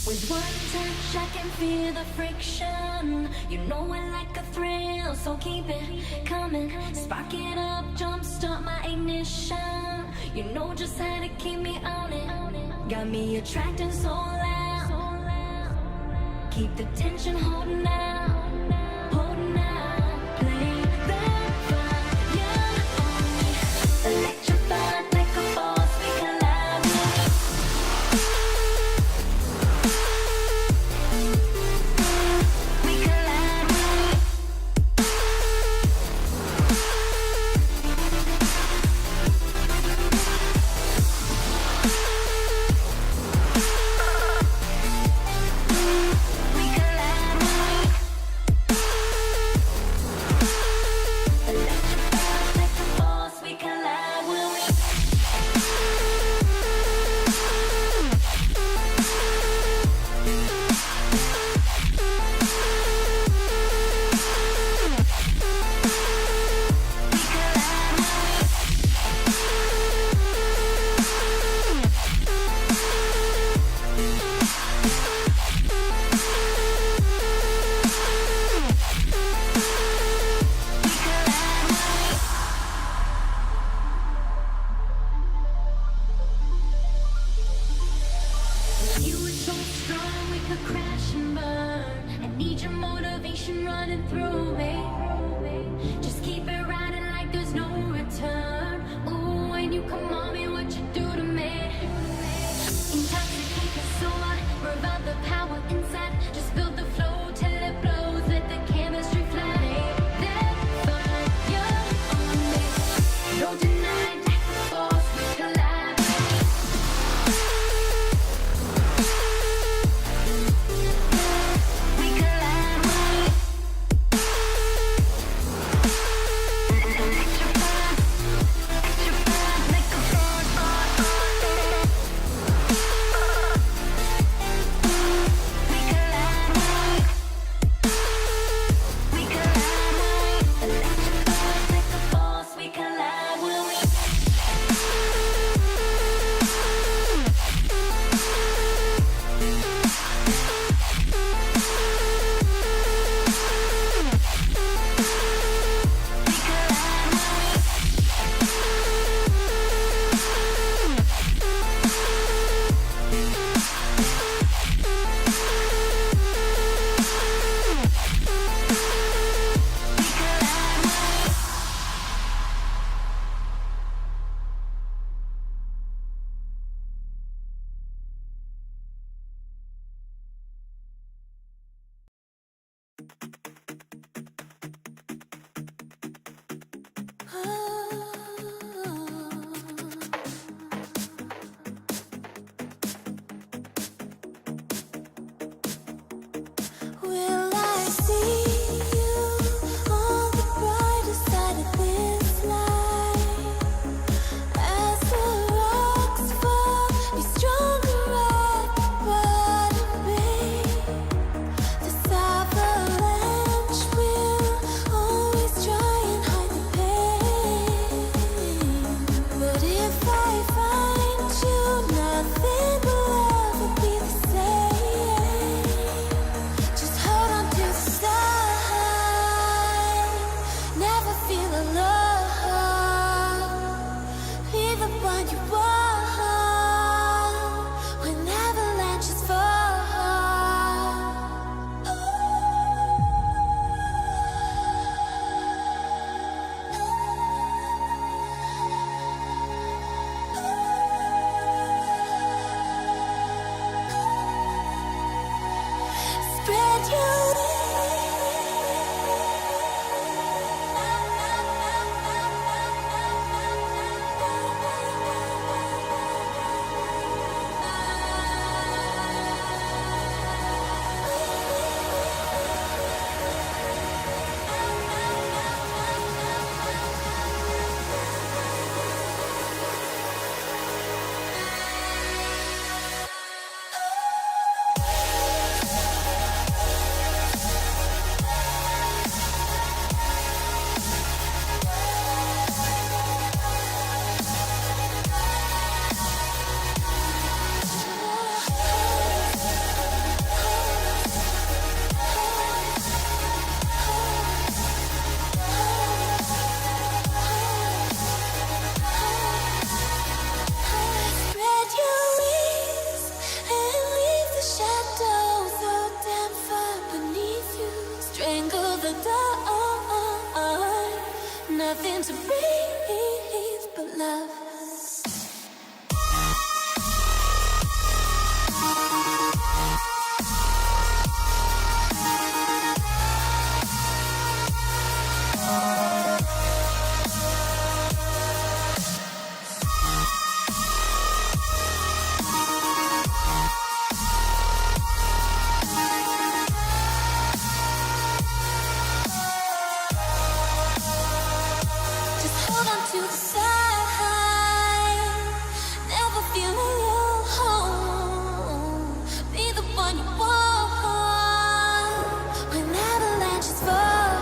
With one touch I can feel the friction. You know I like a thrill, so keep it coming. Spark it up, jumpstart my ignition. You know just how to keep me on it. Got me attracting so loud. Keep the tension holding out, holding out. Play that fire on me. Electrified like a boss, we collide. We collide. We collide. Electrified like a boss, we collide. Will we? You were so strong we could crash and burn. I need your motivation running through me. Just keep it riding like there's no return. Ooh, when you come on me, what you do to me? Intoxicate the soul, revive the power inside. Just build the flow till it blows. Let the chemistry fly. That fire on me. Don't deny like a force, we collide. We collide. Electrified, electrified like a force. We collide. We collide. Electrified like a force. We collide. Will we? Will I see you on the brighter side of this life? As the rocks fall, be stronger at the bottom, babe. This avalanche will always try and hide the pain. But if I find you, nothing will ever be the same. Just hold on to the side. Never feel alone. Be the one you want when avalanches fall. Spread your nothing to breathe but love. Just hold on to the side. Never feel alone. Be the one you want when avalanches fall.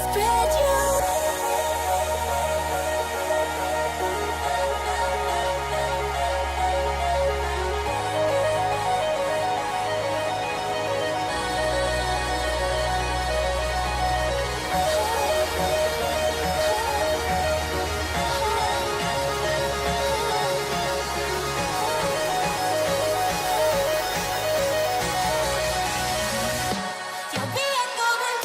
Spread your you'll be echoing.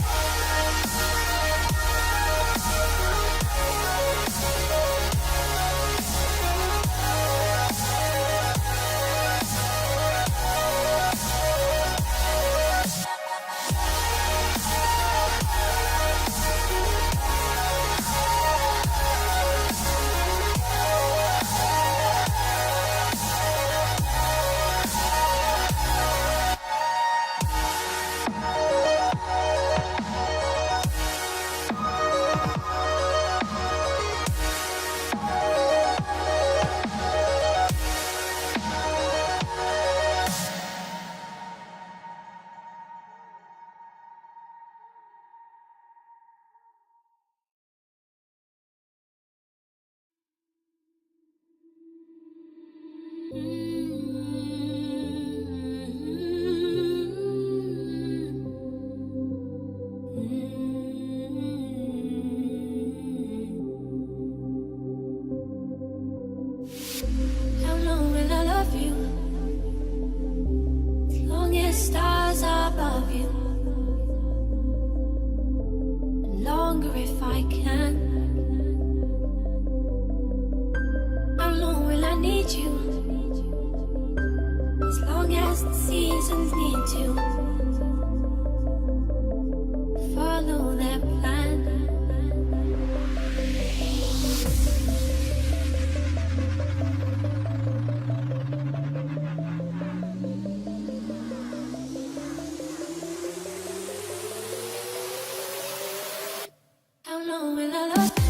How long will I love you? As long as stars are above you. And longer if I can. How long will I need you? As long as the seasons need to follow their plan. How long will I love you?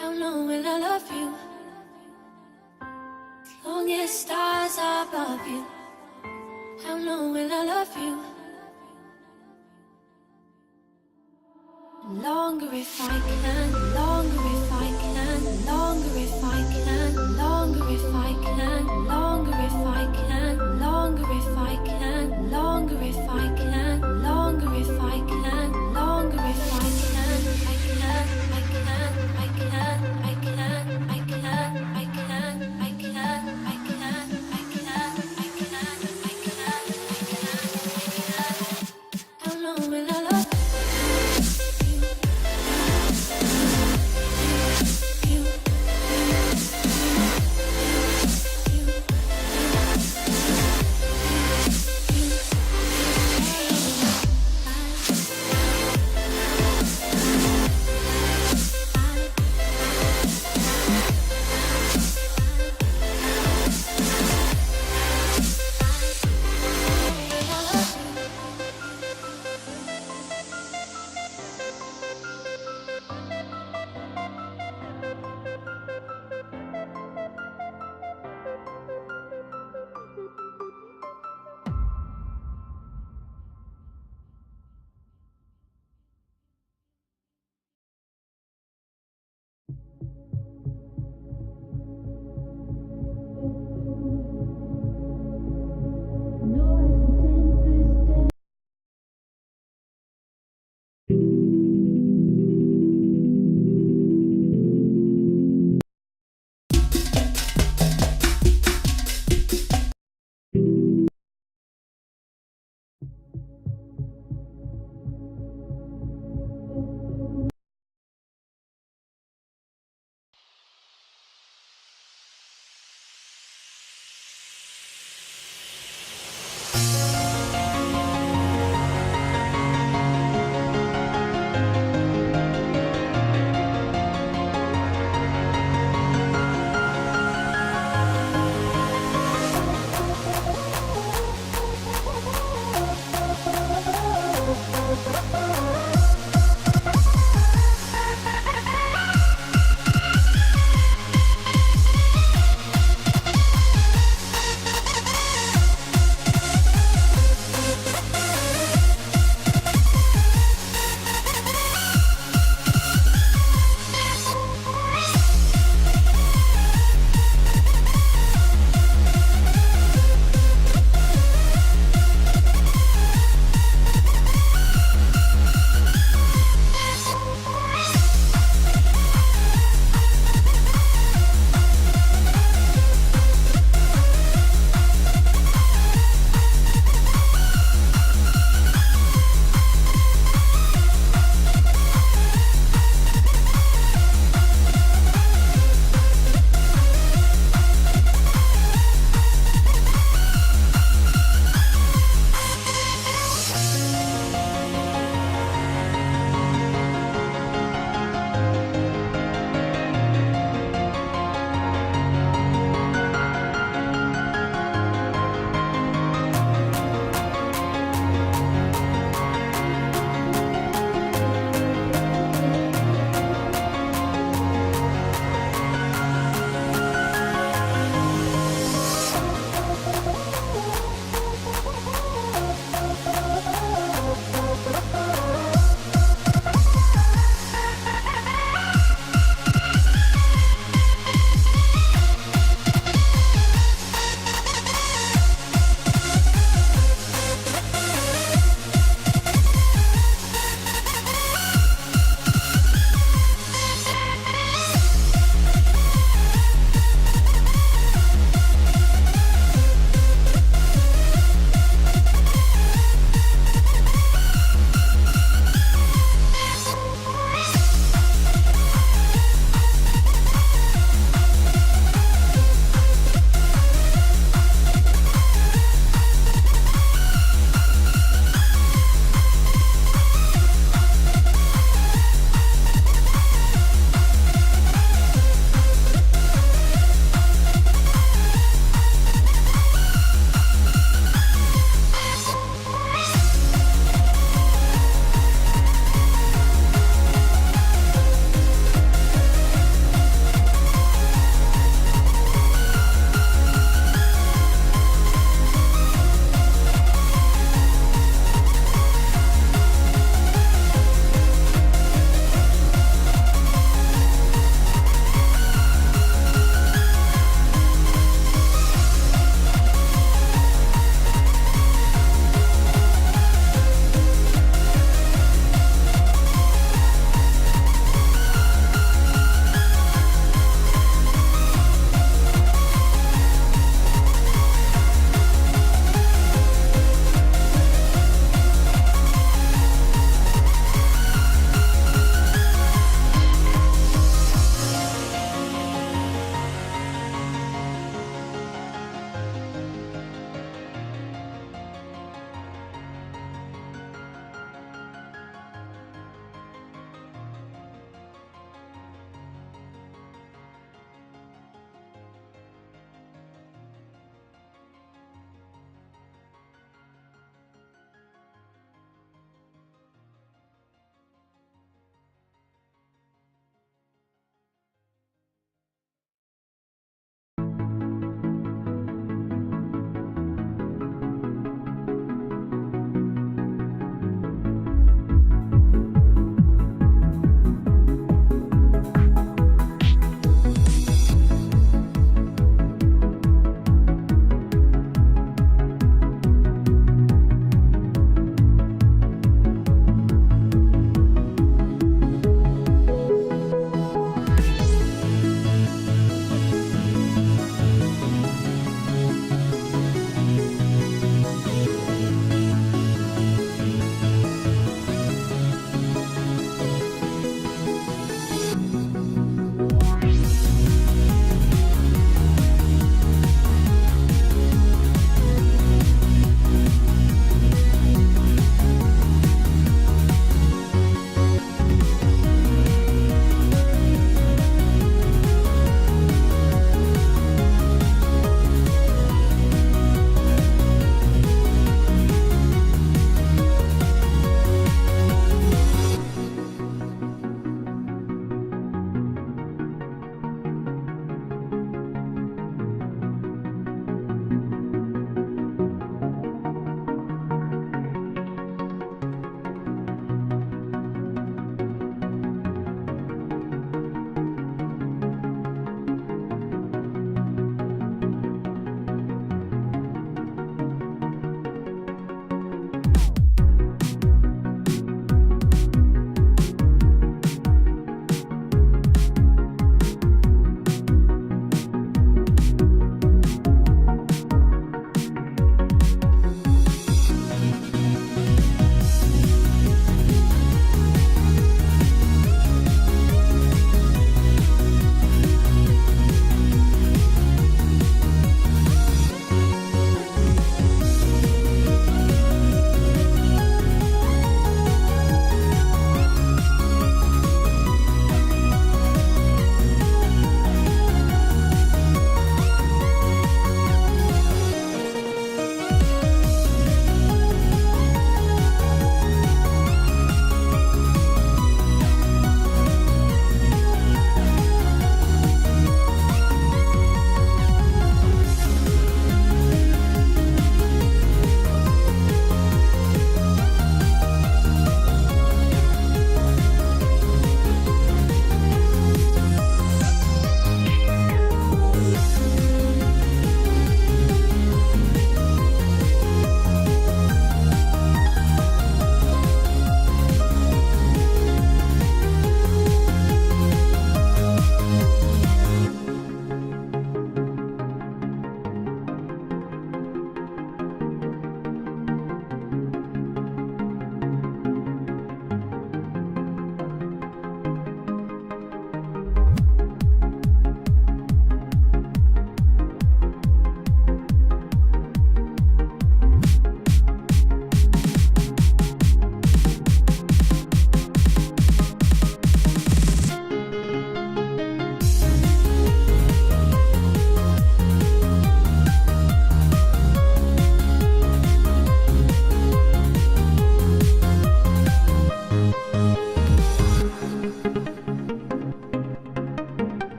How long will I love you? As long as stars are above you. How long will I love you? Longer if I can, longer if I can, longer if I can, longer if I can, longer if I can, longer if I can, longer if I can, longer if I can, longer if I can, I can, I can, I can, I can, I can, I can, I can, I can, I can, I can, I can. How long will I love you?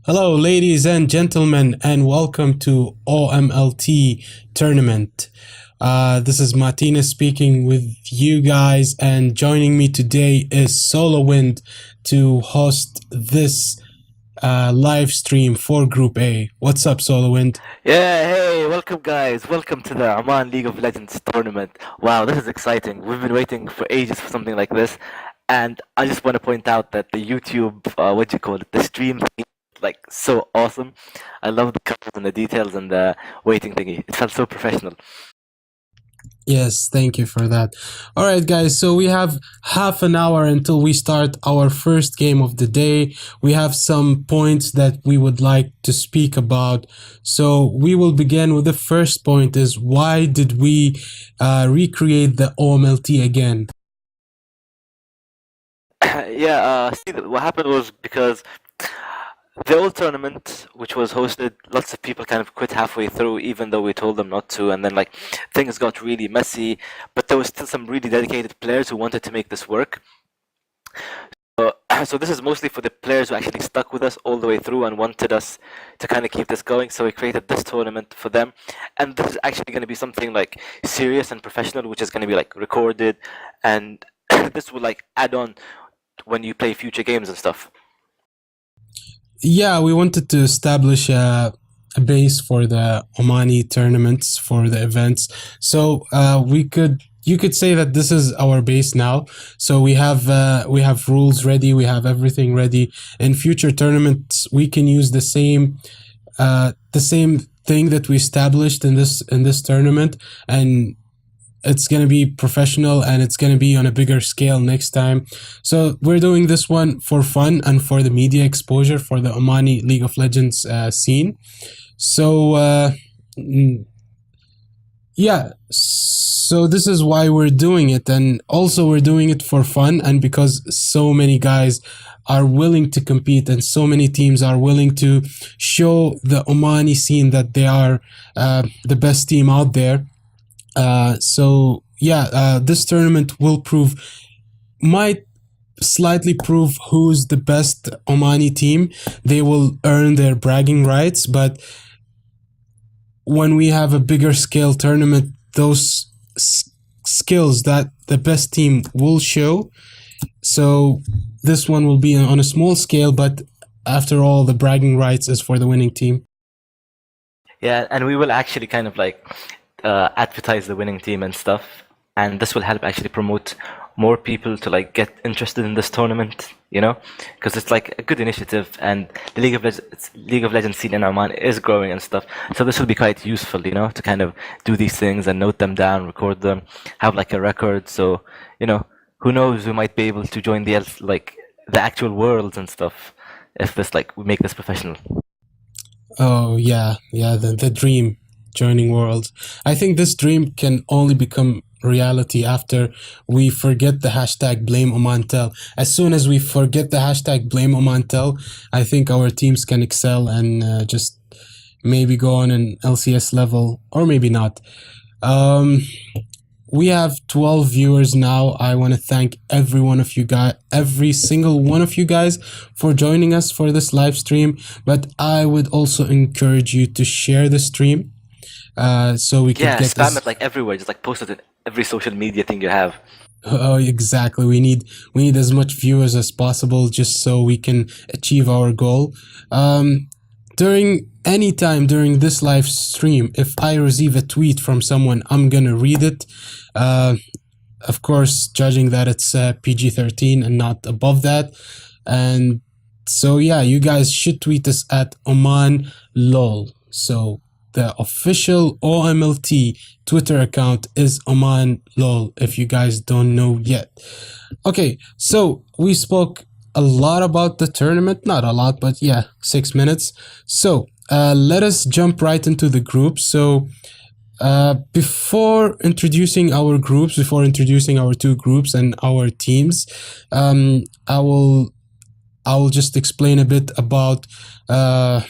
Hello, ladies and gentlemen, and welcome to OMLT tournament. This is Martina speaking with you guys, and joining me today is SoloWind to host this live stream for Group A. What's up, SoloWind? Yeah, hey, welcome guys. Welcome to the Oman League of Legends tournament. Wow, this is exciting. We've been waiting for ages for something like this. And I just want to point out that the YouTube, what do you call it, the stream, like so awesome. I love the colors and the details and the waiting thingy. It felt so professional. Yes, thank you for that. All right, guys, so we have half an hour until we start our first game of the day. We have some points that we would like to speak about. So we will begin with the first point is why did we recreate the OMLT again? Yeah, what happened was because the old tournament, which was hosted, lots of people kind of quit halfway through, even though we told them not to, and then like things got really messy. But there was still some really dedicated players who wanted to make this work. So this is mostly for the players who actually stuck with us all the way through and wanted us to kind of keep this going. So we created this tournament for them, and this is actually going to be something like serious and professional, which is going to be like recorded, and this will like add on when you play future games and stuff. yeah, we wanted to establish a base for the Omani tournaments, for the events. So you could say that this is our base now. So we have rules ready, we have everything ready. In future tournaments, we can use the same thing that we established in this tournament, and it's going to be professional and it's going to be on a bigger scale next time. So we're doing this one for fun and for the media exposure for the Omani League of Legends scene. So yeah, so this is why we're doing it, and also we're doing it for fun and because so many guys are willing to compete and so many teams are willing to show the Omani scene that they are the best team out there. So yeah, this tournament might slightly prove who's the best Omani team. They will earn their bragging rights, but when we have a bigger scale tournament, those skills that the best team will show. So this one will be on a small scale, but after all, the bragging rights is for the winning team. Yeah, and we will actually kind of like advertise the winning team and stuff, and this will help actually promote more people to like get interested in this tournament, you know, because it's like a good initiative, and the League of Legends scene in Oman is growing and stuff. So this will be quite useful, you know, to kind of do these things and note them down, record them, have like a record. So you know, who knows, we might be able to join the actual worlds and stuff if we make this professional. Oh yeah, the dream, joining worlds. I think this dream can only become reality after we forget the hashtag blame Omantel. As soon as we forget the hashtag blame Omantel, I think our teams can excel and just maybe go on an LCS level, or maybe not. We have 12 viewers now. I want to thank every single one of you guys for joining us for this live stream. But I would also encourage you to share the stream, so we can get spam it like everywhere. Just like post it in every social media thing you have. Oh, exactly. We need as much viewers as possible just so we can achieve our goal. During any time during this live stream, if I receive a tweet from someone, I'm gonna read it. Of course, judging that it's PG-13 and not above that. And so yeah, you guys should tweet us at Oman LOL. So the official OMLT Twitter account is Oman LOL, if you guys don't know yet. Okay, so we spoke a lot about the tournament, not a lot, but yeah, 6 minutes. So let us jump right into the groups. So before introducing our two groups and our teams, I will just explain a bit about the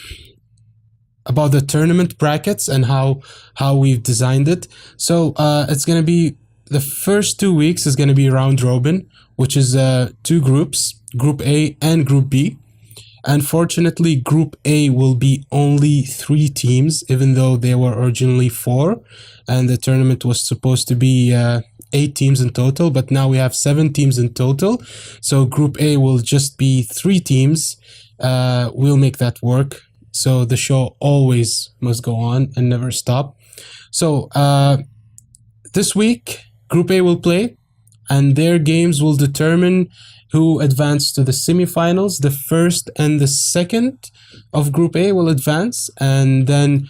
tournament brackets and how we've designed it. So it's gonna be, the first 2 weeks is gonna be round robin, which is two groups, Group A and Group B. Unfortunately, Group A will be only 3 teams, even though there were originally 4, and the tournament was supposed to be 8 teams in total, but now we have 7 teams in total. So Group A will just be 3 teams. We'll make that work. So the show always must go on and never stop. So this week, Group A will play, and their games will determine who advanced to the semifinals. The first and the second of Group A will advance, and then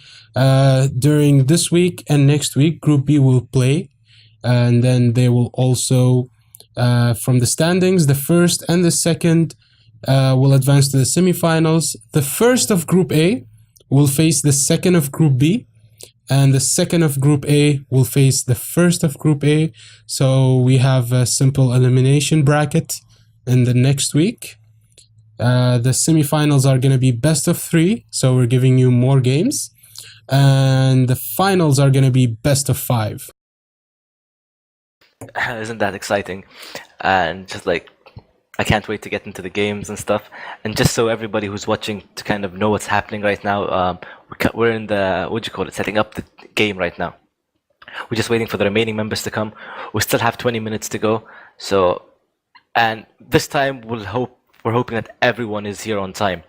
during this week and next week, Group B will play, and then they will also, from the standings, the first and the second will advance to the semifinals. The first of Group A will face the second of Group B, and the second of Group A will face the first of Group A. So we have a simple elimination bracket in the next week. The semifinals are going to be best of 3, so we're giving you more games, and the finals are going to be best of 5. Isn't that exciting? And just like, I can't wait to get into the games and stuff. And just so everybody who's watching to kind of know what's happening right now, we're in the, setting up the game right now. We're just waiting for the remaining members to come. We still have 20 minutes to go. So, and this time we're hoping that everyone is here on time.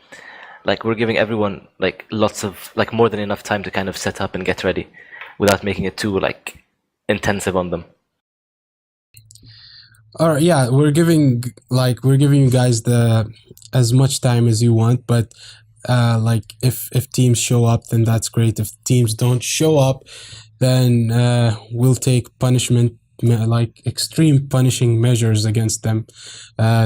Like we're giving everyone like lots of like more than enough time to kind of set up and get ready, without making it too like intensive on them. All right, yeah, we're giving you guys the as much time as you want, but like if teams show up, then that's great. If teams don't show up, then we'll take punishment, like extreme punishing measures against them,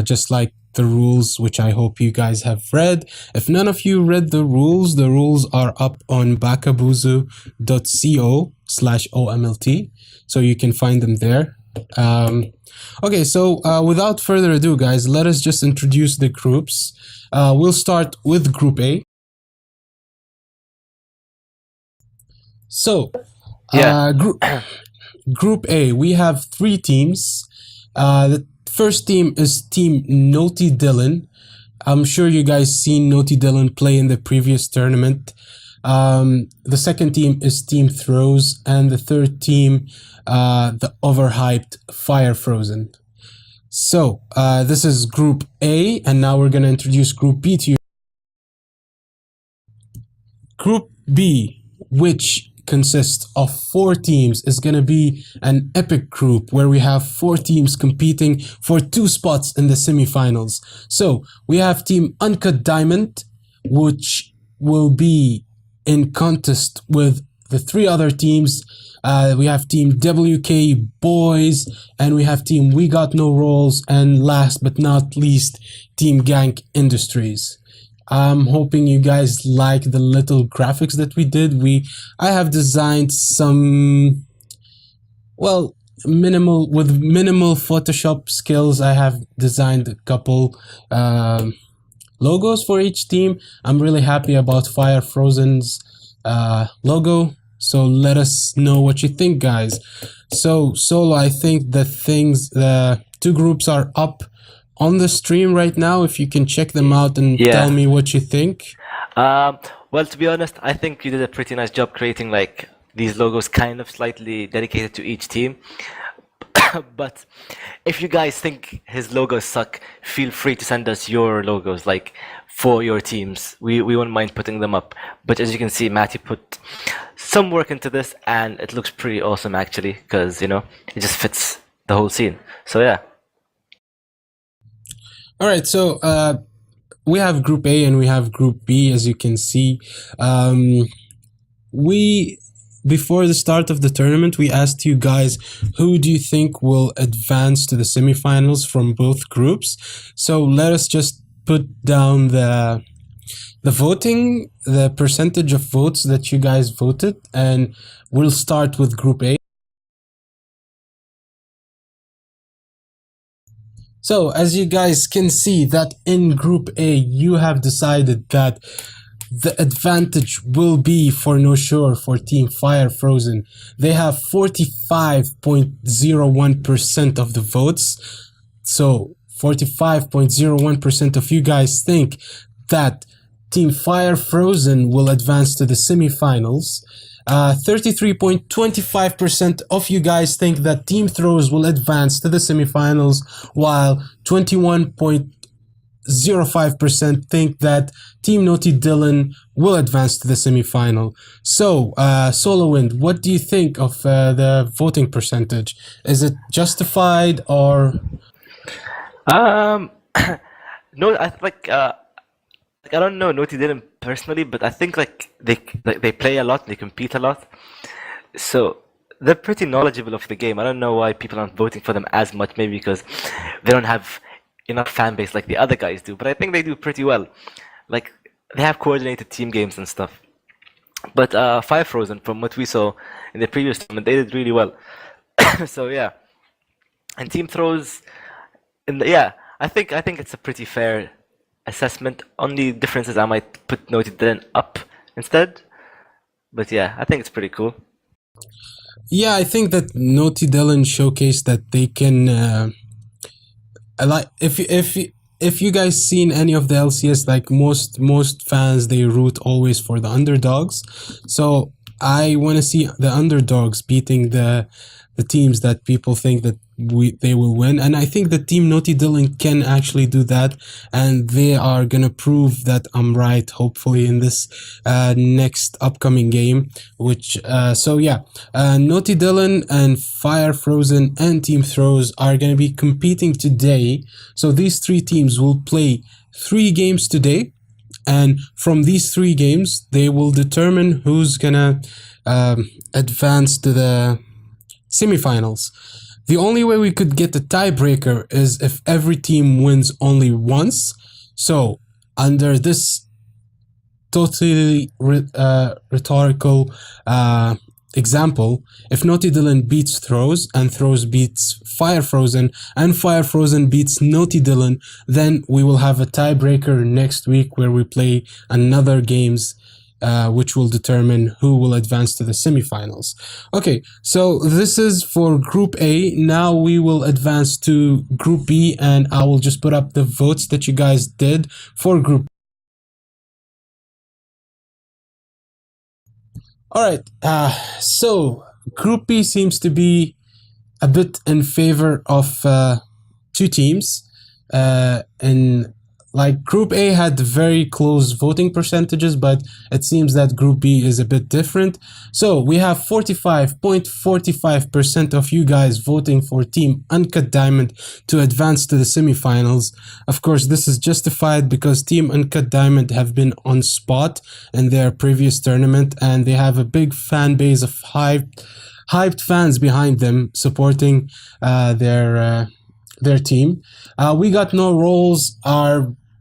just like the rules, which I hope you guys have read. If none of you read the rules are up on bakabuzu.co/OMLT, so you can find them there. Okay, so without further ado, guys, let us just introduce the groups. We'll start with Group A. So, Yeah. Group A, we have 3 teams. The first team is Team Naughty Dylan. I'm sure you guys seen Naughty Dylan play in the previous tournament. The second team is Team Throws, and the third team, the overhyped Fire Frozen. So, this is Group A, and now we're going to introduce Group B to you. Group B, which consists of 4 teams, is going to be an epic group where we have 4 teams competing for 2 spots in the semifinals. So, we have Team Uncut Diamond, which will be in contest with the 3 other teams. We have Team WK Boys, and we have Team We Got No Rolls, and last but not least, Team Gank Industries. I'm hoping you guys like the little graphics that we did. I have designed some, well, minimal Photoshop skills. I have designed a couple logos for each team. I'm really happy about Fire Frozen's logo. So let us know what you think, guys. So Solo, I think the 2 groups are up on the stream right now. If you can check them out and tell me what you think. Well, to be honest, I think you did a pretty nice job creating like these logos kind of slightly dedicated to each team. But if you guys think his logos suck, feel free to send us your logos like for your teams. We won't mind putting them up. But as you can see, Matty put some work into this, and it looks pretty awesome actually, because you know it just fits the whole scene. So yeah. All right, so we have Group A and we have Group B, as you can see. Before the start of the tournament, we asked you guys, who do you think will advance to the semifinals from both groups? So let us just put down the voting, the percentage of votes that you guys voted, and we'll start with Group A. So, as you guys can see, that in Group A, you have decided that the advantage will be for no sure for Team Fire Frozen. They have 45.01% of the votes. So, 45.01% of you guys think that Team Fire Frozen will advance to the semifinals. 33.25% of you guys think that Team Throws will advance to the semifinals, while 21.05% think that Team Naughty Dylan will advance to the semifinal. So, SoloWind, what do you think of the voting percentage? Is it justified or? No, I like I don't know Naughty Dylan personally, but I think like they play a lot, they compete a lot, so they're pretty knowledgeable of the game. I don't know why people aren't voting for them as much. Maybe because they don't have enough fan base like the other guys do. But I think they do pretty well. Like they have coordinated team games and stuff. But Fire Frozen, from what we saw in the previous tournament, they did really well. So yeah, and Team Throws, I think it's a pretty fair assessment. Only difference is I might put Naughty Dylan up instead. But yeah, I think it's pretty cool. Yeah, I think that Naughty Dylan showcased that they can. Like if you guys seen any of the LCS, like most fans, they root always for the underdogs. So I want to see the underdogs beating the teams that people think that they will win. And I think the team Naughty Dylan can actually do that, and they are gonna prove that I'm right, hopefully, in this next upcoming game. Which Naughty Dylan and Fire Frozen and Team Throws are gonna be competing today. So these three teams will play 3 games today, and from these 3 games they will determine who's gonna advance to the semifinals. The only way we could get a tiebreaker is if every team wins only once. So under this totally rhetorical example, if Naughty Dylan beats Throws and Throws beats Fire Frozen and Fire Frozen beats Naughty Dylan, then we will have a tiebreaker next week where we play another games which will determine who will advance to the semifinals. Okay, so this is for Group A. Now we will advance to Group B, and I will just put up the votes that you guys did for Group. All right, so Group B seems to be a bit in favor of 2 teams. And like Group A had very close voting percentages, but it seems that Group B is a bit different. So we have 45.45% of you guys voting for Team Uncut Diamond to advance to the semifinals. Of course, this is justified because Team Uncut Diamond have been on spot in their previous tournament, and they have a big fan base of hyped fans behind them supporting their team. We Got No Rolls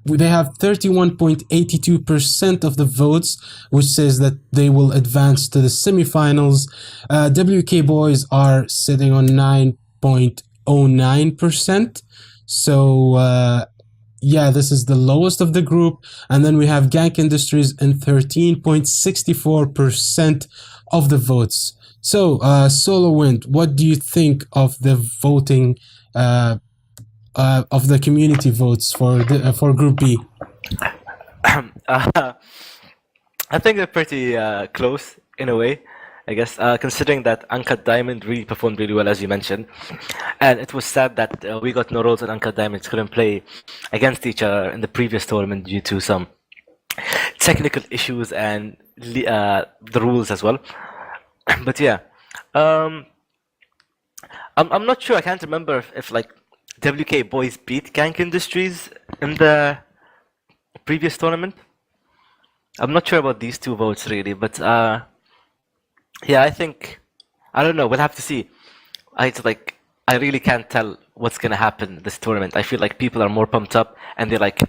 they have 31.82% of the votes, which says that they will advance to the semifinals. WK Boys are sitting on 9.09%. So this is the lowest of the group. And then we have Gank Industries in 13.64% of the votes. So Solo Wind, what do you think of the voting of the community votes for Group B? I think they're pretty close in a way, I guess, considering that Uncut Diamond really performed really well, as you mentioned. And it was sad that We Got No Rolls and Uncut Diamonds couldn't play against each other in the previous tournament due to some technical issues and the rules as well. But yeah, I'm not sure. I can't remember if like WK Boys beat Gank Industries in the previous tournament. I'm not sure about these 2 votes really, but I think, I don't know, we'll have to see. I really can't tell what's gonna happen this tournament. I feel like people are more pumped up and they like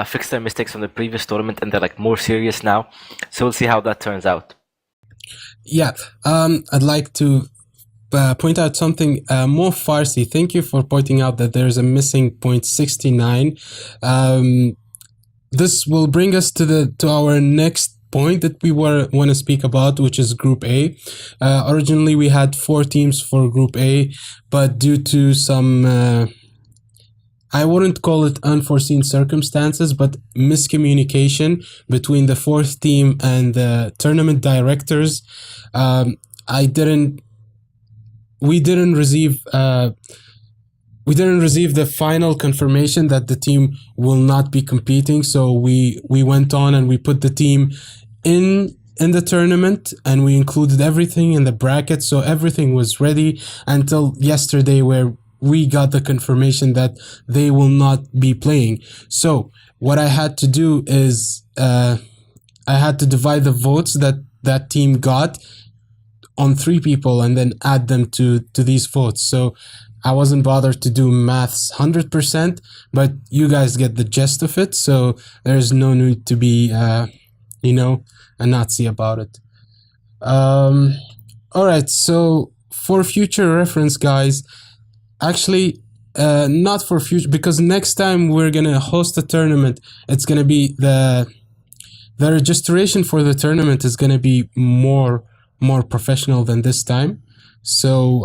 fixed their mistakes from the previous tournament and they're like more serious now. So we'll see how that turns out. Yeah, I'd like to point out something more Farsi. Thank you for pointing out that there's a missing 0.69. This will bring us to our next point that we want to speak about, which is Group A. Originally, we had 4 teams for Group A, but due to some I wouldn't call it unforeseen circumstances, but miscommunication between the 4th team and the tournament directors, we didn't receive the final confirmation that the team will not be competing. So we went on and we put the team in the tournament and we included everything in the bracket. So everything was ready until yesterday, where we got the confirmation that they will not be playing. So what I had to do is I had to divide the votes that team got on 3 people and then add them to these votes. So I wasn't bothered to do maths 100%, but you guys get the gist of it. So there's no need to be, a Nazi about it. All right. So for future reference, guys, actually, not for future, because next time we're going to host a tournament, it's going to be the registration for the tournament is going to be more professional than this time. So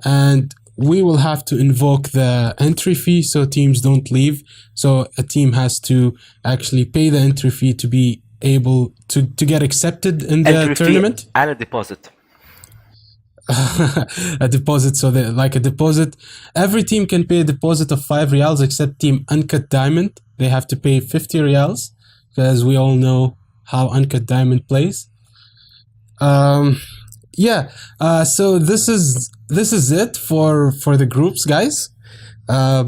and we will have to invoke the entry fee so teams don't leave. So a team has to actually pay the entry fee to be able to get accepted in the tournament. And a deposit. a deposit. So like a deposit, every team can pay a deposit of 5 reals except team Uncut Diamond. They have to pay 50 reals because we all know how Uncut Diamond plays. Yeah. So this is it for the groups, guys. I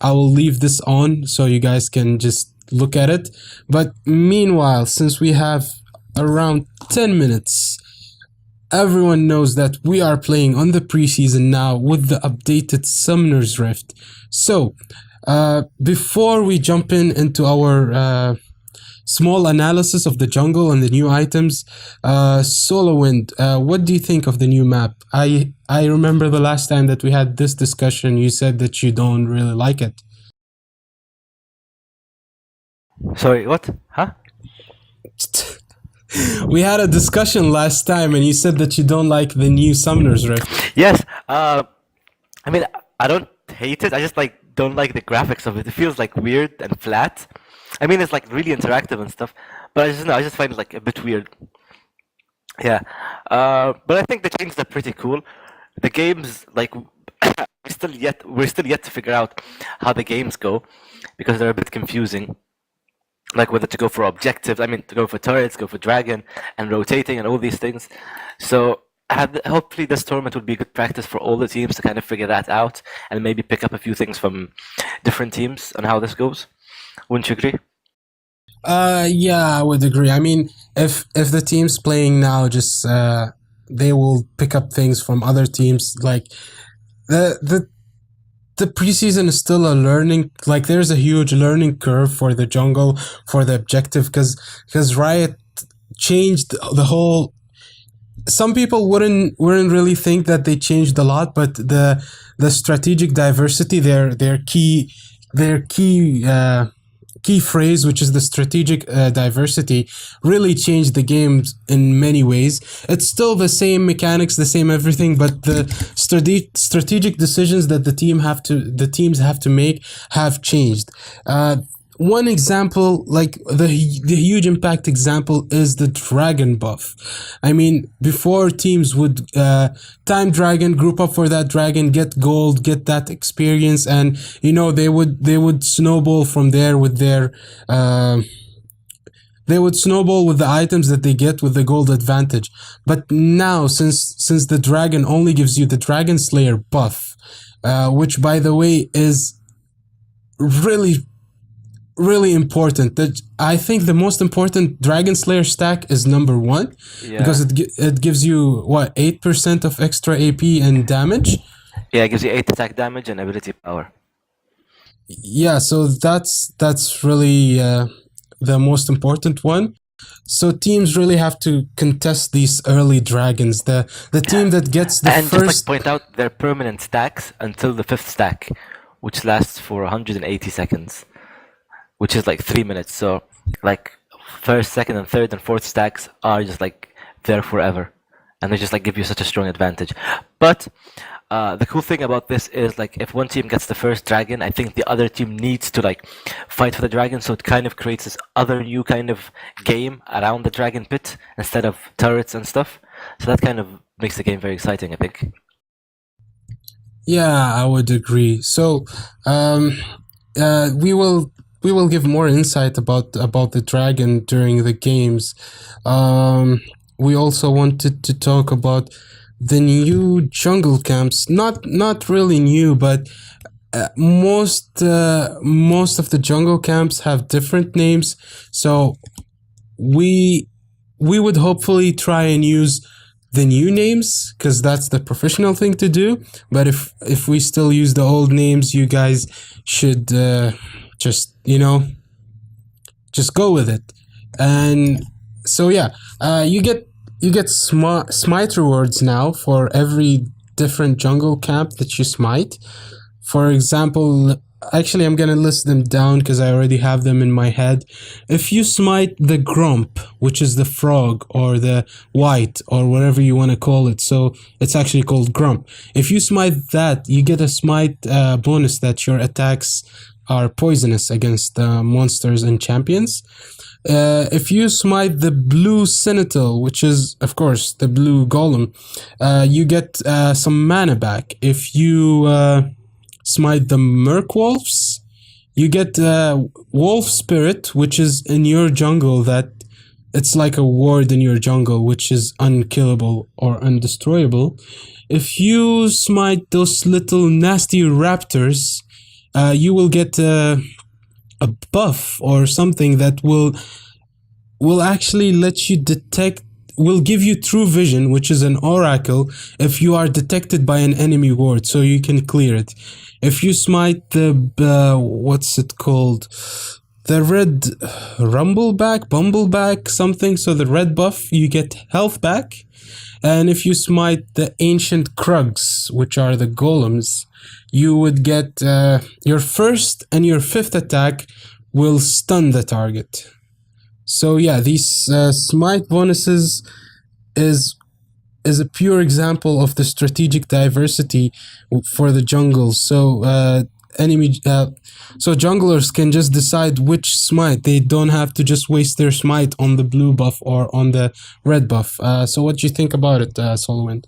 will leave this on so you guys can just look at it. But meanwhile, since we have around 10 minutes, everyone knows that we are playing on the preseason now with the updated Summoner's Rift. So, before we jump into our small analysis of the jungle and the new items, SoloWind, what do you think of the new map? I remember the last time that we had this discussion, you said that you don't really like it. Sorry, what? Huh? We had a discussion last time and you said that you don't like the new Summoner's Rift. Yes. I mean, I don't hate it. I just don't like the graphics of it. It feels like weird and flat. I mean, it's like really interactive and stuff, but I just find it like a bit weird. Yeah. But I think the changes are pretty cool. The games, like, we're still yet to figure out how the games go because they're a bit confusing. Like whether to go for objectives, I mean, to go for turrets, go for dragon, and rotating, and all these things. So hopefully this tournament will be good practice for all the teams to kind of figure that out and maybe pick up a few things from different teams on how this goes. Wouldn't you agree? Yeah, I would agree. I mean, if the team's playing now, just they will pick up things from other teams. Like the preseason is still a learning, like there's a huge learning curve for the jungle, for the objective, because Riot changed the whole. Some people wouldn't really think that they changed a lot, but the strategic diversity, their key phrase, which is the strategic diversity, really changed the games in many ways. It's still the same mechanics, the same everything, but the strategic decisions that the teams have to make have changed. One example, like the huge impact example, is the dragon buff. I mean, before teams would time dragon, group up for that dragon, get gold, get that experience, and they would snowball from there with their they would snowball with the items that they get with the gold advantage. But now, since the dragon only gives you the Dragon Slayer buff, which by the way is really important. That I think the most important Dragon Slayer stack is number 1, because it gives you 8% of extra AP and damage. Yeah, it gives you 8 attack damage and ability power. Yeah, so that's really the most important one. So teams really have to contest these early dragons. The team that gets the and first. Just point out their permanent stacks until the 5th stack, which lasts for 180 seconds. Which is like 3 minutes. So like 1st, 2nd, and 3rd and 4th stacks are just like there forever, and they just like give you such a strong advantage. But the cool thing about this is, like, if one team gets the first dragon, I think the other team needs to like fight for the dragon, so it kind of creates this other new kind of game around the dragon pit instead of turrets and stuff. So that kind of makes the game very exciting, I think. Yeah, I would agree. So we will give more insight about the dragon during the games. We also wanted to talk about the new jungle camps. Not really new, but most of the jungle camps have different names. So we would hopefully try and use the new names, because that's the professional thing to do. But if we still use the old names, you guys should just go with it. And so you get smite rewards now for every different jungle camp that you smite. For example, actually I'm gonna list them down because I already have them in my head. If you smite the Grump, which is the frog, or the white, or whatever you want to call it, so it's actually called Grump. If you smite that, you get a smite bonus that your attacks are poisonous against monsters and champions. If you smite the blue Senator, which is, of course, the blue golem, you get some mana back. If you smite the Merkwolves, you get Wolf Spirit, which is in your jungle, that it's like a ward in your jungle, which is unkillable or undestroyable. If you smite those little nasty raptors, you will get a buff or something that will actually let you detect, will give you true vision, which is an oracle, if you are detected by an enemy ward, so you can clear it. If you smite the what's it called, the red bumbleback something, so the red buff, you get health back. And if you smite the ancient Krugs, which are the golems, you would get your first and your fifth attack will stun the target. So yeah, these smite bonuses is a pure example of the strategic diversity for the jungle. So so junglers can just decide which smite. They don't have to just waste their smite on the blue buff or on the red buff. So what do you think about it, Solwind?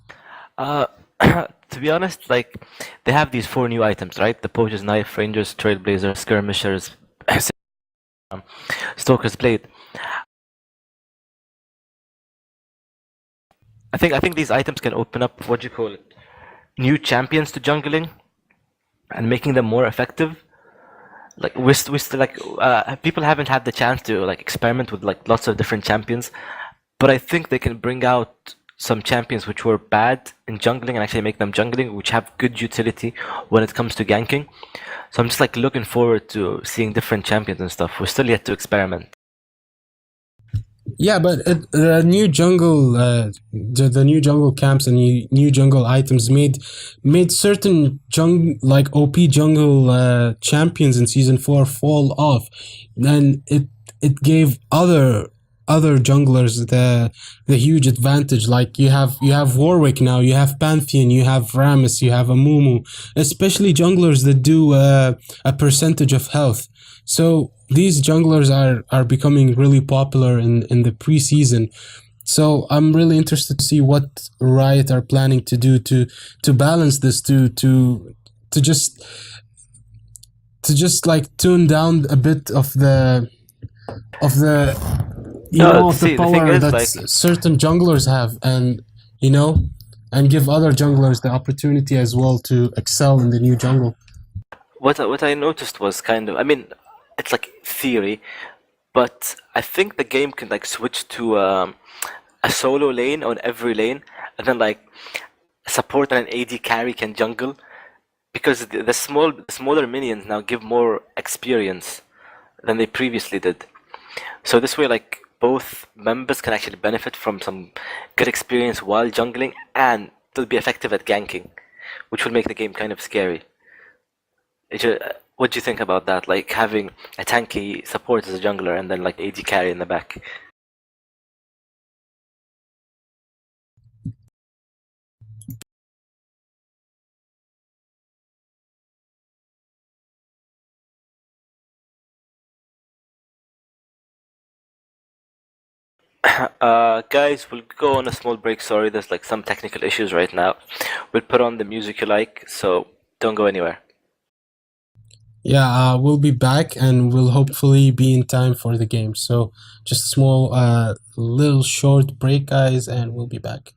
To be honest, like, they have these 4 new items, right? The Poacher's Knife, Rangers, Trailblazer, Skirmishers, Stalker's Blade. I think these items can open up, what do you call it, new champions to jungling and making them more effective. Like, we still, like, people haven't had the chance to, like, experiment with, like, lots of different champions, but I think they can bring out some champions which were bad in jungling and actually make them jungling, which have good utility when it comes to ganking. So I'm just, like, looking forward to seeing different champions and stuff. We're still yet to experiment. Yeah, but the new jungle, the new jungle camps and new jungle items made certain like OP jungle champions in season 4 fall off, and it gave other junglers the huge advantage. Like you have Warwick now, you have Pantheon, you have Rammus, you have Amumu, especially junglers that do a percentage of health. So these junglers are becoming really popular in the preseason. So I'm really interested to see what Riot are planning to do to balance this, to just like tune down a bit of the The power thing is, that like, certain junglers have, and and give other junglers the opportunity as well to excel in the new jungle. what I noticed was kind of, I mean, it's like theory, but I think the game can, like, switch to a solo lane on every lane, and then, like, support and an AD carry can jungle, because the smaller minions now give more experience than they previously did. So this way, like, both members can actually benefit from some good experience while jungling, and they'll be effective at ganking, which will make the game kind of scary. What do you think about that? Like, having a tanky support as a jungler and then, like, AD carry in the back. Guys, we'll go on a small break. Sorry, there's, like, some technical issues right now. We'll put on the music you like, so don't go anywhere. Yeah, we'll be back and we'll hopefully be in time for the game. So just a small, little short break, guys, and we'll be back.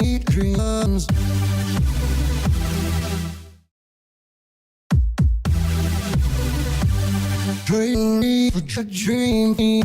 dreams. Dreamy, dreamy.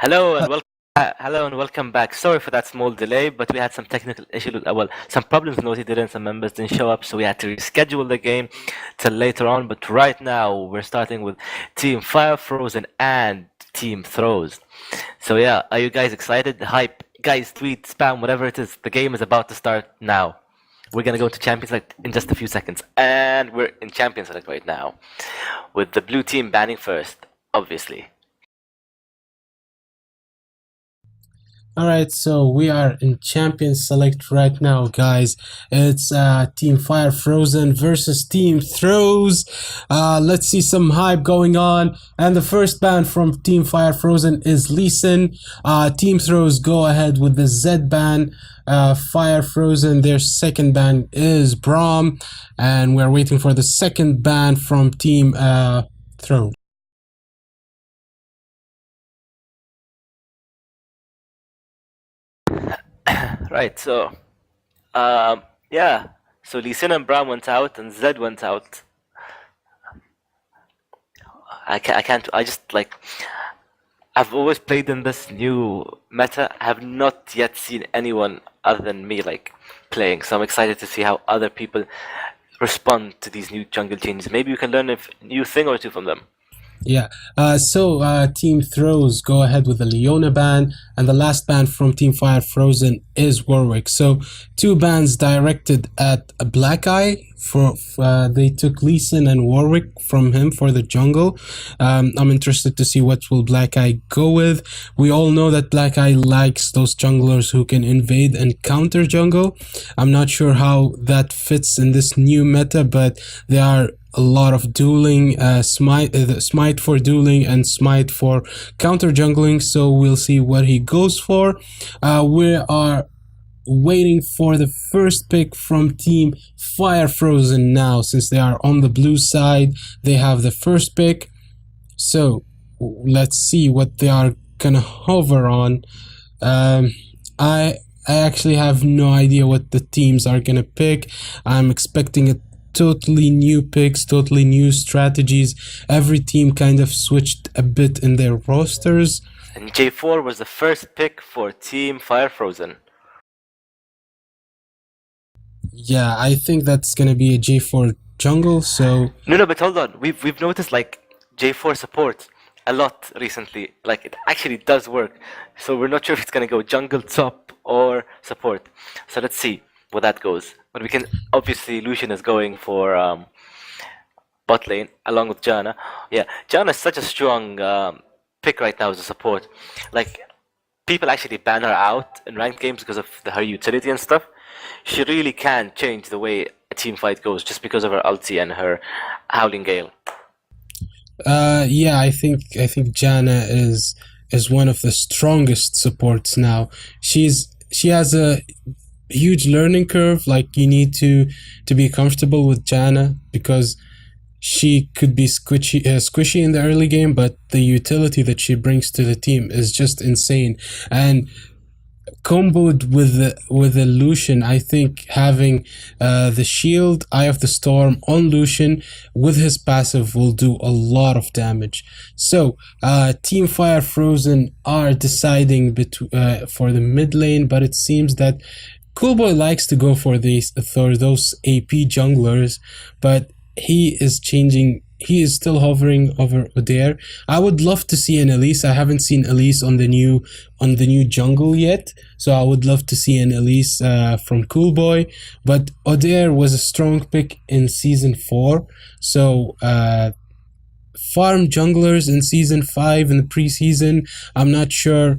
Hello and welcome. Hello and welcome back. Sorry for that small delay, but we had some technical issues. Well, some problems with Naughty didn't. Some members didn't show up, so we had to reschedule the game till later on. But right now, we're starting with Team Fire Frozen and Team Throws. So yeah, are you guys excited? Hype, guys, tweet, spam, whatever it is. The game is about to start now. We're gonna go to Champions Select in just a few seconds, and we're in Champions Select right now, with the blue team banning first, obviously. Alright, so we are in Champions Select right now, guys. It's Team Fire Frozen versus Team Throws. Let's see some hype going on. And the first ban from Team Fire Frozen is Lee Sin. Team Throws go ahead with the Z ban. Fire Frozen, their second ban is Braum. And we're waiting for the second ban from Team Throws. Right, so, yeah, so Lee Sin and Braum went out, and Zed went out. I can't, I just, like, I've always played in this new meta. I have not yet seen anyone other than me, like, playing, so I'm excited to see how other people respond to these new jungle changes. Maybe we can learn a new thing or two from them. Yeah, so Team Throws go ahead with the Leona ban, and the last ban from Team Fire Frozen is Warwick. So two bans directed at Black Eye. They took Lee Sin and Warwick from him for the jungle. I'm interested to see what will Black Eye go with. We all know that Black Eye likes those junglers who can invade and counter jungle. I'm not sure how that fits in this new meta, but they are a lot of dueling, smite for dueling and smite for counter jungling, so we'll see what he goes for. We are waiting for the first pick from Team Fire Frozen now, since they are on the blue side. They have the first pick, so let's see what they are gonna hover on. I actually have no idea what the teams are gonna pick. I'm expecting a totally new picks, totally new strategies. Every team kind of switched a bit in their rosters. And J4 was the first pick for Team Fire Frozen. Yeah, I think that's gonna be a J4 jungle, so... No, but hold on. We've noticed, like, J4 support a lot recently. Like, it actually does work. So we're not sure if it's gonna go jungle, top, or support. So let's see where that goes. But we can, obviously, Lucian is going for bot lane along with Janna. Yeah, Janna is such a strong pick right now as a support. Like, people actually ban her out in ranked games because of her utility and stuff. She really can change the way a team fight goes just because of her ulti and her Howling Gale. Yeah, I think Janna is one of the strongest supports now. She has a huge learning curve. Like, you need to be comfortable with Janna because she could be squishy in the early game, but the utility that she brings to the team is just insane. And comboed with the Lucian, I think having the shield, Eye of the Storm on Lucian with his passive will do a lot of damage. So Team Fire Frozen are deciding for the mid lane, but it seems that Coolboy likes to go for those AP junglers, but he is changing. He is still hovering over Odair. I would love to see an Elise. I haven't seen Elise on the new jungle yet, so I would love to see an Elise from Coolboy. But Odair was a strong pick in season 4, so farm junglers in season 5 in the preseason, I'm not sure.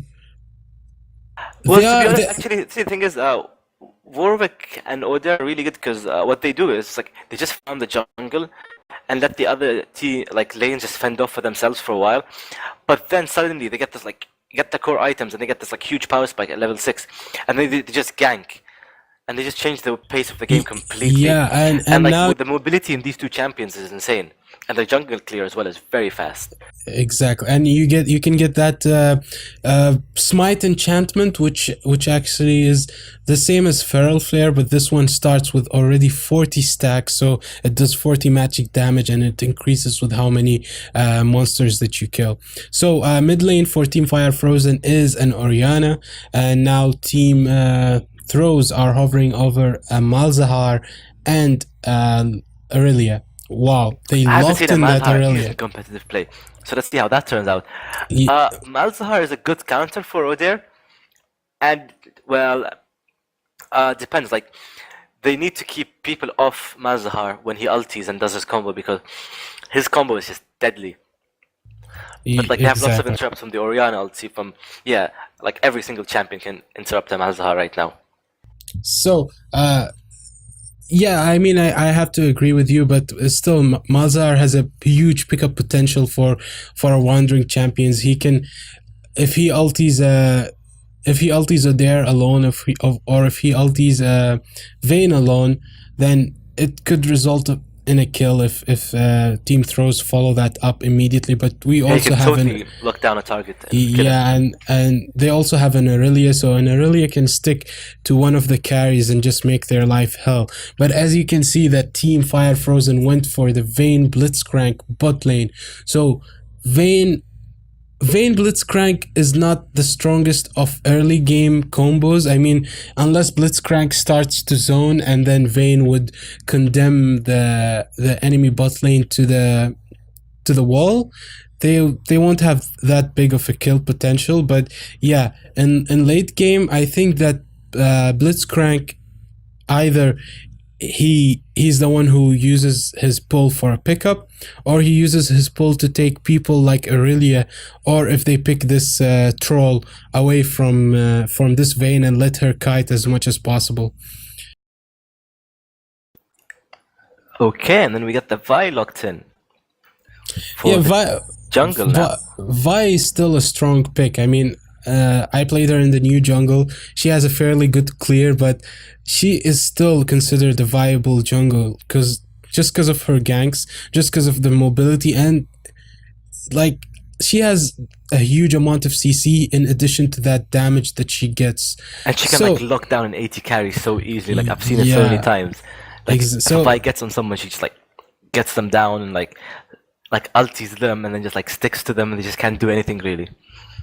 Well, to be honest, actually, the thing is, Warwick and Odair are really good because what they do is, like, they just farm the jungle and let the other lanes just fend off for themselves for a while. But then suddenly they get the core items and they get this like huge power spike at level 6, and then they just gank. and they just changed the pace of the game Y- completely. Yeah, and And like now with the mobility in these two champions is insane, and the jungle clear as well is very fast. exactly, and you can get that smite enchantment, which actually is the same as feral flare, but this one starts with already 40 stacks, so it does 40 magic damage, and it increases with how many monsters that you kill. So mid lane for Team Fire Frozen is an Orianna, and now Team Throws are hovering over Malzahar and Aurelia. Wow, they I haven't seen locked a in that Malzahar used Aurelia. in competitive play, so let's see how that turns out. Ye- Malzahar is a good counter for Odir, and well, depends. Like they need to keep people off Malzahar when he ultis and does his combo because his combo is just deadly. But like they have lots of Exactly. interrupts from the Orianna ulti from like every single champion can interrupt a Malzahar right now. So, yeah, I mean, I have to agree with you, but still, Malzahar has a huge pickup potential for wandering champions. He can, if he ultis, if he ultis Adair alone, or if he ultis Vayne alone, then it could result in a kill if Team Throws follow that up immediately. But we He also can have totally lock down a target and kill him. yeah, and they also have an Aurelia, so an Aurelia can stick to one of the carries and just make their life hell. But as you can see, that Team Fire Frozen went for the Vayne Blitzcrank bot lane. So Vayne Blitzcrank is not the strongest of early game combos. I mean, unless Blitzcrank starts to zone and then Vayne would condemn the enemy bot lane to the wall, they won't have that big of a kill potential. But yeah, in late game, I think that Blitzcrank, either he's the one who uses his pull for a pickup, or he uses his pull to take people like Aurelia, or if they pick this troll away from this Vayne and let her kite as much as possible. Okay, and then we get the Vi locked in. For Yeah, the jungle now. Vi is still a strong pick. I mean, I played her in the new jungle. She has a fairly good clear, but she is still considered a viable jungle just because of her ganks, just because of the mobility, and like she has a huge amount of CC in addition to that damage that she gets. And she can So- like lock down an 80 carry so easily. Like I've seen it so many Yeah. times. Like Ex- if so- a Vi gets on someone, she just like gets them down and like ultis them and then just like sticks to them and they just can't do anything really.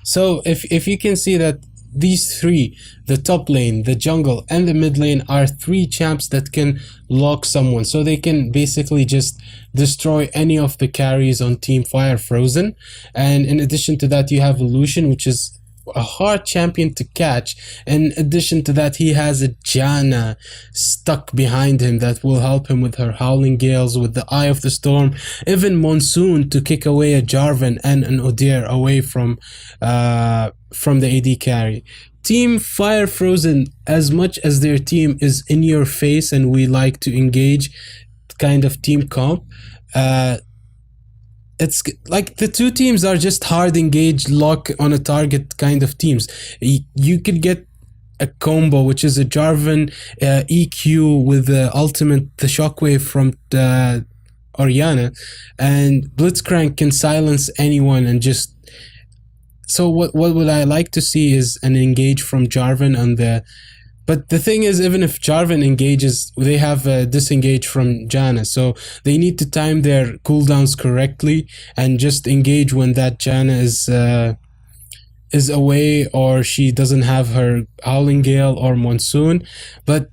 So if you can see that these three, the top lane, the jungle, and the mid lane, are three champs that can lock someone. So they can basically just destroy any of the carries on Team Fire Frozen. And in addition to that, you have Lucian, which is a hard champion to catch. In addition to that, he has a Janna stuck behind him that will help him with her Howling Gales, with the Eye of the Storm, even Monsoon to kick away a Jarvan and an Odir away from the AD carry. Team Fire Frozen, as much as their team is in your face and we like to engage kind of team comp, it's like the two teams are just hard engage, lock on a target kind of teams. You could get a combo, which is a Jarvan EQ with the ultimate, the shockwave from the Orianna, and Blitzcrank can silence anyone and just. So what would I like to see is an engage from Jarvan on the. But the thing is, even if Jarvan engages, they have a disengage from Janna. So they need to time their cooldowns correctly and just engage when that Janna is away or she doesn't have her Howling Gale or Monsoon. But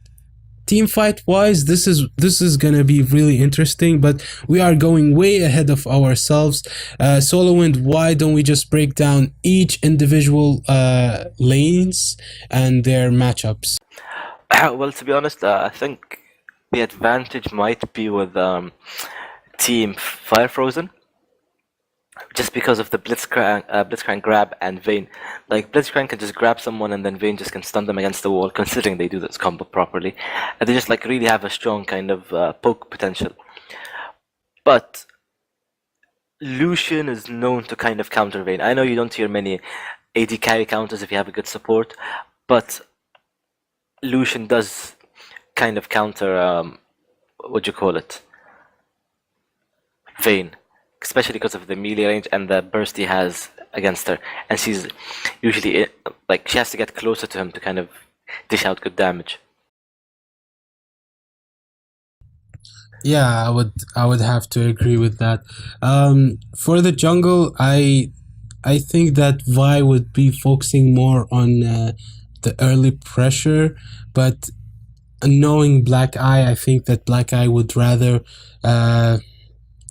team fight wise, this is gonna be really interesting, but we are going way ahead of ourselves. SoloWind, why don't we just break down each individual lanes and their matchups? Well, to be honest, I think the advantage might be with Team Fire Frozen, just because of the Blitzcrank grab and Vayne. Like Blitzcrank can just grab someone and then Vayne just can stun them against the wall, considering they do this combo properly, and they just like really have a strong kind of poke potential. But Lucian is known to kind of counter Vayne. I know you don't hear many AD carry counters if you have a good support, but Lucian does kind of counter what do you call it, Vayne, especially because of the melee range and the burst he has against her, and she's usually like she has to get closer to him to kind of dish out good damage. Yeah, I would have to agree with that. For the jungle, I think that Vi would be focusing more on the early pressure, but knowing Black Eye, I think that Black Eye would rather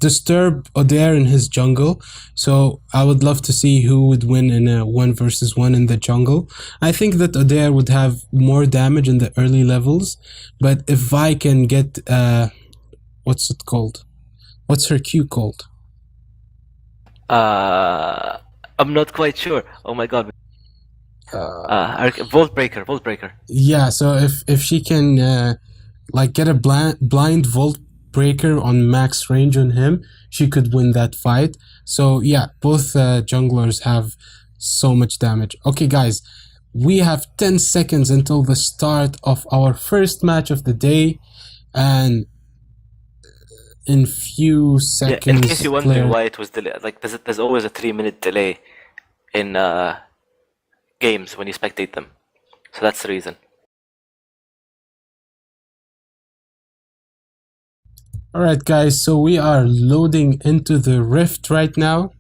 disturb Odair in his jungle. So I would love to see who would win in a 1 versus 1 in the jungle. I think that Odair would have more damage in the early levels, but if Vi can get what's it called? What's her Q called? I'm not quite sure. Oh my god. Vault breaker. Yeah, so if she can like get a blind Volt breaker on max range on him, she could win that fight. So yeah, both junglers have so much damage. Okay, guys, we have 10 seconds until the start of our first match of the day, and in few seconds. Yeah, in case you're wondering why it was delayed, like there's always a 3-minute delay in games when you spectate them, so that's the reason. Alright guys, so we are loading into the Rift right now.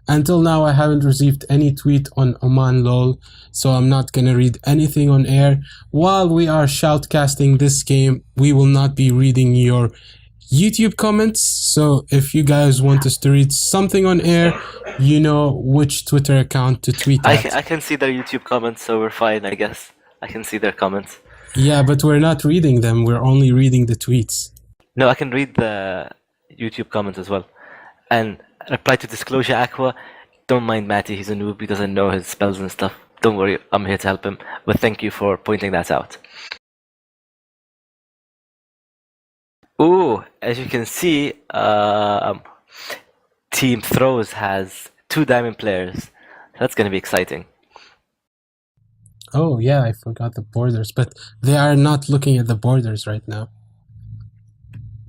Until now I haven't received any tweet on Oman LOL, so I'm not gonna read anything on air. While we are shoutcasting this game, we will not be reading your YouTube comments, so if you guys want us to read something on air, you know which Twitter account to tweet at. I can see their YouTube comments, so we're fine, I guess. I can see their comments. Yeah, but we're not reading them, we're only reading the tweets. No, I can read the YouTube comments as well. And reply to Disclosure Aqua, don't mind Matty, he's a noob, he doesn't know his spells and stuff. Don't worry, I'm here to help him, but thank you for pointing that out. Ooh, as you can see, Team Throws has 2 diamond players. That's going to be exciting. Oh yeah, I forgot the borders, but they are not looking at the borders right now.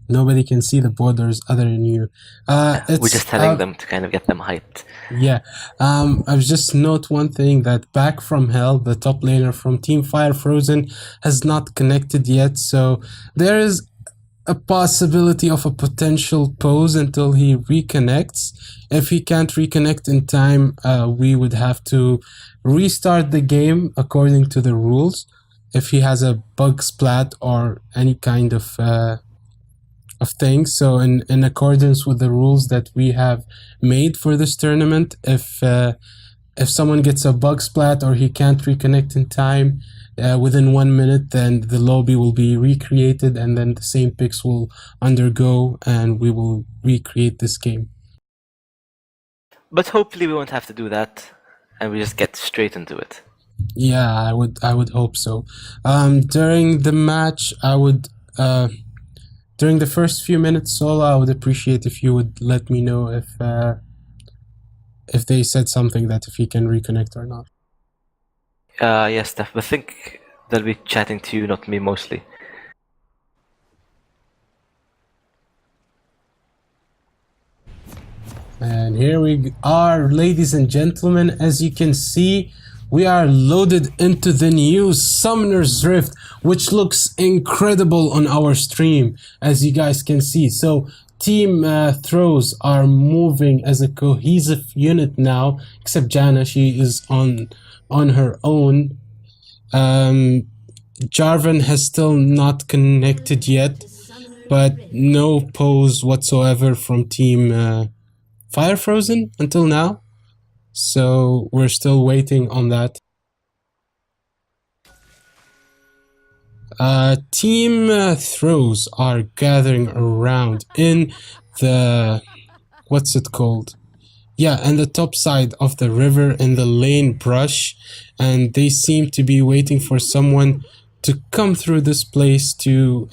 Nobody can see the borders other than you. We're just telling them to kind of get them hyped. Yeah, I was just note one thing, that Back from Hell, the top laner from Team Fire Frozen, has not connected yet, so there is a possibility of a potential pause until he reconnects. If he can't reconnect in time, we would have to restart the game according to the rules. If he has a bug splat or any kind of things, so in accordance with the rules that we have made for this tournament, if someone gets a bug splat or he can't reconnect in time, within 1 minute, then the lobby will be recreated and then the same picks will undergo and we will recreate this game. But hopefully we won't have to do that and we just get straight into it. Yeah, I would hope so. During the match, I would during the first few minutes solo, I would appreciate if you would let me know if they said something, that if he can reconnect or not. Yes, Steph, but I think they'll be chatting to you, not me, mostly. And here we are, ladies and gentlemen. As you can see, we are loaded into the new Summoner's Rift, which looks incredible on our stream, as you guys can see. So Team Throws are moving as a cohesive unit now, except Jana, she is on her own. Jarvan has still not connected yet, but no pose whatsoever from Team Fire Frozen until now. So we're still waiting on that. Team Throws are gathering around in the, what's it called? Yeah, and the top side of the river in the lane brush, and they seem to be waiting for someone to come through this place to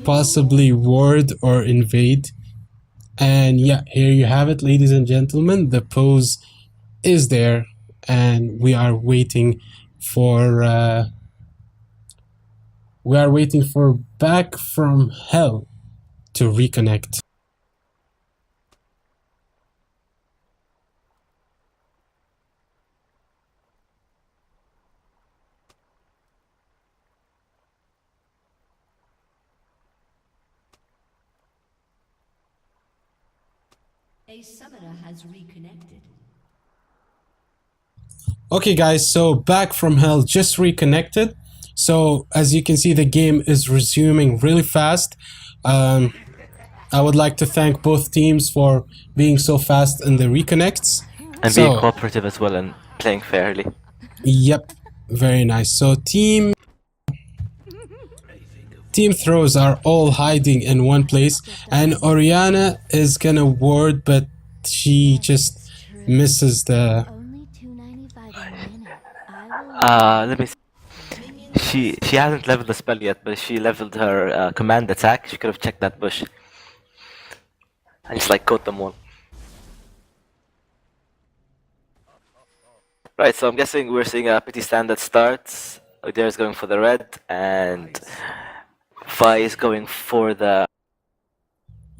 possibly ward or invade. And yeah, here you have it, ladies and gentlemen. The pose is there, and we are waiting for we are waiting for Back from Hell to reconnect. A summoner has reconnected. Okay guys, so Back from Hell just reconnected. So as you can see, the game is resuming really fast. I would like to thank both teams for being so fast in the reconnects. And being cooperative as well and playing fairly. Yep, very nice. So team throws are all hiding in one place, and Oriana is gonna ward, but she just misses the... Only $2.95 a minute. Let me see. She hasn't leveled the spell yet, but she leveled her command attack. She could have checked that bush. And just like coat them all. Right, so I'm guessing we're seeing a pretty standard start. Odair is going for the red, and Vi is going for the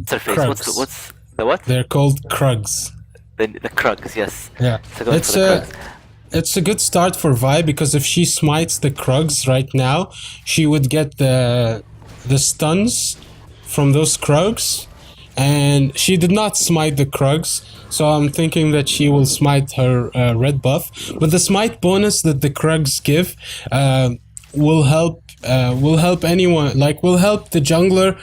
surface. Krugs. What's the what? They're called Krugs. The Krugs, yes. Yeah, So going for the Krugs. it's a good start for Vi, because if she smites the Krugs right now, she would get the stuns from those Krugs, and she did not smite the Krugs, so I'm thinking that she will smite her red buff. But the smite bonus that the Krugs give will help anyone, like will help the jungler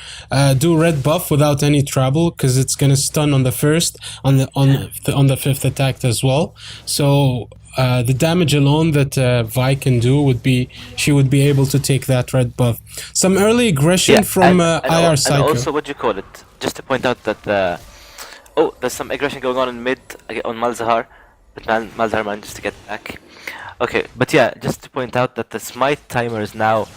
do red buff without any trouble, because it's gonna stun on the first, on the fifth attack as well. So the damage alone that Vi can do would be, she would be able to take that red buff. Some early aggression from IR Psycho. And also, what do you call it? Just to point out that there's some aggression going on in mid on Malzahar, but Malzahar manages to get back. Okay, but yeah, just to point out that the smite timer is now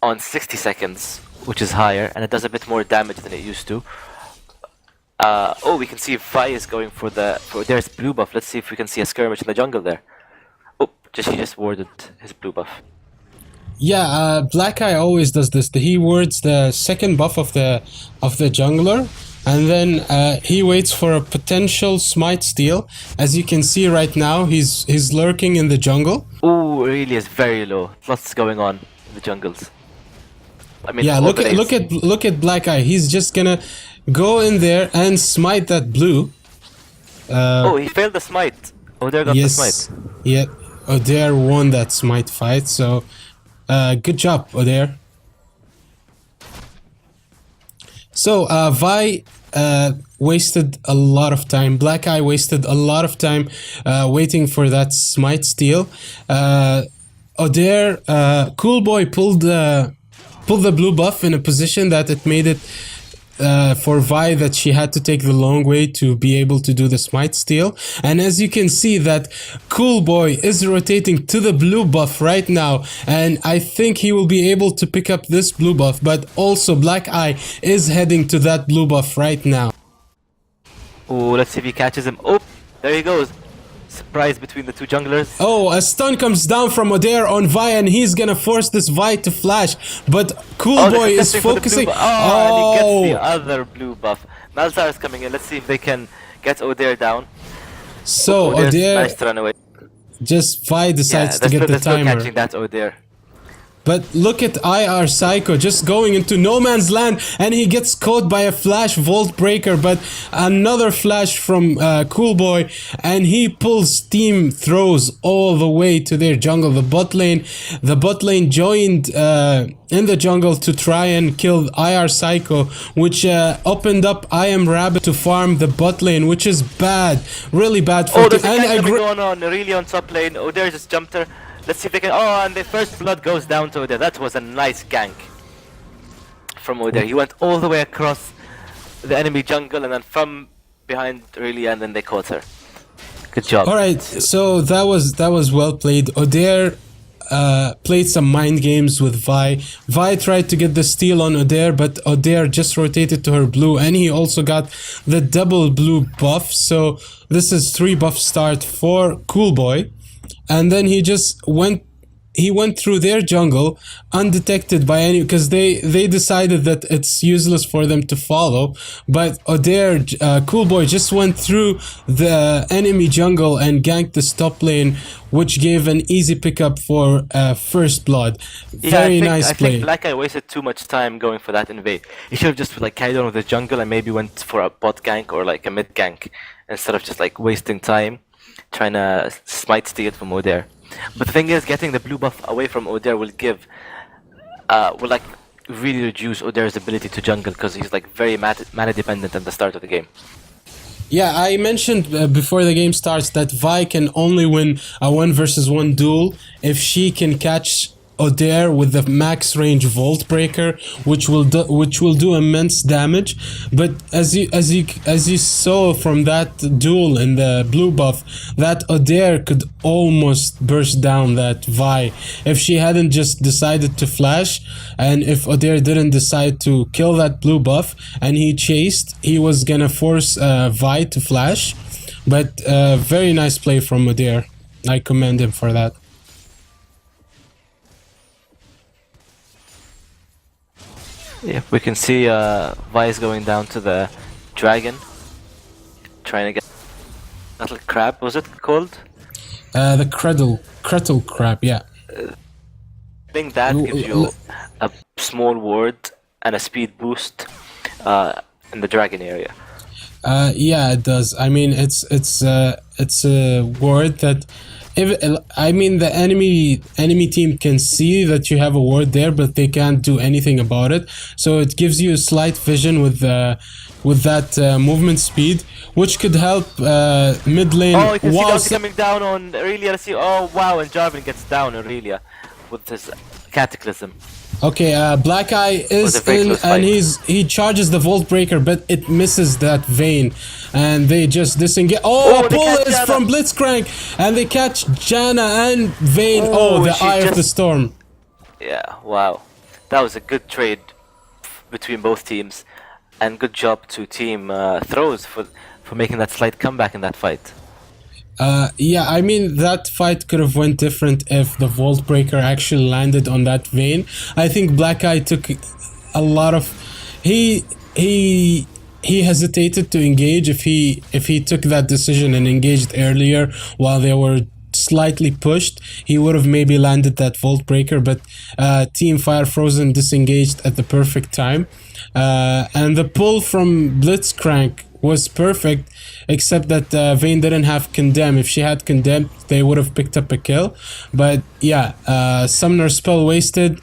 on 60 seconds, which is higher, and it does a bit more damage than it used to. We can see Vi is going for there's blue buff. Let's see if we can see a skirmish in the jungle there. Oh, she just warded his blue buff. Yeah, Black Eye always does this. He wards the second buff of the jungler, and then he waits for a potential smite steal. As you can see right now, he's lurking in the jungle. Oh, really is very low. Lots going on in the jungles. I mean, yeah, look at Black Eye. He's just gonna go in there and smite that blue. He failed the smite. Odair got the smite. Yeah, Odair won that smite fight. So, good job, Odair. So, Vi wasted a lot of time. Black Eye wasted a lot of time waiting for that smite steal. Odair, Cool Boy pulled the blue buff in a position that it made it for Vi that she had to take the long way to be able to do the smite steal. And as you can see, that Cool Boy is rotating to the blue buff right now, and I think he will be able to pick up this blue buff, but also Black Eye is heading to that blue buff right now. Oh, let's see if he catches him. Oh, there he goes. Surprise between the two junglers. Oh, a stun comes down from Odair on Vi, and he's gonna force this Vi to flash, but Cool Boy is focusing. And he gets the other blue buff. Malzahar is coming in. Let's see if they can get Odair down. So Odair managed to run away. Just Vi decides to get the timer. Catching that Odair. But look at IR Psycho just going into no man's land, and he gets caught by a flash Vault Breaker, but another flash from Cool Boy, and he pulls team throws all the way to their jungle. The bot lane joined in the jungle to try and kill IR Psycho, which opened up I Am Rabbit to farm the bot lane, which is bad, really bad for there's a gank going on, really on top lane. Odair just jumped her. Let's see if they can. And the first blood goes down to Odair. That was a nice gank from Odair. He went all the way across the enemy jungle and then from behind, really, and then they caught her. Good job. All right, so that was well played. Odair played some mind games with Vi. Vi tried to get the steal on Odair, but Odair just rotated to her blue, and he also got the double blue buff. So this is 3 buff start for Cool Boy. And then he just went he went through their jungle undetected by any, because they decided that it's useless for them to follow. But Odair, Cool Boy, just went through the enemy jungle and ganked the top lane, which gave an easy pickup for first blood. Very nice I play. think Black Eye wasted too much time going for that invade. He should have just like carried on with the jungle and maybe went for a bot gank or like a mid gank instead of just like wasting time trying to smite steal it from Odair. But the thing is, getting the blue buff away from Odair will like really reduce Odair's ability to jungle because he's like very mana dependent at the start of the game. Yeah, I mentioned before the game starts that Vi can only win a 1 versus 1 duel if she can catch Odair with the max range Volt Breaker, which will do immense damage. But as you saw from that duel in the blue buff, that Odair could almost burst down that Vi if she hadn't just decided to flash, and if Odair didn't decide to kill that blue buff and he chased, he was gonna force Vi to flash. But very nice play from Odair. I commend him for that. Yeah, we can see Vice going down to the dragon, trying to get little crab. Was it called? The Crettle crab, yeah. I think that gives you a small ward and a speed boost in the dragon area. Yeah, it does. I mean, it's a ward that, the enemy team can see that you have a ward there, but they can't do anything about it. So it gives you a slight vision with that movement speed, which could help mid lane. Oh, you can see Dante coming down on Aurelia. Let's see. Oh wow, and Jarvan gets down Aurelia with his Cataclysm. Okay, Black Eye is in, and he charges the Volt Breaker, but it misses that Vayne, and they just disengage. Oh, a pull is from Blitzcrank, and they catch Janna and Vayne. Oh, the Eye of the Storm. Yeah, wow, that was a good trade between both teams, and good job to Team Throws for making that slight comeback in that fight. Yeah, I mean, that fight could have went different if the Volt Breaker actually landed on that Vayne. I think Black Eye took a lot of... He hesitated to engage. If he took that decision and engaged earlier while they were slightly pushed, he would have maybe landed that Volt Breaker, but Team Fire Frozen disengaged at the perfect time. And the pull from Blitzcrank was perfect, except that Vayne didn't have Condemn. If she had Condemn, they would have picked up a kill. But yeah, Summoner spell wasted,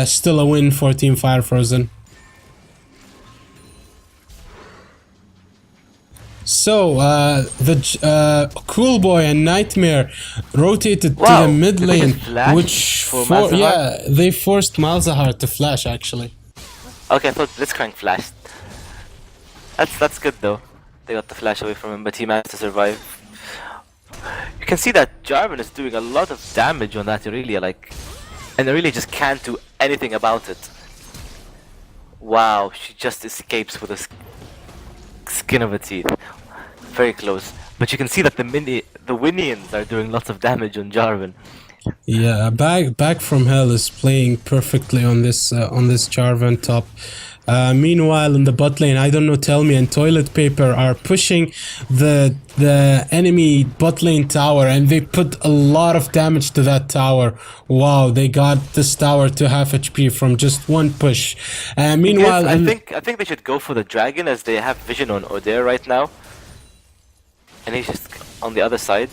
still a win for Team Fire Frozen. So, the Cool Boy and Nightmare rotated to the mid lane, which they forced Malzahar to flash actually. Okay, I thought Blitzcrank flashed. That's good though. They got the flash away from him, but he managed to survive. You can see that Jarvan is doing a lot of damage on that Aurelia, and Aurelia just can't do anything about it. Wow, she just escapes with a skin of her teeth. Very close. But you can see that the Winians are doing lots of damage on Jarvan. Yeah, back from hell is playing perfectly on this Jarvan top. Meanwhile, in the bot lane, I don't know, Tell Me and Toilet Paper are pushing the enemy bot lane tower, and they put a lot of damage to that tower. Wow, they got this tower to half HP from just one push. Meanwhile, I think they should go for the dragon, as they have vision on Odair right now, and he's just on the other side.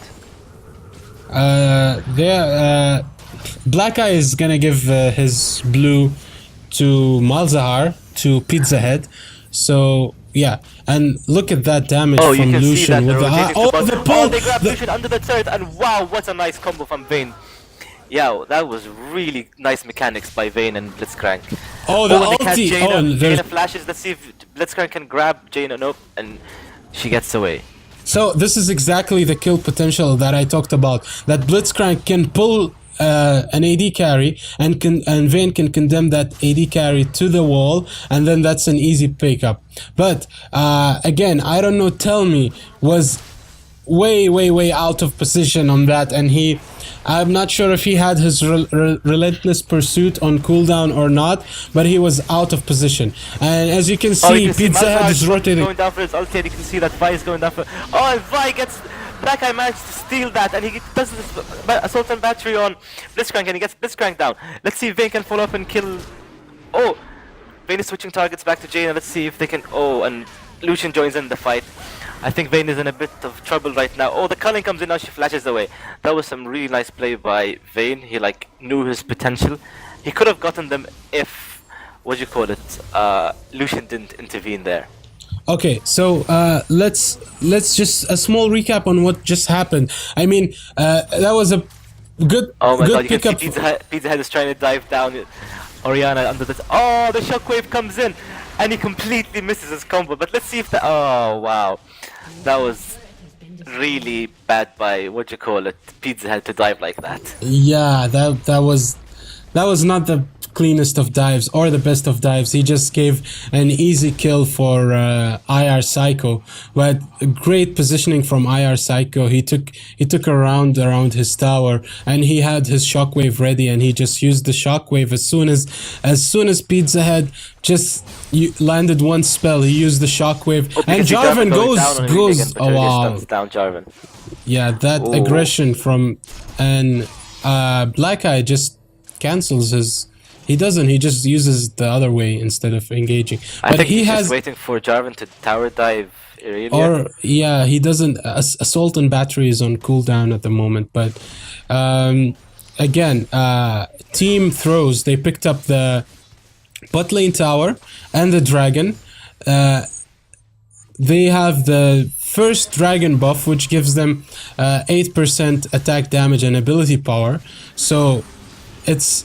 Black Eye is gonna give his blue to Malzahar, to Pizza Head. So yeah, and look at that damage from Lucian with the pull. They grabbed Lucian under the turret, and wow, what a nice combo from Vayne. Yeah, that was really nice mechanics by Vayne and Blitzcrank. Oh, the ulti! Jaina flashes. Let's see if Blitzcrank can grab Jaina. Nope, and she gets away. So this is exactly the kill potential that I talked about. That Blitzcrank can pull an AD carry, and Vayne can condemn that AD carry to the wall, and then that's an easy pickup. But again, I don't know, Tell Me was way out of position on that, and he I'm not sure if he had his relentless pursuit on cooldown or not, but he was out of position. And as you can see, Pizza Head is rotating. Going down for his ulti, and you can see that Vi is going down for. Oh, and Vi gets. Black Eye managed to steal that, and he does this assault and battery on Blitzcrank, and he gets Blitzcrank down. Let's see if Vayne can follow up and kill. Oh, Vayne is switching targets back to Jane, and let's see if they can. Oh, and Lucian joins in the fight. I think Vayne is in a bit of trouble right now. Oh, the culling comes in now, she flashes away. That was some really nice play by Vayne. He like knew his potential. He could have gotten them if, Lucian didn't intervene there. Okay, so let's just a small recap on what just happened. I mean, that was a good Oh my good god, you pickup. can see Pizza Head is trying to dive down Oriana under the... Oh, the shockwave comes in, and he completely misses his combo. But let's see if the... Oh, wow. That was really bad by, Pizza Head to dive like that. Yeah, that was not the cleanest of dives or the best of dives. He just gave an easy kill for IR Psycho, but great positioning from IR Psycho. He took a round around his tower, and he had his shockwave ready, and he just used the shockwave as soon as Pizza Head just landed one spell. He used the shockwave, and Jarvan goes. Oh wow! Down Jarvan. Yeah, that aggression from Black Eye just cancels his. He doesn't. He just uses the other way instead of engaging. I think he's just waiting for Jarvan to tower dive Irelia. Or yeah, he doesn't. Assault and battery is on cooldown at the moment. But again, team throws. They picked up the bot lane tower and the dragon. They have the first dragon buff, which gives them 8% attack damage and ability power. So it's.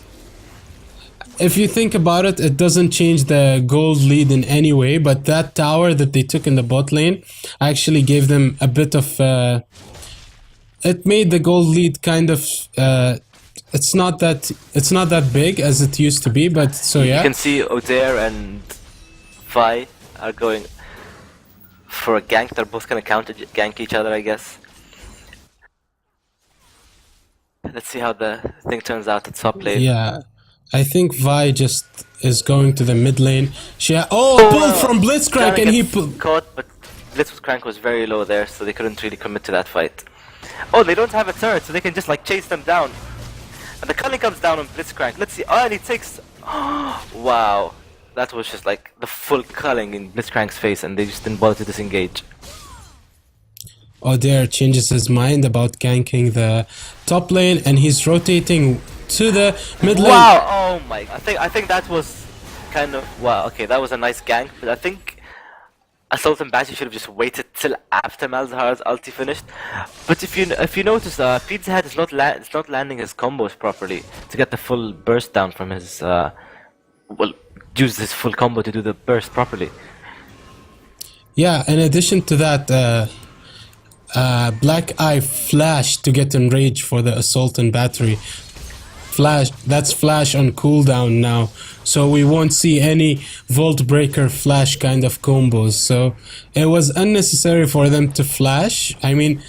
If you think about it, it doesn't change the gold lead in any way, but that tower that they took in the bot lane actually gave them a bit of... it made the gold lead kind of... it's not that big as it used to be, but so yeah. You can see Odair and Vi are going for a gank. They're both going to counter gank each other, I guess. Let's see how the thing turns out at top lane. Yeah. I think Vi just is going to the mid lane. Pulled from Blitzcrank, and he caught, but Blitzcrank was very low there, so they couldn't really commit to that fight. Oh, they don't have a turret, so they can just like chase them down. And the culling comes down on Blitzcrank. Let's see. Oh, and he takes. Wow, that was just like the full culling in Blitzcrank's face, and they just didn't bother to disengage. Odair changes his mind about ganking the top lane, and he's rotating to the mid lane. Wow! Oh my! I think that was kind of wow. Okay, that was a nice gank, but I think Assault and Battery should have just waited till after Malzahar's ulti finished. But if you notice, Pizza Head is not landing his combos properly to get the full burst down from his use his full combo to do the burst properly. Yeah. In addition to that, Black Eye flashed to get enraged for the Assault and Battery. That's flash on cooldown now, so we won't see any Vault Breaker flash kind of combos. So it was unnecessary for them to flash. I mean,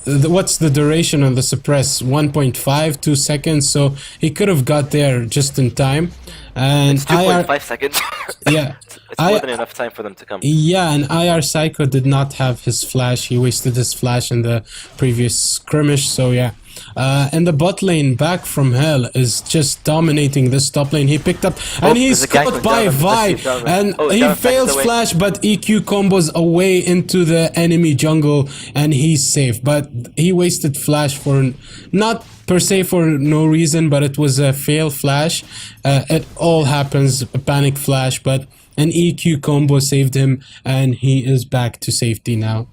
what's the duration on the suppress? 1.5, 2 seconds. So he could have got there just in time. And it's 2.5 seconds. Yeah. It's more than enough time for them to come. Yeah, and IR Psycho did not have his flash. He wasted his flash in the previous skirmish, so yeah. And the bot lane back from hell is just dominating this top lane. He picked up, and he's caught by Vi, and he fails flash, but EQ combos away into the enemy jungle, and he's safe. But he wasted flash for, not per se for no reason, but it was a fail flash. It all happens, a panic flash, but an EQ combo saved him, and he is back to safety now.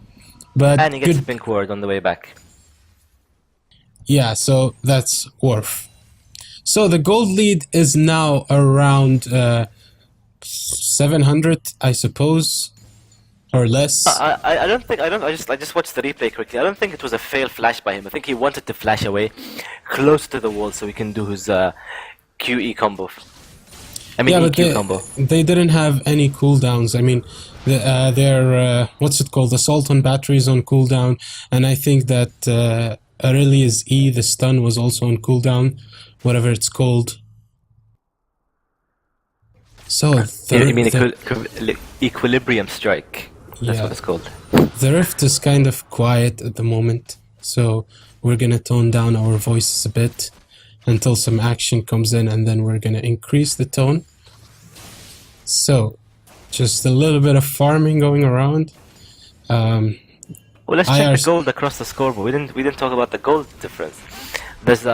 But and he gets a pink ward on the way back. Yeah, so that's worth. So the gold lead is now around 700, I suppose, or less. I just watched the replay quickly. I don't think it was a fail flash by him. I think he wanted to flash away close to the wall so he can do his QE combo. I mean, EQ combo. They didn't have any cooldowns. I mean, their what's it called? Assault on batteries on cooldown, and I think that Aurelia's E, the stun, was also on cooldown, whatever it's called. So You mean equilibrium strike? That's yeah, what it's called. the rift is kind of quiet at the moment, so we're gonna tone down our voices a bit until some action comes in, and then we're gonna increase the tone. So, just a little bit of farming going around. Well, let's check IR the gold across the scoreboard. We didn't talk about the gold difference. There's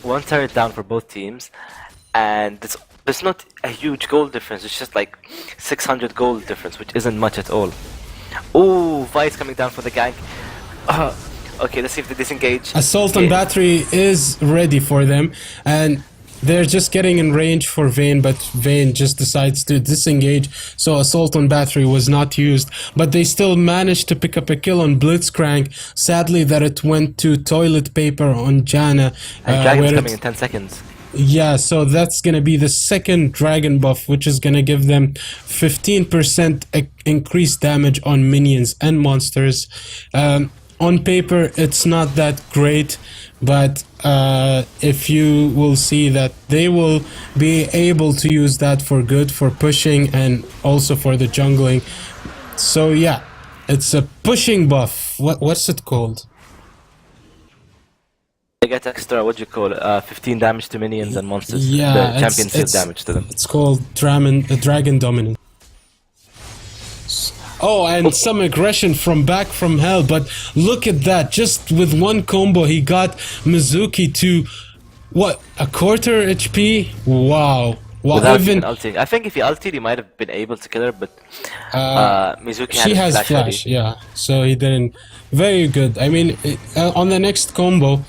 one turret down for both teams, and there's not a huge gold difference. It's just like 600 gold difference, which isn't much at all. Ooh, Vi's coming down for the gank. Okay, let's see if they disengage. Assault and Yeah. Battery is ready for them, and they're just getting in range for Vayne, but Vayne just decides to disengage, so Assault on Battery was not used, but they still managed to pick up a kill on Blitzcrank. Sadly that it went to Toilet Paper on Jana. And Dragon's where coming it- in 10 seconds. Yeah, so that's gonna be the second dragon buff, which is gonna give them 15% increased damage on minions and monsters. On paper, it's not that great, but if you will see that they will be able to use that for good, for pushing and also for the jungling. So yeah, it's a pushing buff. What's it called? They get extra, 15 damage to minions and monsters. Yeah, the champions deal damage to them. It's called Dragon Dominant. Oh, and some aggression from hell, but look at that. Just with one combo, he got Mizuki to, what, a quarter HP? Wow. Wow, Without even, even ulting. I think if he ulted, he might have been able to kill her, but Mizuki she had has his flash, ready. yeah. So he didn't. Very good. I mean, on the next combo,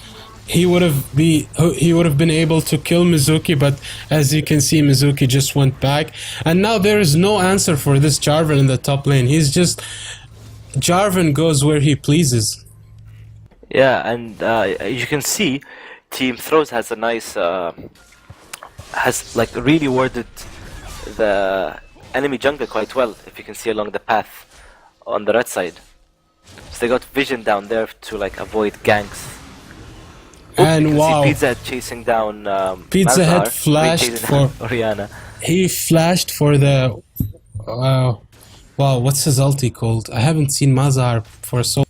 he would have been able to kill Mizuki, but as you can see, Mizuki just went back, and now there is no answer for this Jarvan in the top lane. He's just, Jarvan goes where he pleases. Yeah, and you can see, Team Throws has a nice, has like really worded the enemy jungle quite well. If you can see along the path on the red side, so they got vision down there to like avoid ganks. And you can wow, see Pizza Head chasing down Pizza Head Malzahar, flashed chasing for- down Oriana. he flashed for the, wow, what's his ulti called? I haven't seen Mazhar for so.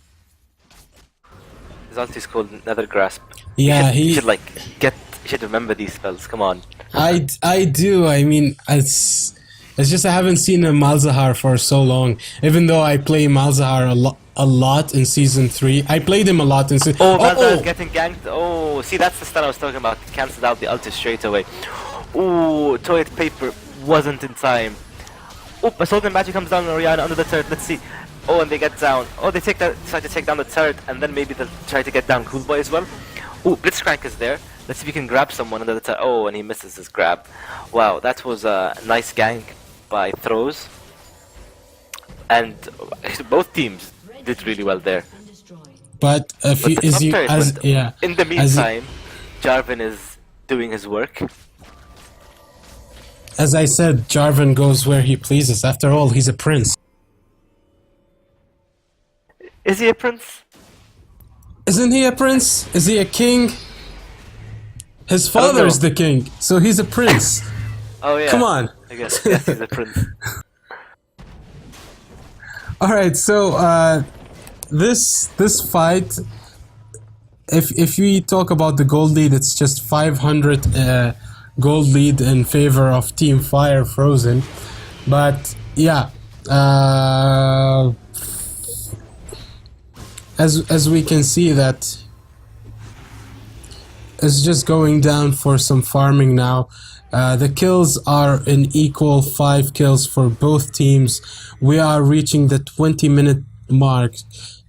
His ulti is called Nether Grasp. Yeah, you he. should you should remember these spells. Come on. I do. I mean, it's just I haven't seen a Malzahar for so long. Even though I play Malzahar a lot in season 3, I played him a lot in season. Oh, Malzahar is getting ganked. Oh, see, that's the stun I was talking about. Cancelled out the ulti straight away. Ooh, Toilet Paper wasn't in time. Oh, Assault and Battery comes down on Oriana under the turret. Let's see. Oh, and they get down. Oh, they try to take down the turret, and then maybe they'll try to get down Cool Boy as well. Oh, Blitzcrank is there. Let's see if he can grab someone under the turret. Oh, and he misses his grab. Wow, that was a nice gank by Throws. And both teams did really well there. But if But you, the is top you turret as went- yeah. In the meantime, Jarvan is doing his work. As I said, Jarvan goes where he pleases. After all, he's a prince. Is he a prince? Isn't he a prince? Is he a king? His don't father is know. the king, so he's a prince. Oh yeah. Come on. I guess yes, he's a prince. All right, so this fight, if we talk about the gold lead, it's just 500 gold lead in favor of Team Fire Frozen, but yeah, as we can see that it's just going down for some farming now. The kills are an equal 5 kills for both teams. We are reaching the 20-minute mark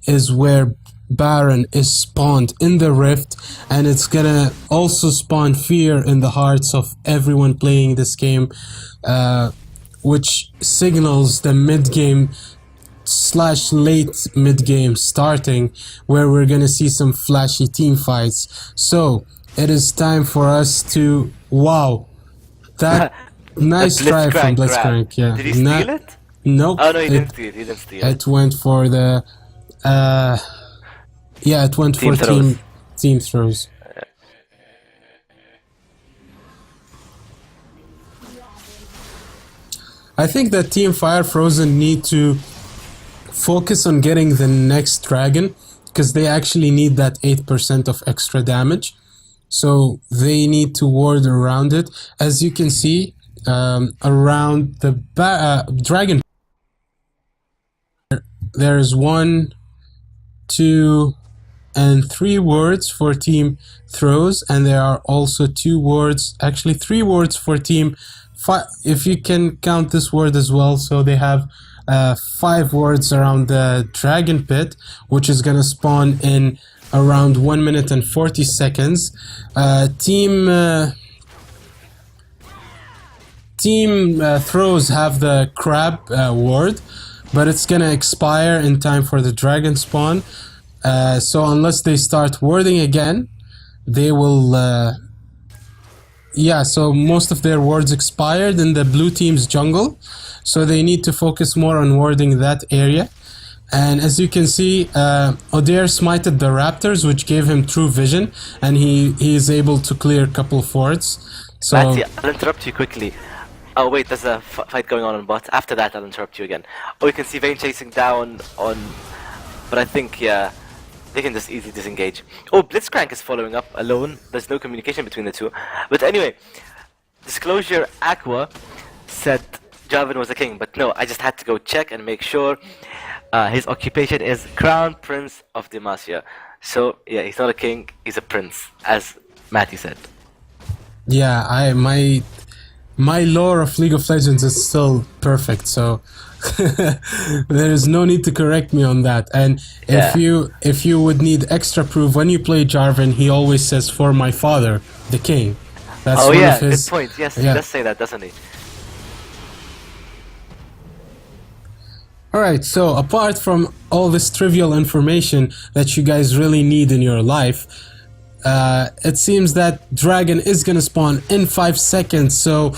is where Baron is spawned in the rift, and it's gonna also spawn fear in the hearts of everyone playing this game, which signals the mid-game / late mid-game starting, where we're gonna see some flashy team fights. So it is time for us to, wow, that nice try from Blitzcrank. Yeah, Did he steal it? Nope. Oh no, he didn't steal it. He didn't steal it. It went for the yeah, it went Team for Throws. Team throws. I think that Team Fire Frozen need to focus on getting the next dragon, because they actually need that 8% of extra damage. So they need to ward around it. As you can see, around the dragon, there's 1, 2, and 3 wards for Team Throws, and there are also 2 wards, actually 3 wards for Team Fire, if you can count this ward as well. So they have 5 wards around the dragon pit, which is gonna spawn in around 1 minute and 40 seconds. Team Throws have the crab ward, but it's gonna expire in time for the dragon spawn. So unless they start warding again, they will so most of their wards expired in the blue team's jungle, so they need to focus more on warding that area. And as you can see, Odair smited the raptors, which gave him true vision, and he is able to clear a couple of wards. So Matty, I'll interrupt you quickly. Oh wait, there's a fight going on bot. After that, I'll interrupt you again. Oh, you can see Vayne chasing down on... But I think, yeah, they can just easily disengage. Oh, Blitzcrank is following up alone. There's no communication between the two. But anyway, Disclosure Aqua said Jarvan was a king, but no, I just had to go check and make sure. His occupation is Crown Prince of Demacia. So, yeah, he's not a king, he's a prince, as Matty said. yeah, my lore of League of Legends is still perfect, so there is no need to correct me on that. And Yeah. if you would need extra proof, when you play Jarvan, he always says, "For my father, the king." That's Oh one yeah, of his. good point. Yes, yeah. he does say that, doesn't he? Alright, so apart from all this trivial information that you guys really need in your life, it seems that Dragon is gonna spawn in 5 seconds, so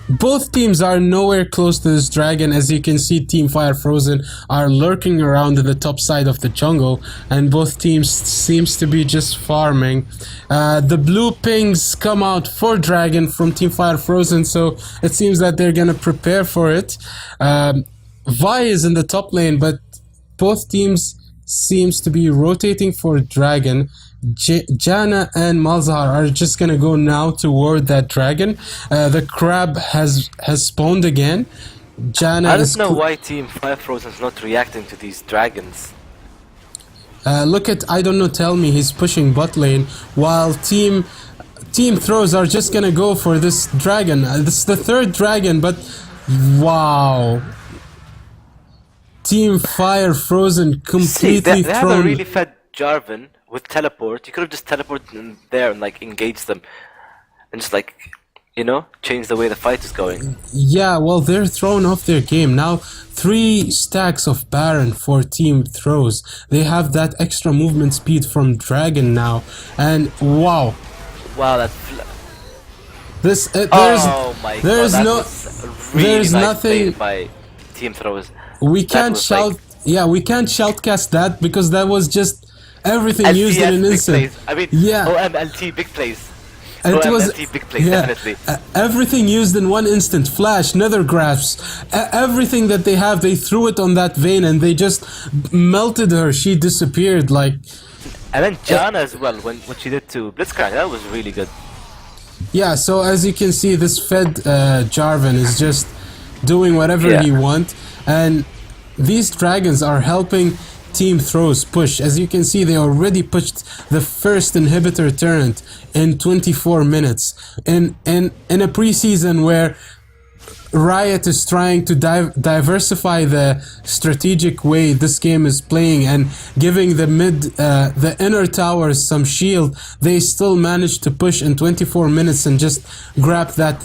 both teams are nowhere close to this Dragon. As you can see, Team Fire Frozen are lurking around in the top side of the jungle, and both teams seems to be just farming. The blue pings come out for Dragon from Team Fire Frozen, so it seems that they're gonna prepare for it. Vi is in the top lane, but both teams seems to be rotating for Dragon. Janna and Malzahar are just gonna go now toward that dragon. The crab has spawned again. Janna I is don't know why Team Fire Frozen's not reacting to these dragons. look at I don't know. Tell me he's pushing bot lane while Team Throws are just gonna go for this dragon. This is the 3rd dragon, but wow. Team Fire Frozen See, completely they thrown. haven't really fed Jarvan with teleport. You could have just teleported in there and like engaged them, and just like, you know, change the way the fight is going. Yeah, well, they're thrown off their game. Now, 3 stacks of Baron for Team Throws. They have that extra movement speed from Dragon now. And wow. Wow, that. There's Oh my there's god, that no was really there's nice nothing play by Team Throws. we That can't was shout like- yeah, we can't shoutcast that because that was just everything used in LCS an big instant. plays. I mean, Yeah. OMLT big plays. It was OMLT big plays, definitely. everything used in one instant. Flash, nether grasps, everything that they have, they threw it on that Vayne and they just melted her. She disappeared like. And then Janna as well, when what she did to Blitzcrank, that was really good. Yeah, so as you can see, this fed Jarvan is just doing whatever Yeah. he wants, and these dragons are helping Team Throws push. As you can see, they already pushed the first inhibitor turret in 24 minutes. In a preseason where Riot is trying to diversify the strategic way this game is playing and giving the inner towers some shield, they still managed to push in 24 minutes and just grab that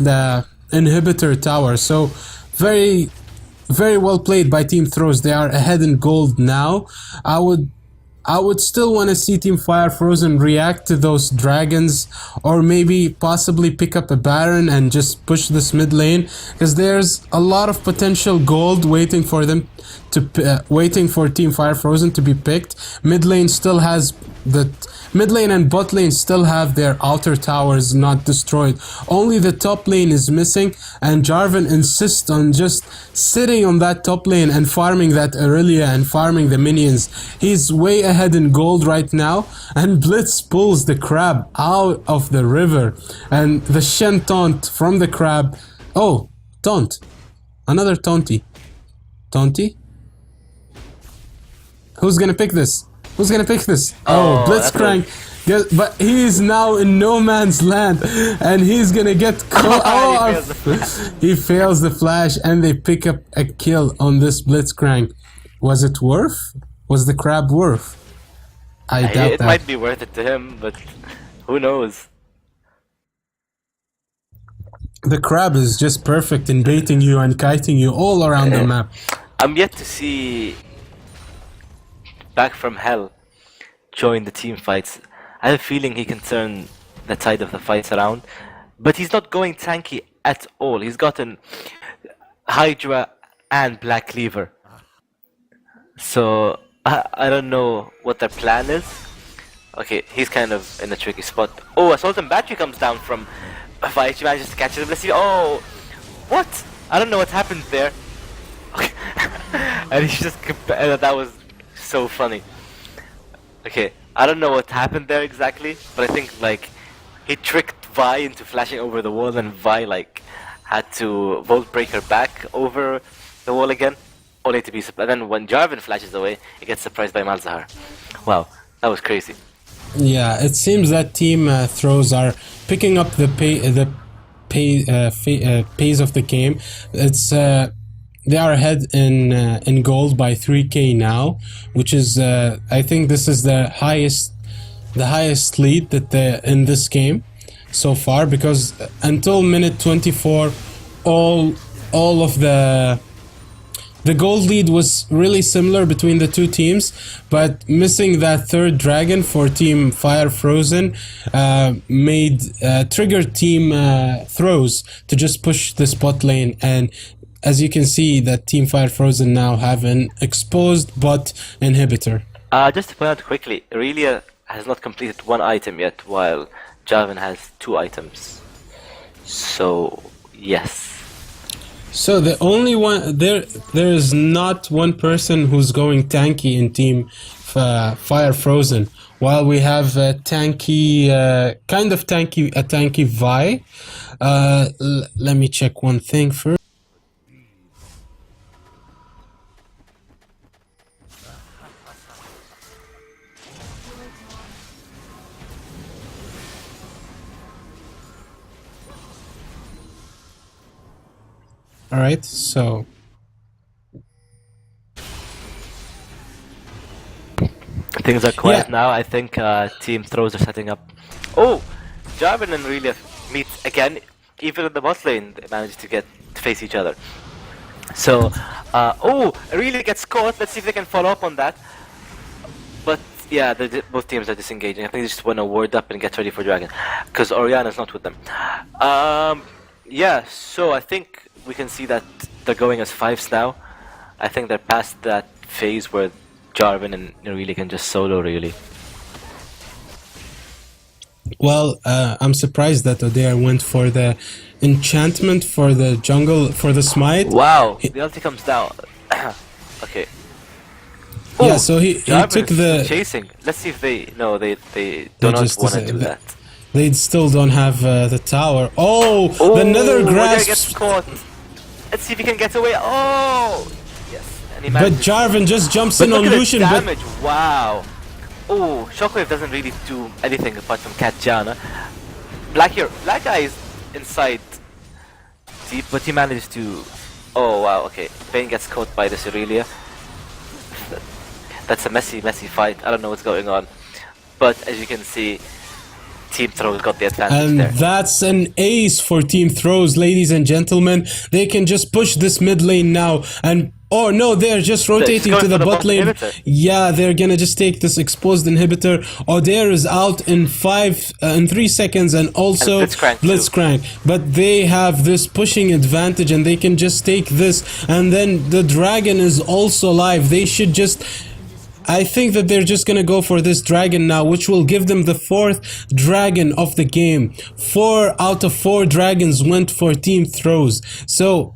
inhibitor tower. So very well played by Team Throws. They are ahead in gold now. I would still want to see Team Fire Frozen react to those dragons, or maybe possibly pick up a Baron and just push this mid lane, because there's a lot of potential gold waiting for them to waiting for Team Fire Frozen to be picked. Mid lane still has the Mid lane and bot lane still have their outer towers not destroyed. Only the top lane is missing, and Jarvan insists on just sitting on that top lane and farming that Aurelia and farming the minions. He's way ahead in gold right now, and Blitz pulls the crab out of the river. And the Shen taunt from the crab. Oh, taunt. Another taunty. Taunty? Who's gonna pick this? Who's gonna pick this? Oh, Blitzcrank. But he is now in no man's land, and he's gonna get caught. He fails the flash, and they pick up a kill on this Blitzcrank. Was it worth? Was the crab worth? I doubt It that. might be worth it to him, but who knows? The crab is just perfect in baiting you and kiting you all around the map. I'm yet to see Back from Hell join the team fights. I have a feeling he can turn the tide of the fights around, but he's not going tanky at all. He's gotten Hydra and Black Cleaver, so I don't know what their plan is. Okay, he's kind of in a tricky spot. Oh, Assault and Battery comes down from fight. He manages to catch it. Let's see. Oh, what? I don't know what happened there. Okay. And he just that was so funny. Okay, I don't know what happened there exactly, but I think like he tricked Vi into flashing over the wall, and Vi like had to Volt Breaker back over the wall again, only to be surprised. And then when Jarvan flashes away, he gets surprised by Malzahar. Wow, that was crazy. Yeah, it seems that team throws are picking up the pace of the game. It's they are ahead in gold by 3k now, which is I think this is the highest lead that they in this game so far, because until minute 24 all of the gold lead was really similar between the two teams, but missing that third dragon for Team Fire Frozen made triggered Team Throws to just push the spot lane. And as you can see, that Team Fire Frozen now have an exposed bot inhibitor. Just to point out quickly, Aurelia has not completed one item yet, while Jarvan has 2 items. So yes. So the only one there is not one person who's going tanky in Team Fire Frozen, while we have tanky kind of tanky Vi. Let me check one thing first. All right, so things are quiet now. I think Team Throws are setting up. Oh, Jarvan and Aurelia meet again. Even in the bot lane, they managed to face each other. So, oh, Aurelia gets caught. Let's see if they can follow up on that. But yeah, both teams are disengaging. I think they just want to ward up and get ready for Dragon, because Orianna's not with them. Yeah, so I think we can see that they're going as 5s now. I think they're past that phase where Jarvan and Aurelia can just solo, really. well, I'm surprised that Odair went for the enchantment for the jungle for the smite. Wow, the ulti comes down. Okay. Yeah, so he Jarvan took is the chasing. Let's see if they do not want to do that. They still don't have the tower. Oh, Oh, the nether Odair gets grasp. caught. Let's see if he can get away. Oh, yes. And he But manages. Jarvan just jumps But in on look at the Lucian. damage. Wow. Oh, Shockwave doesn't really do anything apart from catch Janna. Black Eye is inside deep, but he managed to. Oh wow. Okay, Bane gets caught by this Aurelia. That's a messy fight. I don't know what's going on, but as you can see, Team Throws got the advantage And there. that's an ace for Team Throws, ladies and gentlemen. They can just push this mid lane now. And oh no, they're just rotating going to the for the bot bot lane. inhibitor. Yeah, they're gonna just take this exposed inhibitor. Odair is out in 3 seconds, and also And Blitzcrank too. Blitzcrank. But they have this pushing advantage, and they can just take this. And then the dragon is also alive. They should just I think that they're just gonna go for this dragon now, which will give them the 4th dragon of the game. 4 out of 4 dragons went for Team Throws. So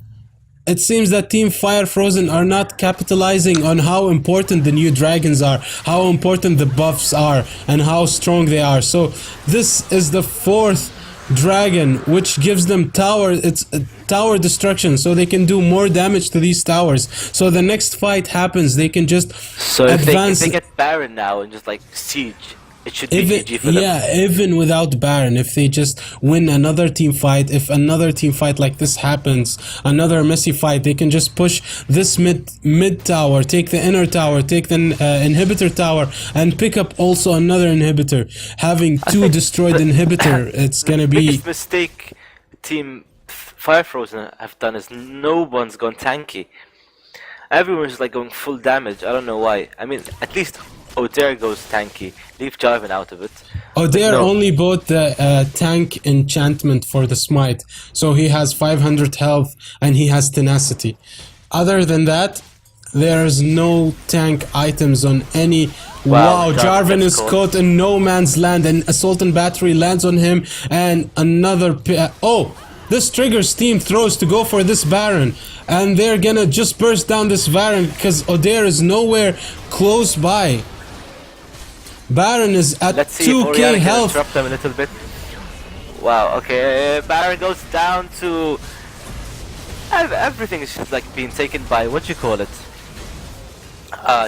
it seems that Team Fire Frozen are not capitalizing on how important the new dragons are, how important the buffs are, and how strong they are. So this is the 4th dragon, which gives them tower destruction, so they can do more damage to these towers. So the next fight happens, they can just So advance. if they get Baron now and just like siege, it should be Even, GG for them. yeah, even without Baron, if they just win another team fight, if another team fight like this happens, another messy fight, they can just push this mid tower, take the inner tower, take the inhibitor tower, and pick up also another inhibitor. Having two think destroyed the- inhibitor, it's gonna be. Biggest mistake Team Fire Frozen have done is no one's gone tanky. Everyone's like going full damage. I don't know why. I mean, at least O'Dare goes tanky. Leave Jarvan out of it. O'Dare No. only bought the tank enchantment for the smite, so he has 500 health and he has tenacity. Other than that, there's no tank items on any. Wow, Jarvan is caught in no man's land, and Assault and Battery lands on him, and another. Oh, this triggers Team Throws to go for this Baron, and they're gonna just burst down this Baron because O'Dare is nowhere close by. Baron is at Let's see if 2k Oriana can health. disrupt them a little bit. Wow, okay, Baron goes down to... Everything is just like being taken by, what you call it?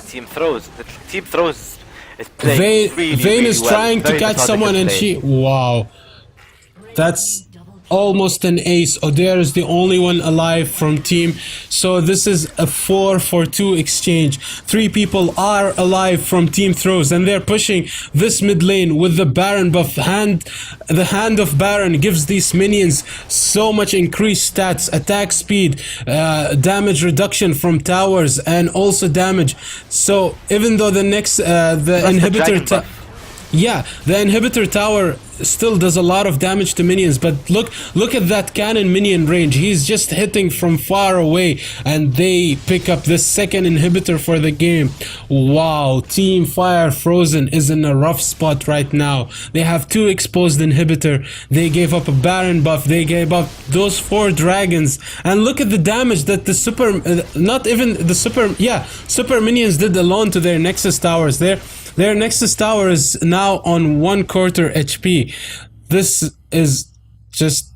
Team Throws. The Team Throws is playing really, Vayne really is well. trying to Very catch methodical someone and play. she... Wow. That's almost an ace. O'Dare is the only one alive from team. So this is a 4-for-2 exchange. 3 people are alive from Team Throws, and they're pushing this mid lane with the Baron buff. The hand of Baron gives these minions so much increased stats, attack speed, damage reduction from towers, and also damage. So even though the next the inhibitor yeah, the inhibitor tower still does a lot of damage to minions, but look at that cannon minion range. He's just hitting from far away, and they pick up the second inhibitor for the game. Wow, Team Fire Frozen is in a rough spot right now. They have 2 exposed inhibitor. They gave up a Baron buff. They gave up those 4 dragons, and look at the damage that the super minions did alone to their Nexus towers. Their Nexus tower is now on 1/4 HP. This is just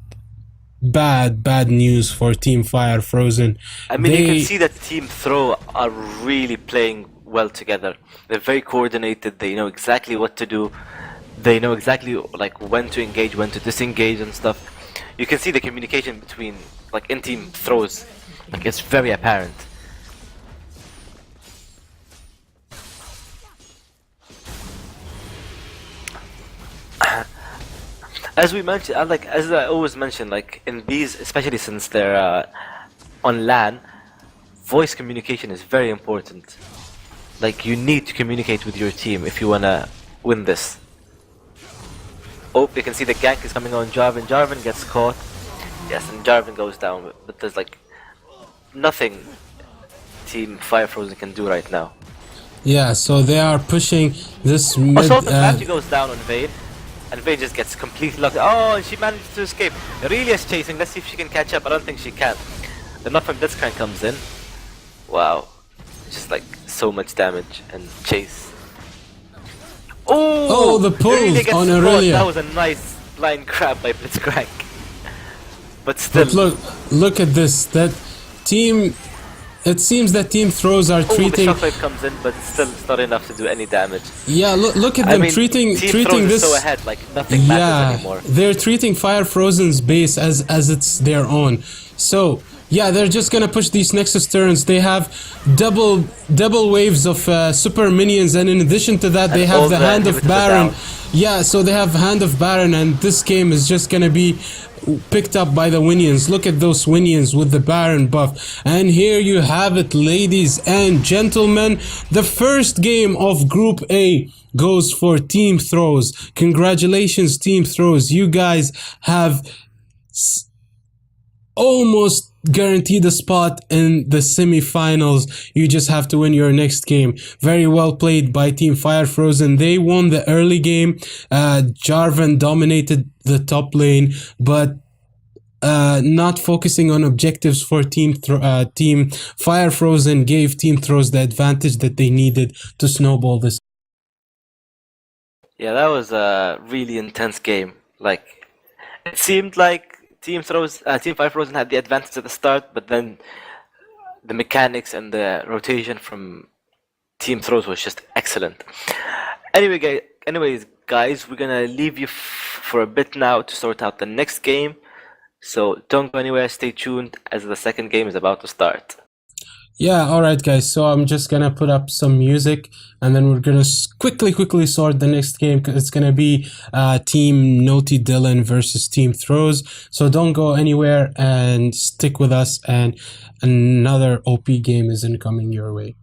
bad news for Team Fire Frozen. I mean, you can see that Team Throw are really playing well together. They're very coordinated. They know exactly what to do. They know exactly like when to engage, when to disengage and stuff. You can see the communication between like in Team Throws. Like it's very apparent. As we mentioned, as I always mention, like in these, especially since they're on LAN, voice communication is very important. Like you need to communicate with your team if you wanna win this. Oh, you can see the gank is coming on Jarvan. Jarvan gets caught. Yes, and Jarvan goes down. But there's like nothing Team Fire Frozen can do right now. Yeah, so they are pushing this mid. Assault and Battery goes down on Vayne. And Vayne just gets completely locked. Oh, and she managed to escape. Aurelia's chasing. Let's see if she can catch up. I don't think she can. The knock from Blitzcrank comes in. Wow. Just like so much damage and chase. Oh, the pulls Aurelia gets on caught. Aurelia. That was a nice blind grab by Blitzcrank. But still. But look at this. That team. It seems that Team Throws are The treating. shockwave comes in, but still it's not enough to do any damage. Yeah, look at I them mean, treating Team Throws this. is so ahead, like nothing matters anymore. They're treating Fire Frozen's base as it's their own. So yeah, they're just gonna push these Nexus turns. They have double waves of super minions, and in addition to that, they And have all the the Hand of inhibitors are Baron. down. Yeah, so they have Hand of Baron, and this game is just gonna be picked up by the Winions. Look at those Winions with the Baron buff. And here you have it, ladies and gentlemen. The first game of Group A goes for Team Throws. Congratulations, Team Throws. You guys have almost guaranteed a spot in the semifinals. You just have to win your next game. Very well played by Team Fire Frozen. They won the early game. Jarvan dominated the top lane, but not focusing on objectives for Team Fire Frozen gave Team Throws the advantage that they needed to snowball this. Yeah, that was a really intense game. Like, it seemed like Team Fire Frozen had the advantage at the start, but then the mechanics and the rotation from Team Throws was just excellent. Anyways, guys, we're gonna leave you for a bit now to sort out the next game. So don't go anywhere, stay tuned as the second game is about to start. Yeah, alright guys, so I'm just gonna put up some music and then we're gonna quickly sort the next game. It's gonna be Team Naughty Dylan versus Team Throws. So don't go anywhere and stick with us, and another OP game is incoming your way.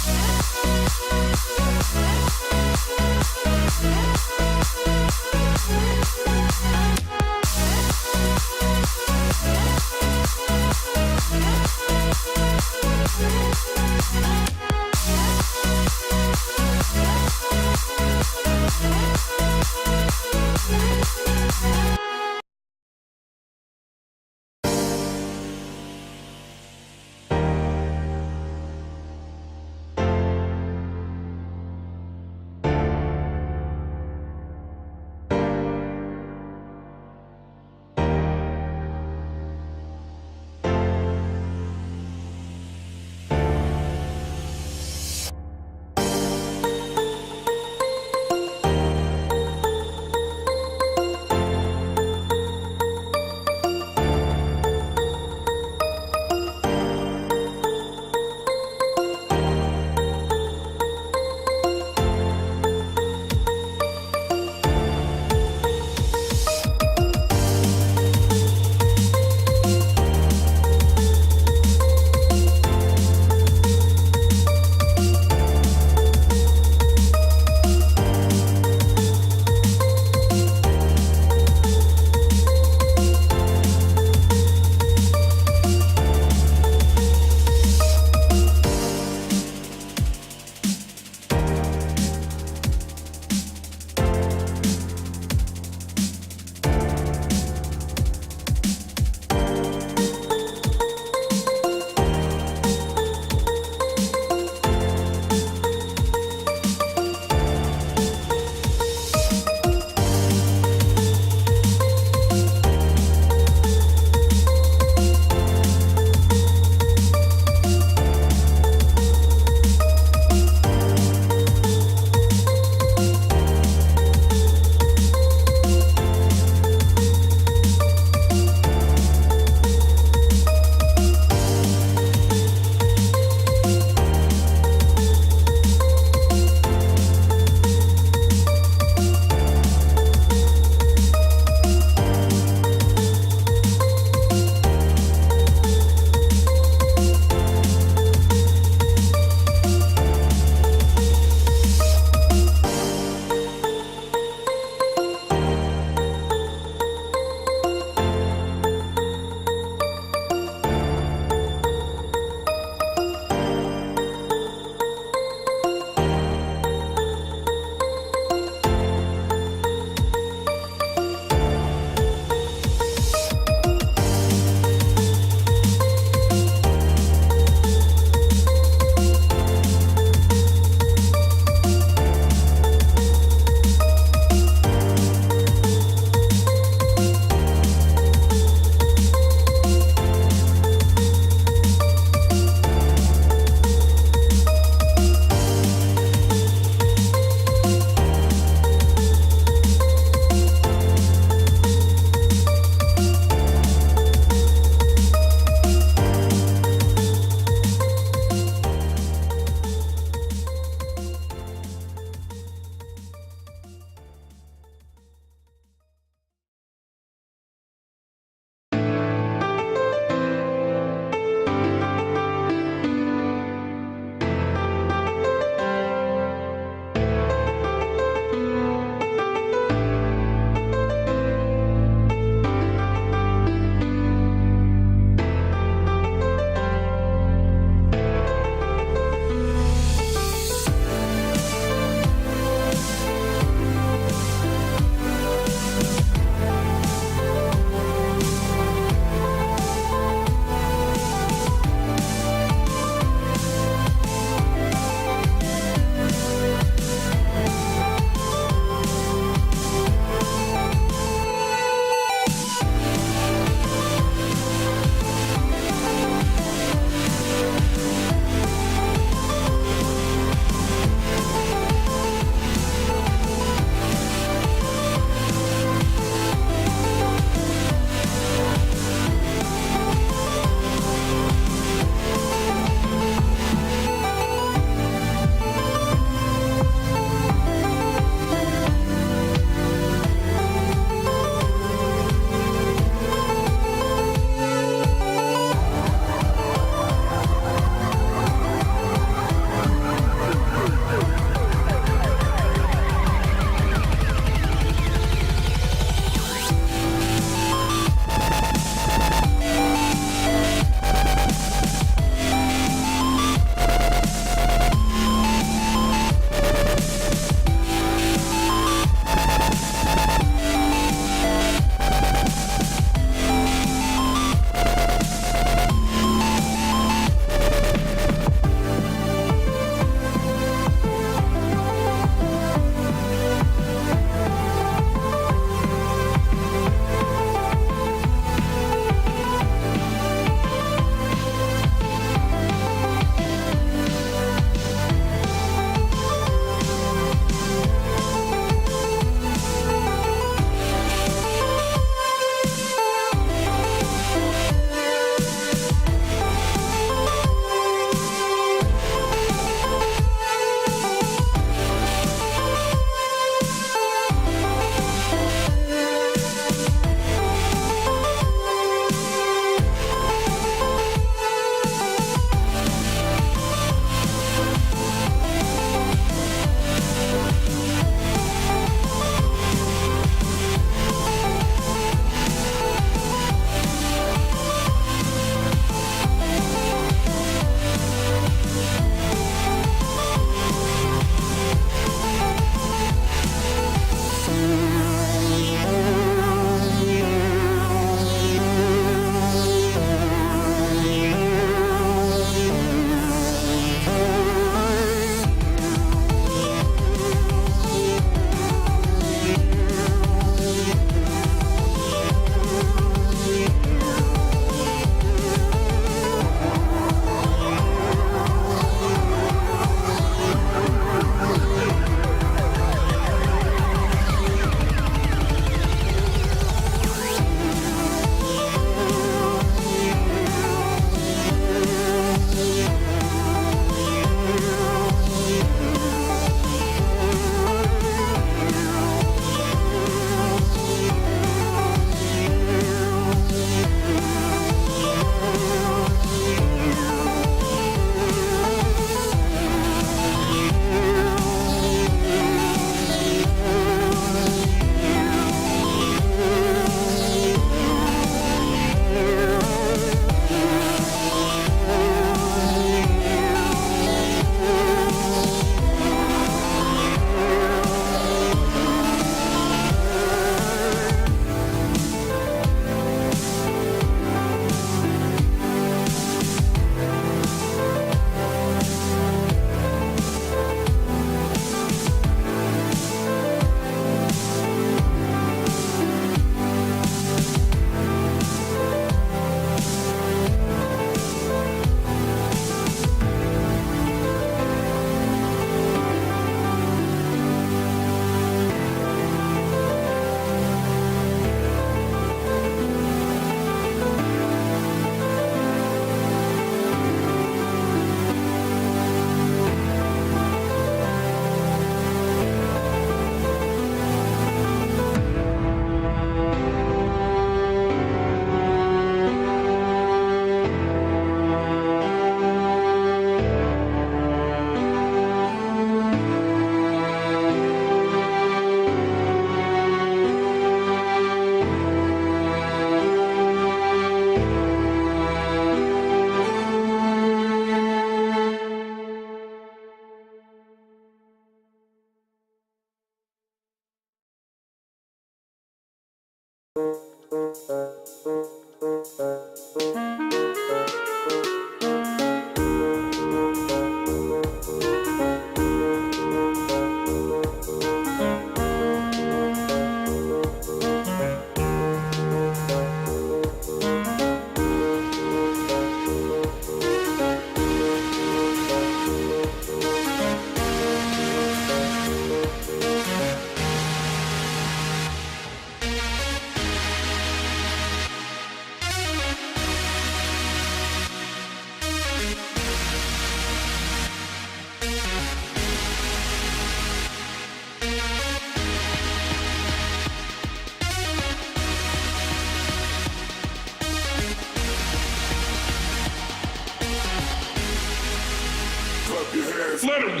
Let it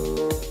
roll!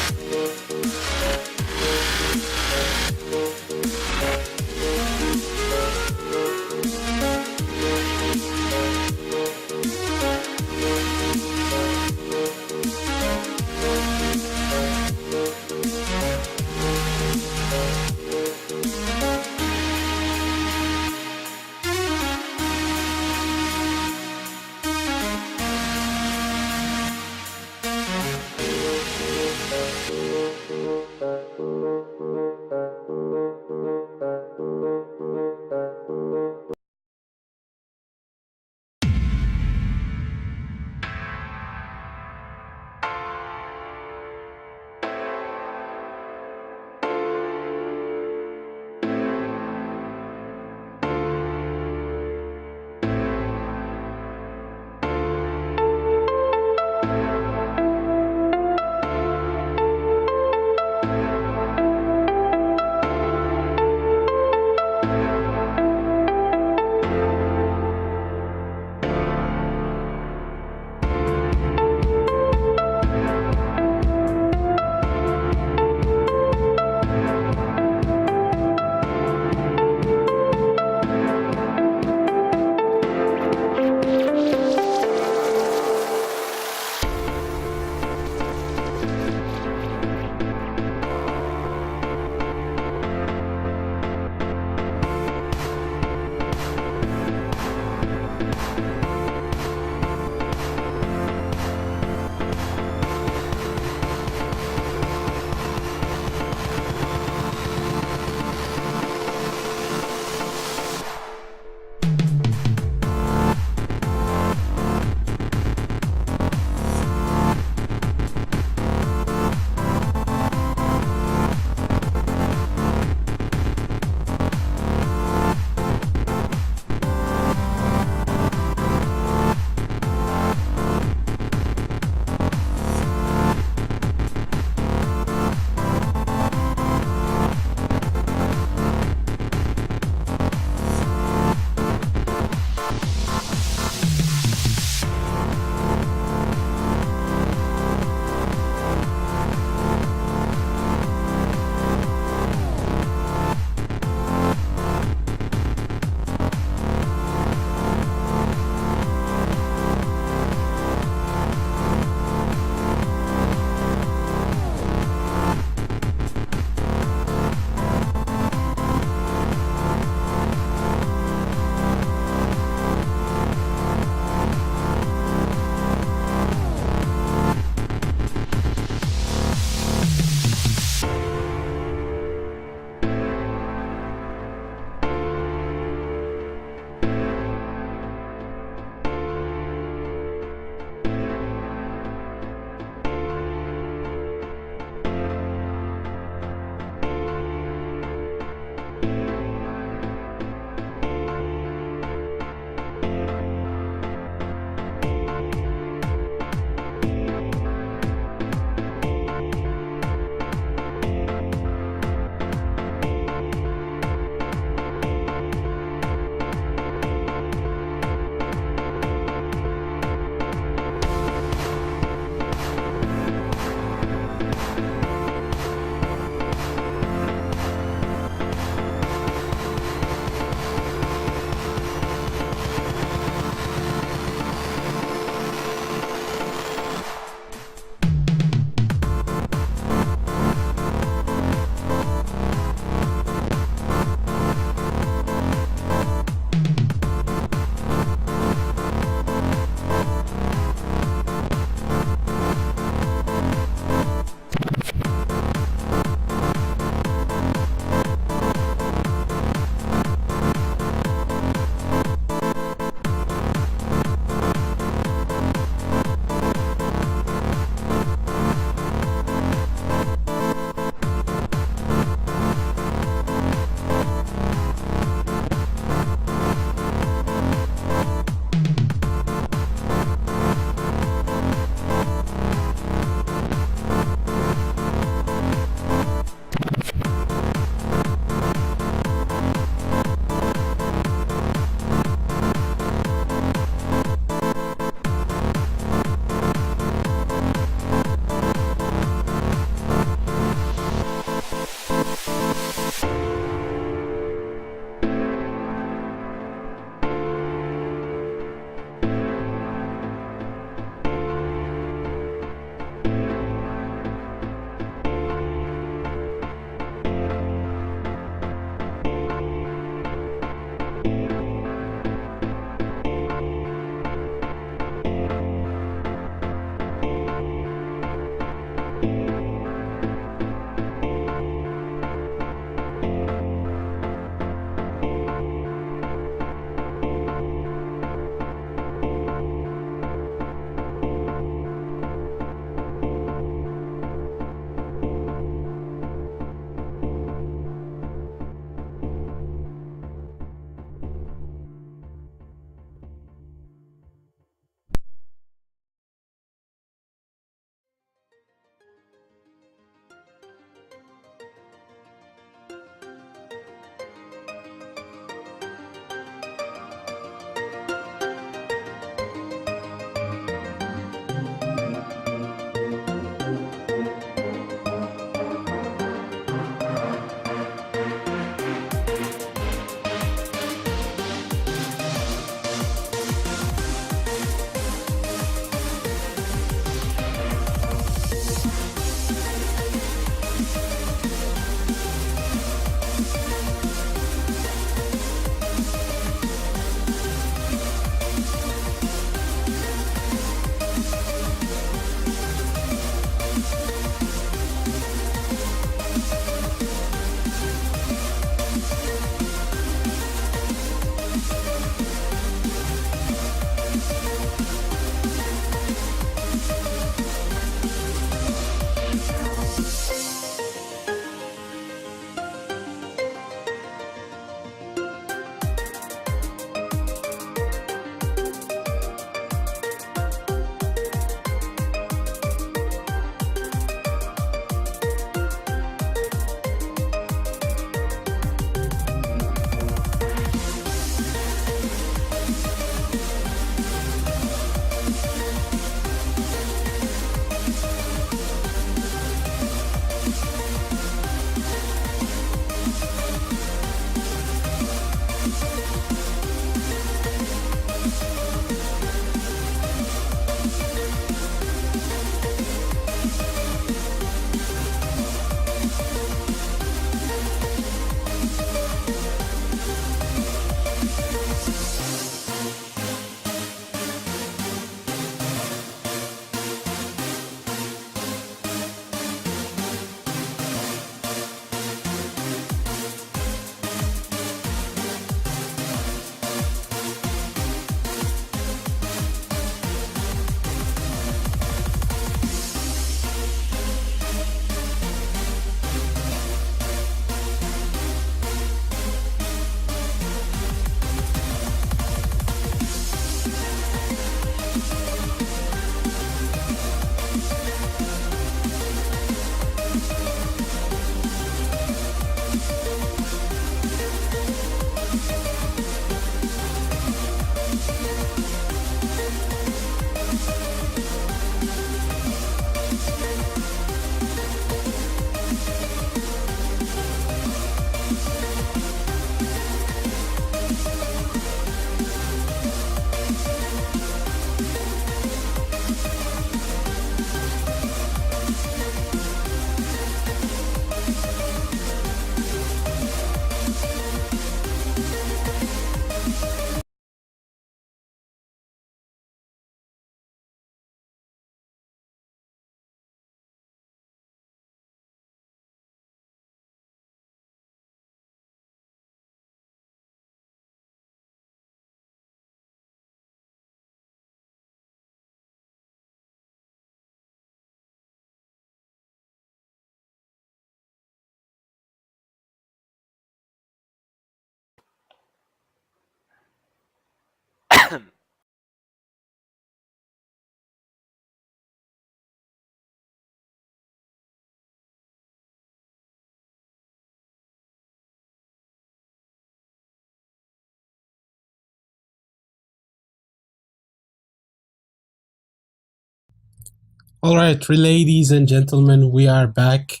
All right, ladies and gentlemen, we are back.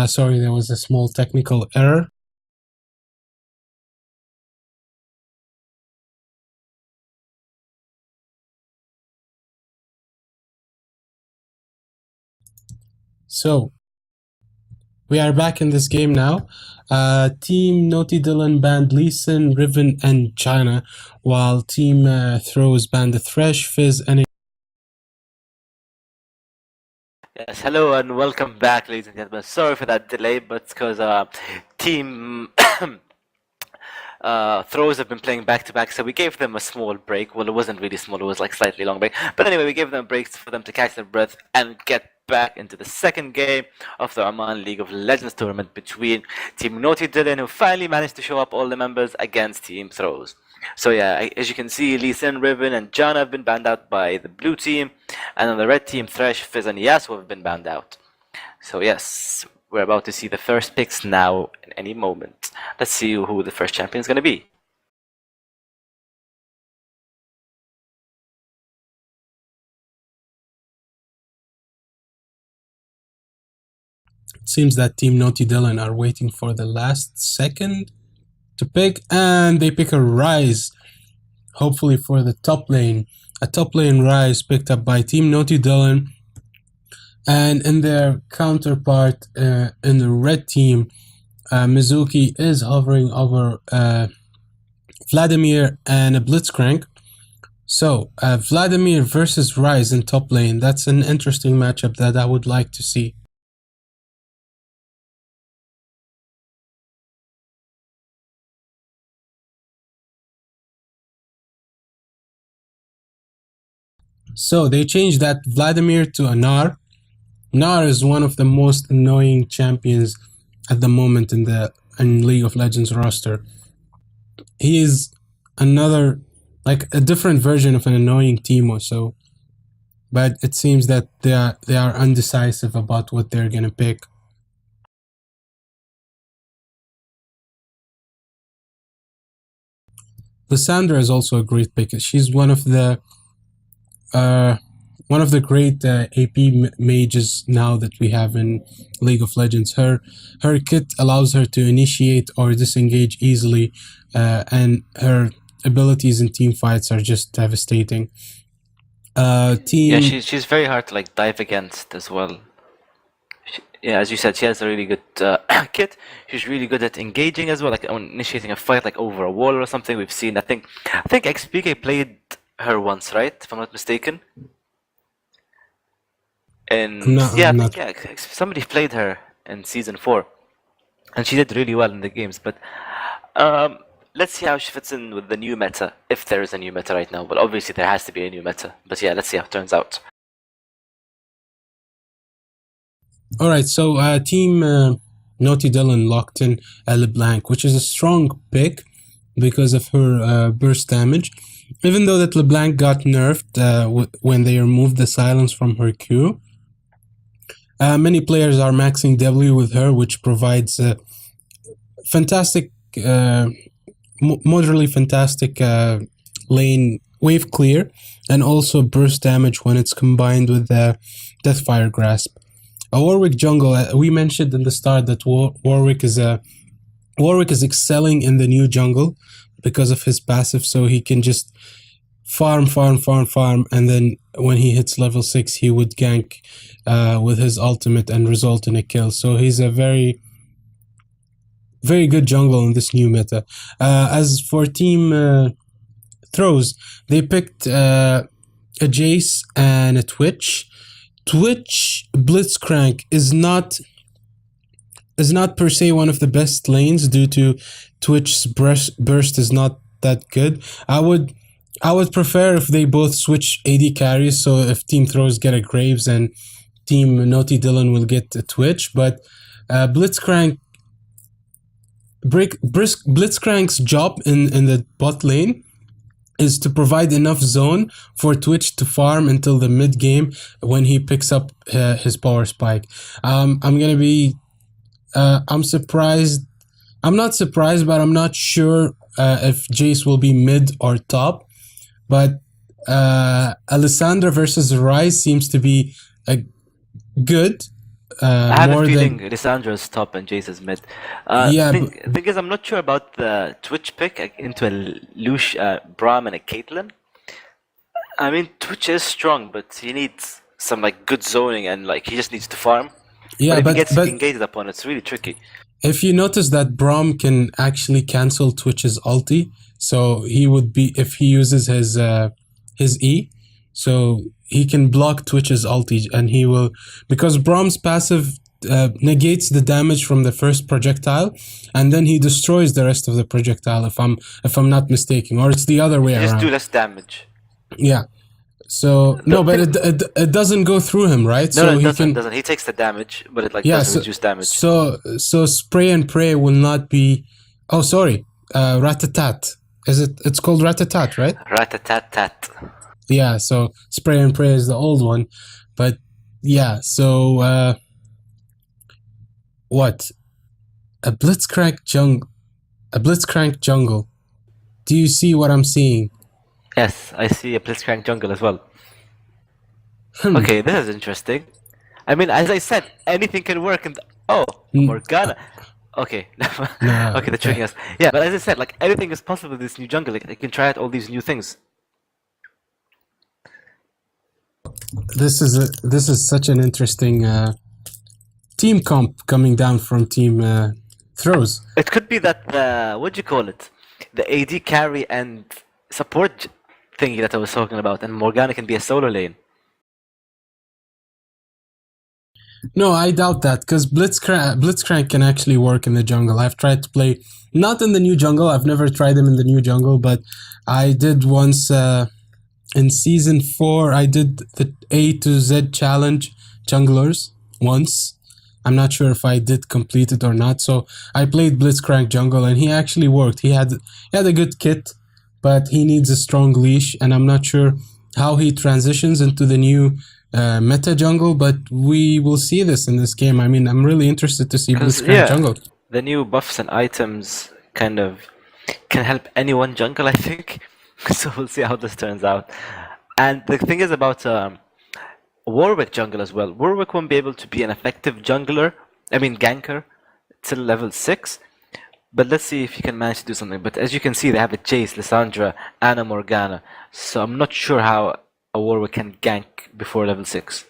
Sorry, there was a small technical error. So, we are back in this game now. Team Naughty Dylan banned Leeson, Riven, and China, while Team Throws banned the Thresh, Fizz, and Yes, hello and welcome back, ladies and gentlemen. Sorry for that delay, but it's because Team Throws have been playing back to back, so we gave them a small break. Well, it wasn't really small; it was like slightly long break. But anyway, we gave them breaks for them to catch their breath and get back into the second game of the Oman League of Legends tournament between Team Naughty Dylan, who finally managed to show up all the members, against Team Throws. So yeah, as you can see, Lee Sin, Riven, and John have been banned out by the blue team, and on the red team, Thresh, Fizz, and Yasuo have been banned out. So yes, we're about to see the first picks now in any moment. Let's see who the first champion is going to be. it seems that Team Naughty Dylan are waiting for the last second to pick, and they pick a Rise, hopefully for the top lane. A top lane Rise picked up by Team Naughty Dylan, and in their counterpart in the red team, Mizuki is hovering over Vladimir and a Blitzcrank. So, Vladimir versus Rise in top lane, that's an interesting matchup that I would like to see. So, they changed that Vladimir to a Gnar. Gnar is one of the most annoying champions at the moment in the League of Legends roster. He is another, like a different version of an annoying Teemo, so but it seems that they are undecisive about what they're gonna pick. Lissandra is also a great pick. She's one of the great AP mages now that we have in League of Legends. Her kit allows her to initiate or disengage easily, and her abilities in team fights are just devastating. Yeah, she's very hard to like dive against as well. Yeah, as you said, she has a really good kit. She's really good at engaging as well, like initiating a fight like over a wall or something. We've seen, I think XPK played her once, right? If I'm not mistaken. And somebody played her in season 4, and she did really well in the games. But let's see how she fits in with the new meta, if there is a new meta right now. But obviously there has to be a new meta. But yeah, let's see how it turns out. All right, so Team Naughty Dylan locked in LeBlanc, which is a strong pick because of her burst damage. Even though that LeBlanc got nerfed when they removed the silence from her Q, many players are maxing W with her, which provides fantastic, moderately fantastic lane wave clear, and also burst damage when it's combined with the Deathfire Grasp. A Warwick jungle, we mentioned in the start that Warwick is excelling in the new jungle because of his passive, so he can just farm, and then when he hits level 6, he would gank with his ultimate and result in a kill. So he's a very, very good jungle in this new meta. As for Team Throws, they picked a Jace and a Twitch. Twitch Blitzcrank is not per se one of the best lanes due to Twitch's burst is not that good. I would prefer if they both switch AD carries, so if Team Throws get a Graves and Team Naughty Dylan will get a Twitch, but Blitzcrank's job in the bot lane is to provide enough zone for Twitch to farm until the mid game when he picks up his power spike. I'm gonna be. I'm surprised. I'm not surprised, but I'm not sure if Jace will be mid or top. But Alessandra versus Rise seems to be a good. I have more a feeling than Lissandra's top and Jace is mid. yeah. Thing is, I'm not sure about the Twitch pick into a Braum and a Caitlyn. I mean, Twitch is strong, but he needs some like good zoning and like he just needs to farm. Yeah, but if he gets but engaged upon, it's really tricky. if you notice that Braum can actually cancel Twitch's ulti, so he would be if he uses his E, so he can block Twitch's ulti, and he will because Braum's passive negates the damage from the first projectile, and then he destroys the rest of the projectile. If I'm not mistaken, or it's the other way Just around. do less damage. Yeah. So no, but it doesn't go through him, right? No, so no, it he doesn't. can. Doesn't. He takes the damage, but it like Yeah, doesn't reduce damage. So spray and pray will not be. Oh, sorry, Ratatat. Is it? It's called Ratatat, right? Rat-a-tat-tat. Yeah. So spray and pray is the old one, but yeah. So what? A Blitzcrank jungle. Do you see what I'm seeing? Yes, I see a Blitzcrank jungle as well. Okay, this is interesting. I mean, as I said, anything can work. And Morgana. Okay, No, okay, they're tricking us. Yeah, but as I said, like anything is possible in this new jungle. Like, you can try out all these new things. This is such an interesting team comp coming down from Team Throws. It could be that what do you call it? The AD carry and support thingy that I was talking about, and Morgana can be a solo lane. No, I doubt that because Blitzcrank can actually work in the jungle. I've tried to play not in the new jungle. I've never tried him in the new jungle, but I did once in season 4. I did the A to Z challenge junglers once. I'm not sure if I did complete it or not. So I played Blitzcrank jungle, and he actually worked. He had a good kit, but he needs a strong leash, and I'm not sure how he transitions into the new meta jungle, but we will see this in this game. I mean, I'm really interested to see Blitzcrank jungle. The new buffs and items kind of can help anyone jungle, I think. So we'll see how this turns out. And the thing is about Warwick jungle as well. Warwick won't be able to be an effective jungler, ganker, till level 6. But let's see if he can manage to do something. But as you can see, they have a Jace, Lissandra, and a Morgana. So I'm not sure how a Warwick can gank before level 6.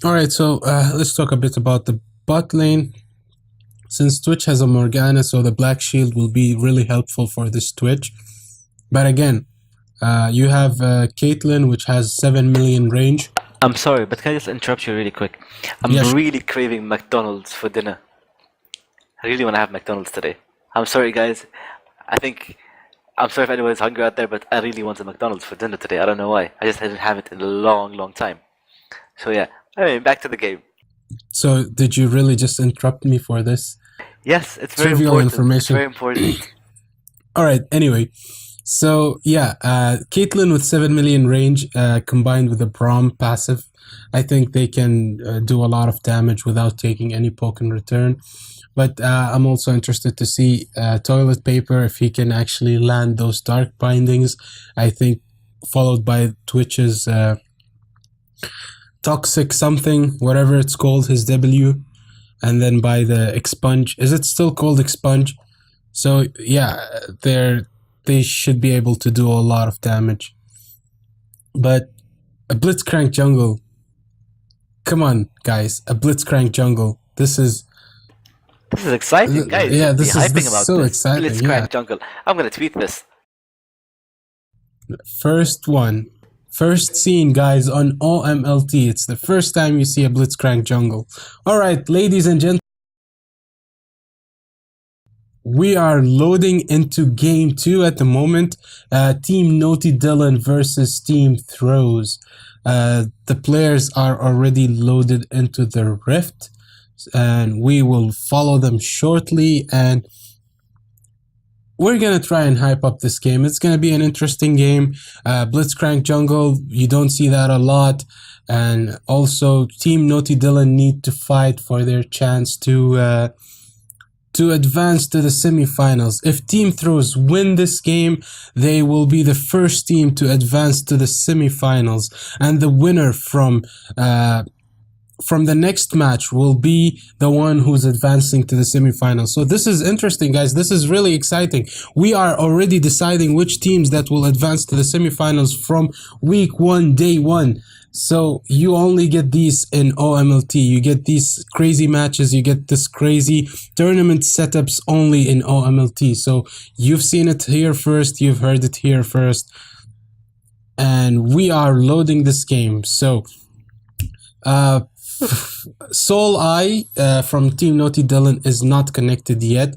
Alright, so let's talk a bit about the bot lane. Since Twitch has a Morgana, so the Black Shield will be really helpful for this Twitch. But again, you have Caitlyn, which has 7 million range. I'm sorry, but can I just interrupt you really quick? I'm really craving McDonald's for dinner. I really want to have McDonald's today. I'm sorry, guys. I'm sorry if anyone's hungry out there, but I really want a McDonald's for dinner today. I don't know why. I just didn't have it in a long, long time. So yeah, back to the game. So did you really just interrupt me for this? Yes, it's very Trivial important. information. It's very important. Alright, anyway. So yeah, Caitlyn with 7 million range combined with the Braum passive, I think they can do a lot of damage without taking any poke in return. But I'm also interested to see Toilet Paper, if he can actually land those dark bindings. I think followed by Twitch's Toxic something, whatever it's called, his W. And then by the Expunge. Is it still called Expunge? So yeah, they should be able to do a lot of damage. But a Blitzcrank jungle. Come on, guys. A Blitzcrank jungle. This is exciting, guys. Yeah, this is about so this. exciting. Blitzcrank jungle. I'm gonna tweet this. First seen, guys, on OMLT. It's the first time you see a Blitzcrank jungle. Alright, ladies and gentlemen. we are loading into game 2 at the moment. Team Naughty Dylan versus Team Throws. The players are already loaded into the Rift, and we will follow them shortly, and we're gonna try and hype up this game. It's gonna be an interesting game. Blitzcrank Jungle, you don't see that a lot, and also Team Naughty Dylan need to fight for their chance to advance to the semifinals. If Team Throws win this game, they will be the first team to advance to the semifinals, and the winner from the next match will be the one who's advancing to the semifinals. So this is interesting, guys. This is really exciting. We are already deciding which teams that will advance to the semifinals from week 1, day 1. So you only get these in OMLT. You get these crazy matches. You get this crazy tournament setups only in OMLT. So you've seen it here first. You've heard it here first. And we are loading this game. So Soul Eye from Team Naughty Dylan is not connected yet.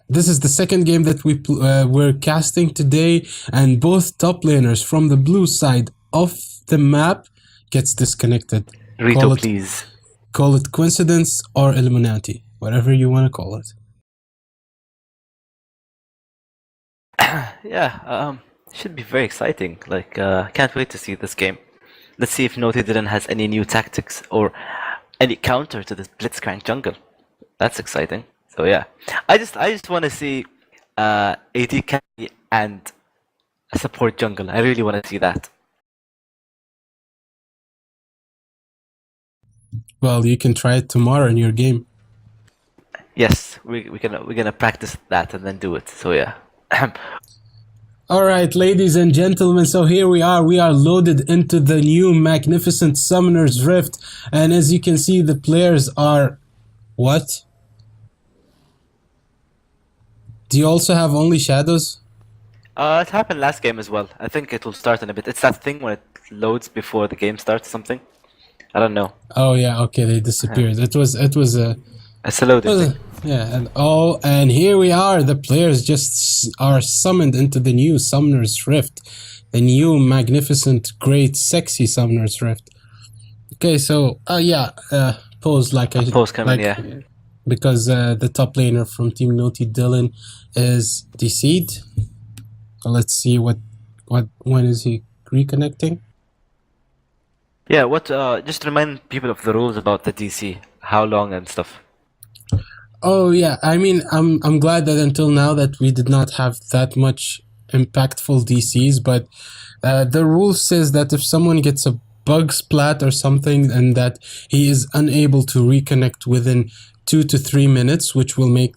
This is the second game that we're casting today, and both top laners from the blue side of the map gets disconnected. Rito, please. Call it coincidence or Illuminati, whatever you want to call it. Yeah, should be very exciting. Like, can't wait to see this game. Let's see if Naughty Dylan has any new tactics or any counter to this Blitzcrank Jungle. That's exciting. So yeah, I just want to see AD carry and a support jungle. I really want to see that. Well, you can try it tomorrow in your game. Yes, we're gonna practice that and then do it. So yeah. All right, ladies and gentlemen, so here we are loaded into the new magnificent Summoner's Rift, and as you can see, the players are... What? Do you also have only shadows? It happened last game as well. I think it will start in a bit. It's that thing when it loads before the game starts, something. I don't know. Oh yeah, okay, they disappeared. It was a... It's a loading thing. Yeah, and here we are. The players just are summoned into the new Summoner's Rift, the new magnificent, great, sexy Summoner's Rift. Okay, so pose like I pose coming, yeah. Because the top laner from Team Naughty Dylan is DC'd. So let's see when is he reconnecting? Yeah, just remind people of the rules about the DC, how long and stuff. Oh yeah, I mean, I'm glad that until now that we did not have that much impactful DCs, but the rule says that if someone gets a bug splat or something and that he is unable to reconnect within 2 to 3 minutes, which will make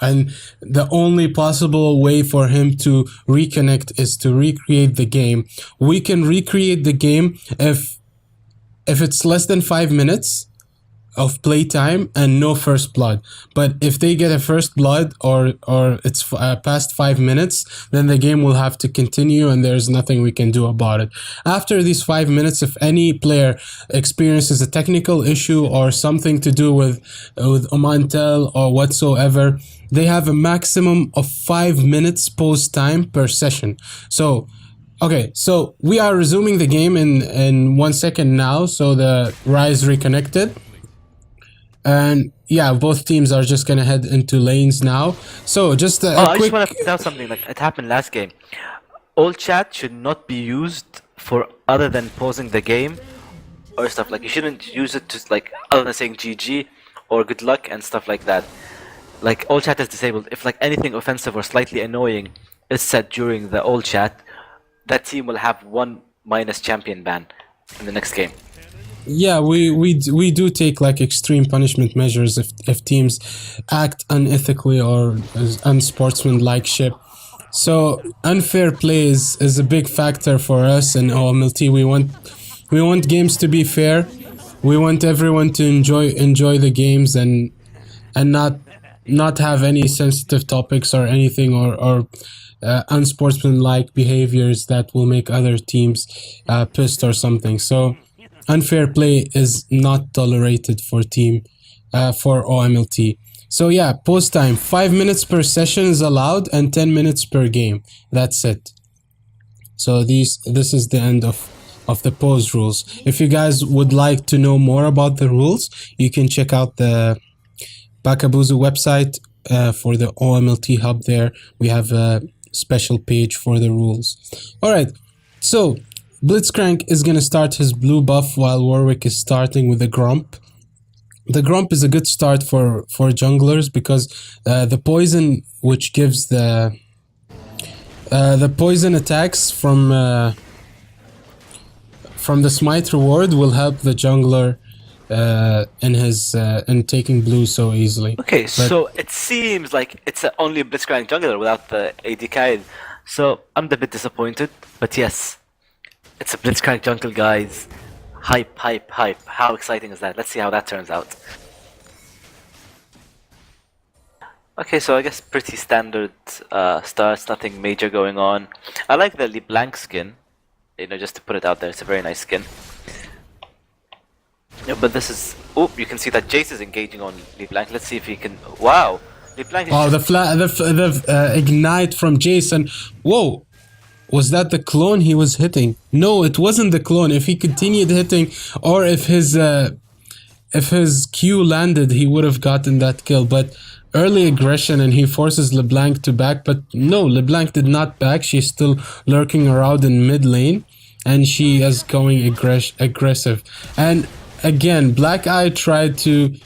and the only possible way for him to reconnect is to recreate the game. We can recreate the game if it's less than 5 minutes of playtime and no first blood. But if they get a first blood or it's past 5 minutes, then the game will have to continue and there's nothing we can do about it. After these 5 minutes, if any player experiences a technical issue or something to do with Omantel or whatsoever, they have a maximum of 5 minutes post time per session. So okay, so we are resuming the game in 1 second now. So the Rise reconnected. And yeah, both teams are just gonna head into lanes now. So just I just want to point out something. Like it happened last game. All chat should not be used for other than pausing the game or stuff. Like you shouldn't use it to like other than saying GG or good luck and stuff like that. Like all chat is disabled. If like anything offensive or slightly annoying is said during the all chat, that team will have 1 minus champion ban in the next game. Yeah, we do take like extreme punishment measures if teams act unethically or unsportsmanlike ship. So unfair play is a big factor for us in OMLT. We want games to be fair. We want everyone to enjoy the games and not have any sensitive topics or anything or unsportsmanlike behaviors that will make other teams pissed or something. So unfair play is not tolerated for OMLT. So yeah, pause time. 5 minutes per session is allowed and 10 minutes per game. That's it. So this is the end of the pause rules. If you guys would like to know more about the rules, you can check out the Bakabuzu website for the OMLT hub there. We have a special page for the rules. Alright, so Blitzcrank is going to start his blue buff while Warwick is starting with the Grump. The Grump is a good start for junglers because the poison which gives the poison attacks from the smite reward will help the jungler in taking blue so easily. Okay, so it seems like it's only a Blitzcrank jungler without the AD carry. So I'm a bit disappointed, but yes, it's a Blitzcrank jungle, guys. Hype, hype, hype. How exciting is that? Let's see how that turns out. Okay, so I guess pretty standard starts, nothing major going on. I like the LeBlanc skin, you know, just to put it out there. It's a very nice skin. Yeah, but this is... Oh, you can see that Jace is engaging on LeBlanc. Let's see if he can... Wow! LeBlanc is... Oh, the ignite from Jason. Whoa! Was that the clone he was hitting? No, it wasn't the clone. If he continued hitting, or if his Q landed, he would have gotten that kill. But early aggression, and he forces LeBlanc to back. But no, LeBlanc did not back. She's still lurking around in mid lane, and she is going aggressive. And again, Black Eye tried to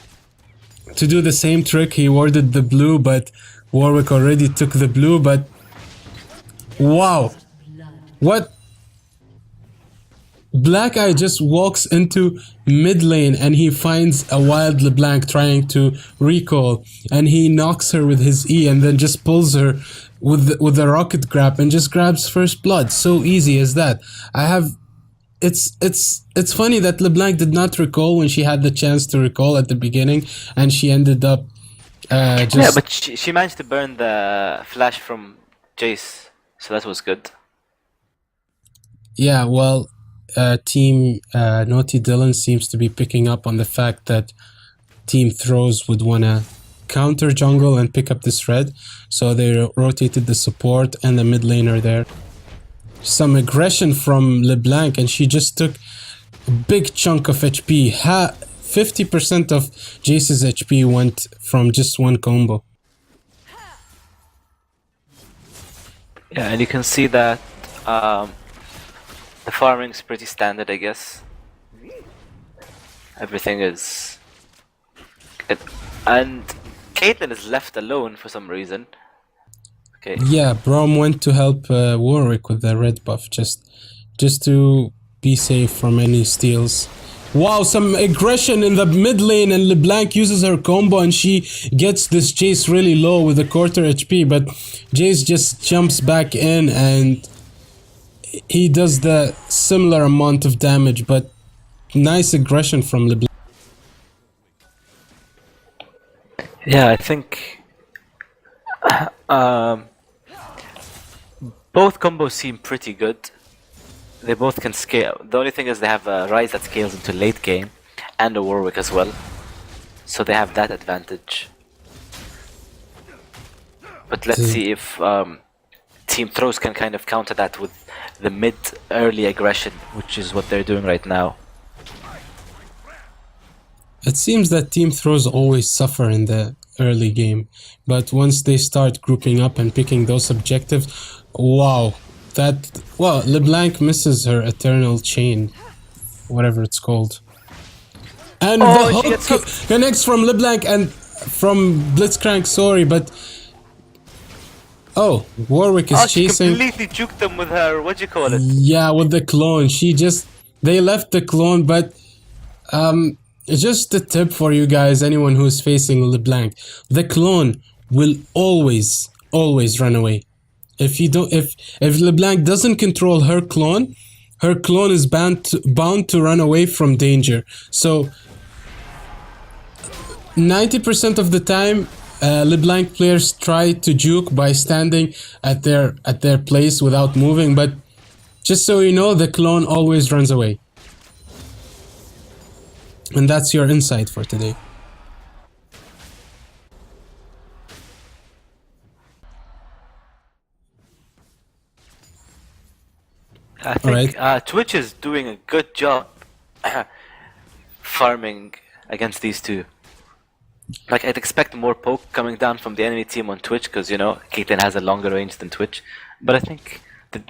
do the same trick. He warded the blue, but Warwick already took the blue. But wow. What? Black Eye just walks into mid lane and he finds a wild LeBlanc trying to recall, and he knocks her with his E and then just pulls her with the rocket grab and just grabs first blood. So easy as that. It's funny that LeBlanc did not recall when she had the chance to recall at the beginning, and she ended up just... Yeah, but she managed to burn the flash from Jace, so that was good. Yeah, well, Team Naughty Dylan seems to be picking up on the fact that Team Throws would want to counter jungle and pick up this red, so they rotated the support and the mid laner there. Some aggression from LeBlanc, and she just took a big chunk of HP. 50% of Jace's HP went from just one combo. Yeah, and you can see that the farming's pretty standard, I guess. Everything is good. And Caitlyn is left alone for some reason. Okay. Yeah, Braum went to help Warwick with the red buff, just to be safe from any steals. Wow, some aggression in the mid lane, and LeBlanc uses her combo and she gets this Jace really low with a quarter HP, but Jace just jumps back in and he does the similar amount of damage, but nice aggression from LeBlanc. Yeah, I think both combos seem pretty good. They both can scale. The only thing is they have a Rise that scales into late game, and a Warwick as well. So they have that advantage. But let's see if Team Throws can kind of counter that with the mid-early aggression, which is what they're doing right now. It seems that Team Throws always suffer in the early game, but once they start grouping up and picking those objectives, wow. Well, LeBlanc misses her Eternal Chain, whatever it's called. And the hook connects from LeBlanc and from Blitzcrank, sorry, but... Oh, Warwick is chasing... She completely juked them with her, what do you call it? Yeah, with the clone. They left the clone, but... just a tip for you guys, anyone who's facing LeBlanc. The clone will always run away. If LeBlanc doesn't control her clone is bound to run away from danger. So 90% of the time, LeBlanc players try to juke by standing at their place without moving, but just so you know, the clone always runs away. And that's your insight for today. I All right. think Twitch is doing a good job farming against these two. Like, I'd expect more poke coming down from the enemy team on Twitch because, Caitlyn has a longer range than Twitch. But I think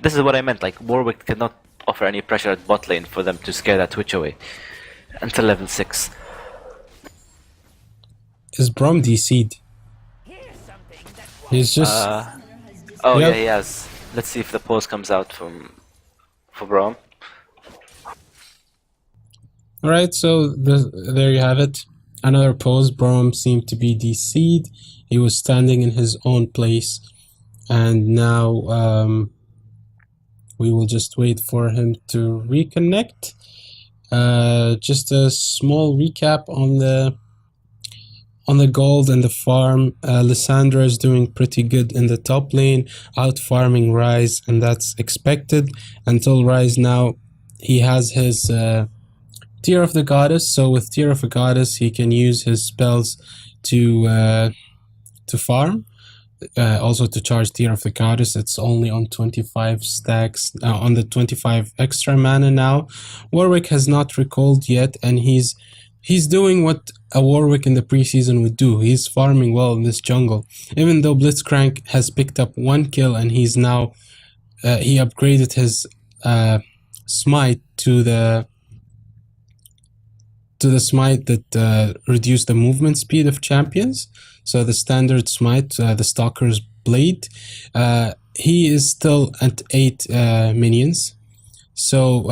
this is what I meant. Like, Warwick cannot offer any pressure at bot lane for them to scare that Twitch away until level 6. Is Brom DC'd? He's just... Oh, Yep. yeah, he has. Let's see if the pause comes out for Braum. Alright, so there you have it. Another pose. Brom seemed to be DC'd. He was standing in his own place. And now we will just wait for him to reconnect. Just a small recap on the gold and the farm. Lissandra is doing pretty good in the top lane, out farming Ryze, and that's expected until Ryze now he has his Tear of the Goddess. So with Tear of the Goddess he can use his spells to farm. Also to charge Tear of the Goddess, it's only on 25 stacks, on the 25 extra mana now. Warwick has not recalled yet, and he's doing what a Warwick in the preseason would do. He's farming well in this jungle. Even though Blitzcrank has picked up 1 kill and he's now he upgraded his smite to the smite that reduced the movement speed of champions. So the standard smite, the Stalker's Blade, he is still at 8 minions. So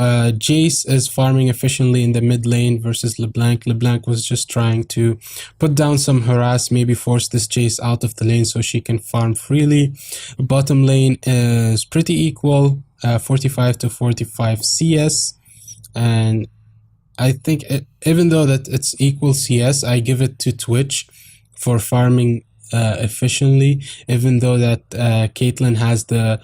Jace is farming efficiently in the mid lane versus LeBlanc. LeBlanc was just trying to put down some harass, maybe force this Jace out of the lane so she can farm freely. Bottom lane is pretty equal, 45 to 45 CS. And I think even though that it's equal CS, I give it to Twitch for farming efficiently, even though that Caitlyn has the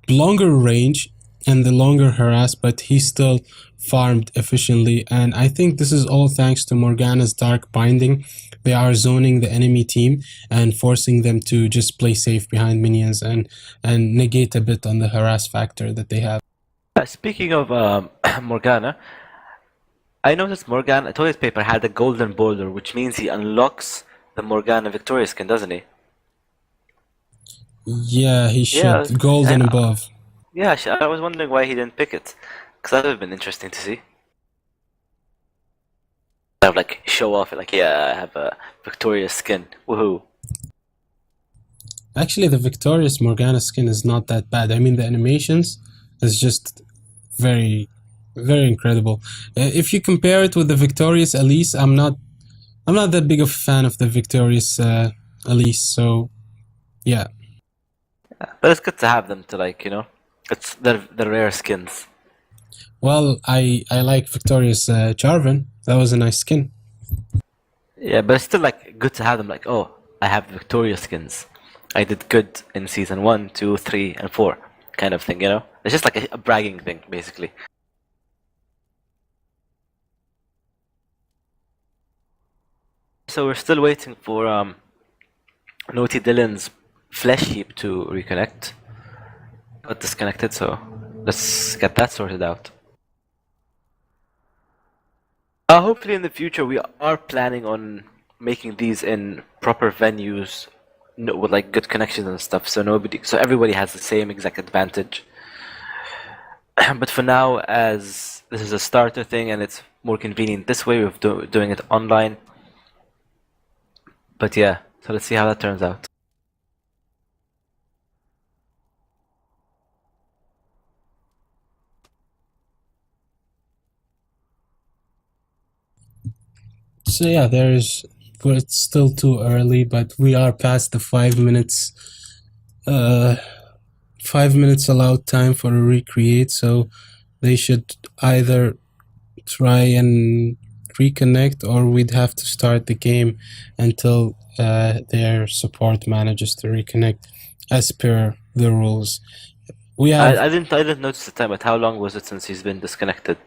longer range and the longer harass, but he still farmed efficiently. And I think this is all thanks to Morgana's Dark Binding. They are zoning the enemy team and forcing them to just play safe behind minions and negate a bit on the harass factor that they have. Speaking of Morgana, I noticed Morgana, Toilet Paper had a golden border, which means he unlocks the Morgana Victoria skin, doesn't he? Yeah, he should. Yeah, Gold and and- above. Yeah, I was wondering why he didn't pick it. Because that would have been interesting to see. Have like show off, like, yeah, I have a Victoria skin. Woohoo. Actually, the Victorious Morgana skin is not that bad. I mean, the animations is just very, very incredible. If you compare it with the Victorious Elise, I'm not that big of a fan of the Victorious Elise. So, yeah. But it's good to have them to, like, it's the rare skins. Well, I like Victorious Jarvan. That was a nice skin. Yeah, but it's still like good to have them, like, oh, I have Victoria skins. I did good in season 1, 2, 3, and 4 kind of thing, It's just like a bragging thing, basically. So we're still waiting for Naughty Dylan's flesh heap to reconnect. Got disconnected, so let's get that sorted out. Hopefully in the future we are planning on making these in proper venues with like good connections and stuff, so everybody has the same exact advantage. But for now, as this is a starter thing and it's more convenient this way, we're doing it online. But yeah, so let's see how that turns out. So yeah, it's still too early, but we are past the 5 minutes 5 minutes allowed time for a recreate, so they should either try and reconnect or we'd have to start the game until their support manages to reconnect as per the rules. We have I didn't notice the time, but how long was it since he's been disconnected?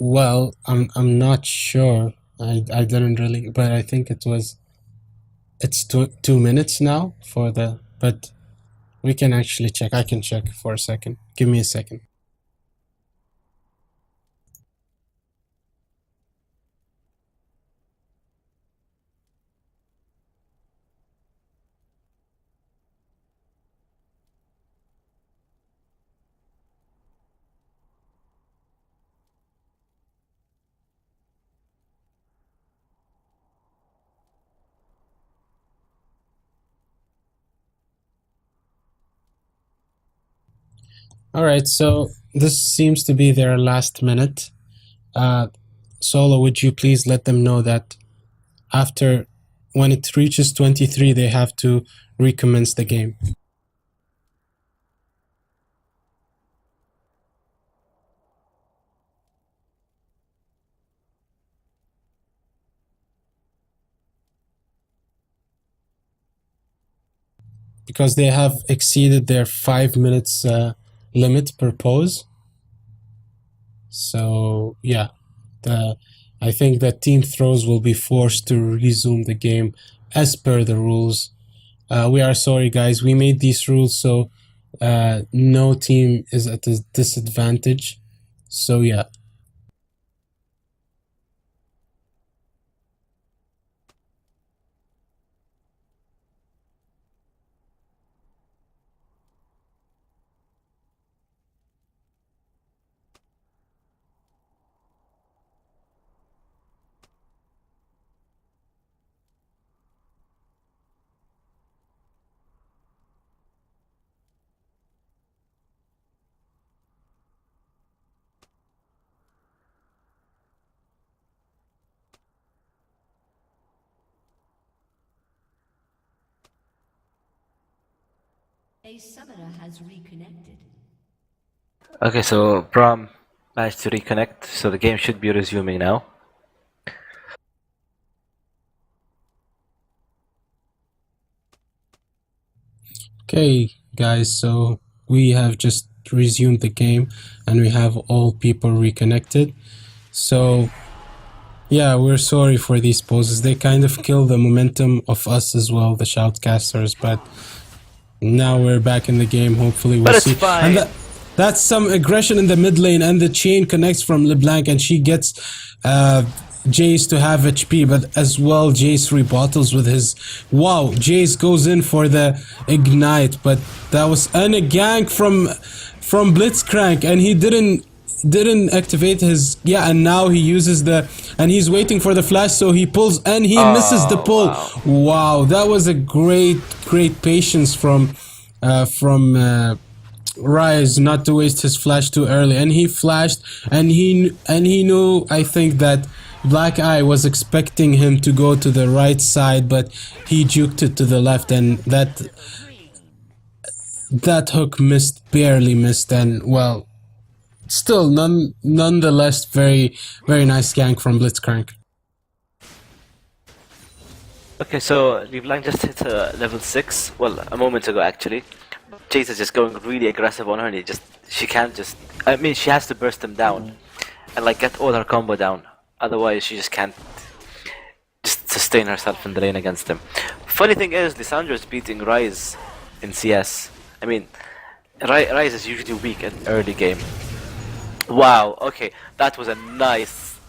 well, I'm not sure. I didn't really, but I think it's 2 minutes now for the, but We can actually check. I can check for a second. Give me a second. All right, so this seems to be their last minute. Solo, would you please let them know that after, when it reaches 23, they have to recommence the game. Because they have exceeded their 5 minutes limit per pose. So yeah, I think that team throws will be forced to resume the game as per the rules. We are sorry, guys. We made these rules so no team is at a disadvantage. So yeah. A summoner has reconnected. Okay, so Braum managed to reconnect, so the game should be resuming now. Okay, guys, so we have just resumed the game and we have all people reconnected. So yeah, we're sorry for these poses. They kind of kill the momentum of us as well, the shoutcasters, but now we're back in the game. Hopefully we'll But it's see. fine. And that's some aggression in the mid lane, and the chain connects from LeBlanc, and she gets Jace to have HP, but as well Jace rebottles with his... Wow, Jace goes in for the ignite, but that was... And a gank from Blitzcrank, and he didn't activate his... Yeah, and now he uses the... And he's waiting for the flash, so he pulls, and he misses the pull. Wow, that was a great patience from Rise not to waste his flash too early, and he flashed, and he knew, I think, that Black Eye was expecting him to go to the right side, but he juked it to the left, and that hook barely missed, and well, still nonetheless very nice gank from Blitzcrank. Okay, so LeBlanc just hit level 6, well, a moment ago actually. Jace is just going really aggressive on her, and she can't just... I mean, she has to burst him down and like get all her combo down. Otherwise, she just can't just sustain herself in the lane against him. Funny thing is, Lissandra is beating Rise in CS. I mean, Rise is usually weak in early game. Wow, okay, that was a nice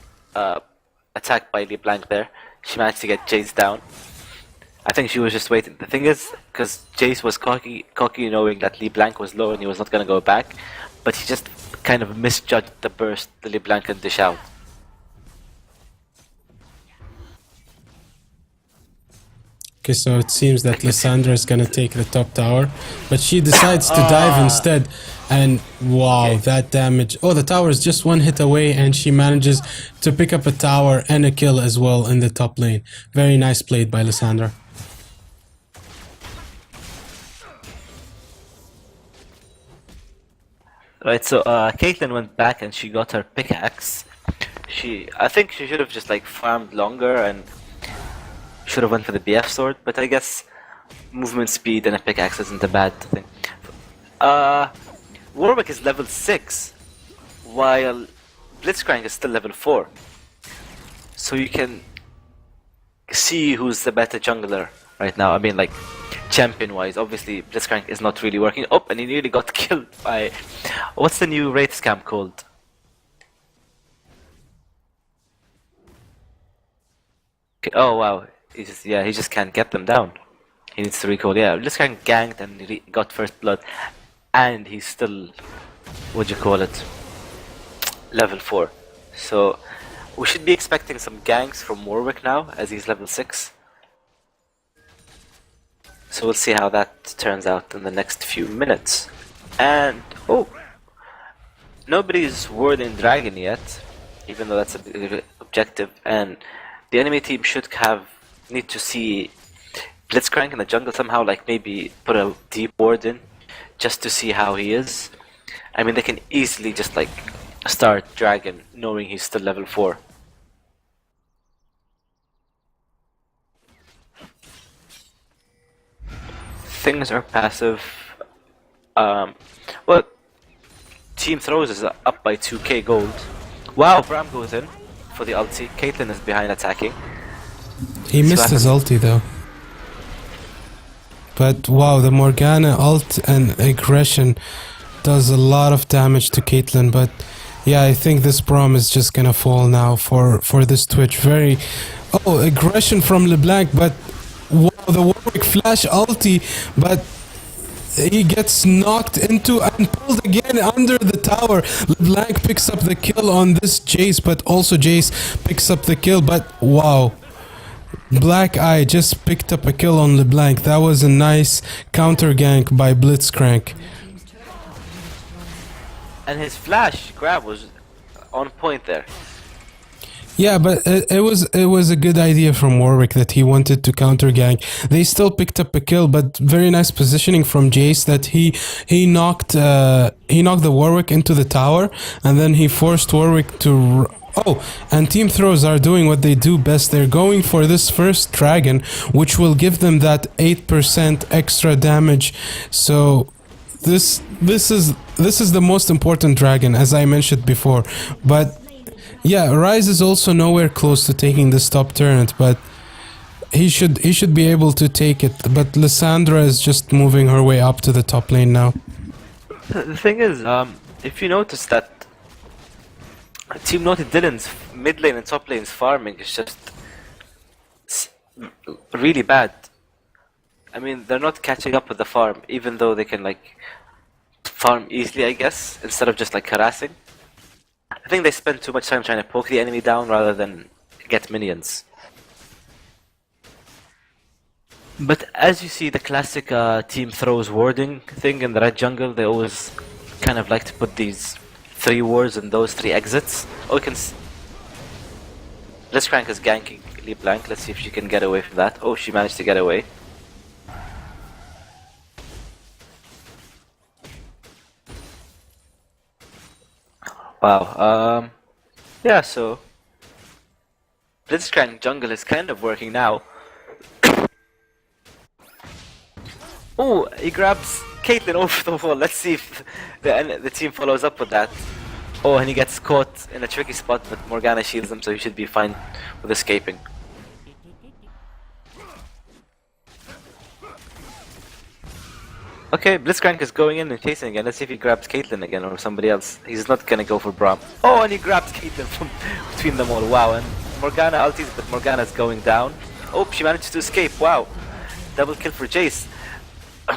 attack by LeBlanc there. She managed to get Jace down. I think she was just waiting. The thing is, because Jace was cocky knowing that LeBlanc was low and he was not going to go back, but he just kind of misjudged the burst that LeBlanc could dish out. Okay, so it seems that Lissandra is gonna take the top tower, but she decides to dive instead. And wow, that damage. Oh, the tower is just one hit away, and she manages to pick up a tower and a kill as well in the top lane. Very nice played by Lissandra. Right, so Caitlyn went back and she got her pickaxe. I think she should have just like farmed longer and should have went for the BF sword, but I guess movement speed and a pickaxe isn't a bad thing. Warwick is level 6, while Blitzcrank is still level 4. So you can see who's the better jungler right now. I mean, like, champion-wise. Obviously, Blitzcrank is not really working. Oh, and he nearly got killed by... What's the new Wraith scam called? Okay, oh wow, he just can't get them down. He needs to recall. Yeah, Blitzcrank ganked and he got first blood, and he's still, what do you call it, level 4. So we should be expecting some ganks from Warwick now, as he's level 6. So we'll see how that turns out in the next few minutes. And oh, nobody's warding Dragon yet, even though that's a big objective. And the enemy team should need to see Blitzcrank in the jungle somehow, like maybe put a deep ward in, just to see how he is. I mean, they can easily just like start Dragon, knowing he's still level 4. Things are passive. Well, Team Throws is up by 2k gold. Wow, Bram goes in for the ulti. Caitlyn is behind attacking. He missed his ulti though. But wow, the Morgana ult and aggression does a lot of damage to Caitlyn. But yeah, I think this Braum is just gonna fall now for this Twitch. Very... Oh, aggression from LeBlanc, but wow, the Warwick flash ulti, but he gets knocked into and pulled again under the tower. LeBlanc picks up the kill on this Jace, but also Jace picks up the kill. But wow, Black Eye just picked up a kill on LeBlanc. That was a nice counter gank by Blitzcrank. And his flash grab was on point there. Yeah, but it was a good idea from Warwick that he wanted to counter gank. They still picked up a kill, but very nice positioning from Jace that he knocked the Warwick into the tower, and then he forced Warwick to... Oh, and Team Throws are doing what they do best. They're going for this first dragon, which will give them that 8% extra damage. So this is the most important dragon, as I mentioned before. But yeah, Ryze is also nowhere close to taking this top turret, but he should be able to take it. But Lissandra is just moving her way up to the top lane now. The thing is, if you notice that Team Naughty Dylan's mid lane and top lane's farming is just really bad. I mean, they're not catching up with the farm, even though they can like farm easily, I guess, instead of just like harassing. I think they spend too much time trying to poke the enemy down rather than get minions. But as you see, the classic Team Throws warding thing in the red jungle, they always kind of like to put these 3 wards and those 3 exits. Oh, you can Blitzcrank is ganking LeBlanc. Let's see if she can get away from that. Oh, she managed to get away. Wow. Yeah, so Blitzcrank jungle is kind of working now. Oh, he grabs Caitlyn over the wall. Let's see if the team follows up with that. Oh, and he gets caught in a tricky spot, but Morgana shields him, so he should be fine with escaping. Okay, Blitzcrank is going in and chasing again. Let's see if he grabs Caitlyn again or somebody else. He's not gonna go for Braum. Oh, and he grabs Caitlyn from between them all. Wow, and Morgana ultis, but Morgana's going down. Oh, she managed to escape. Wow. Double kill for Jace.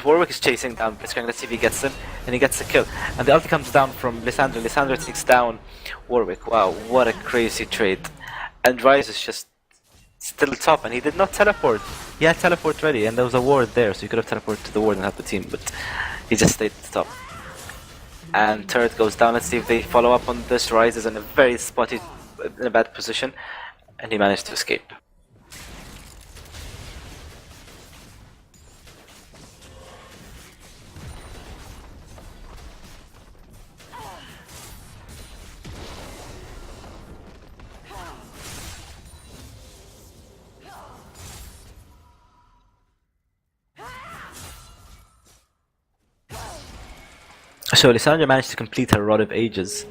Warwick is chasing down Blitzcrank. Let's see if he gets him. And he gets the kill. And the ulti comes down from Lissandra. Lissandra takes down Warwick. Wow, what a crazy trade. And Ryze is just still top, and he did not teleport. He had teleport ready, and there was a ward there, so he could have teleported to the ward and helped the team, but he just stayed at the top. And turret goes down. Let's see if they follow up on this. Ryze is in a very spotty, in a bad position, and he managed to escape. So Lissandra managed to complete her Rod of Ages,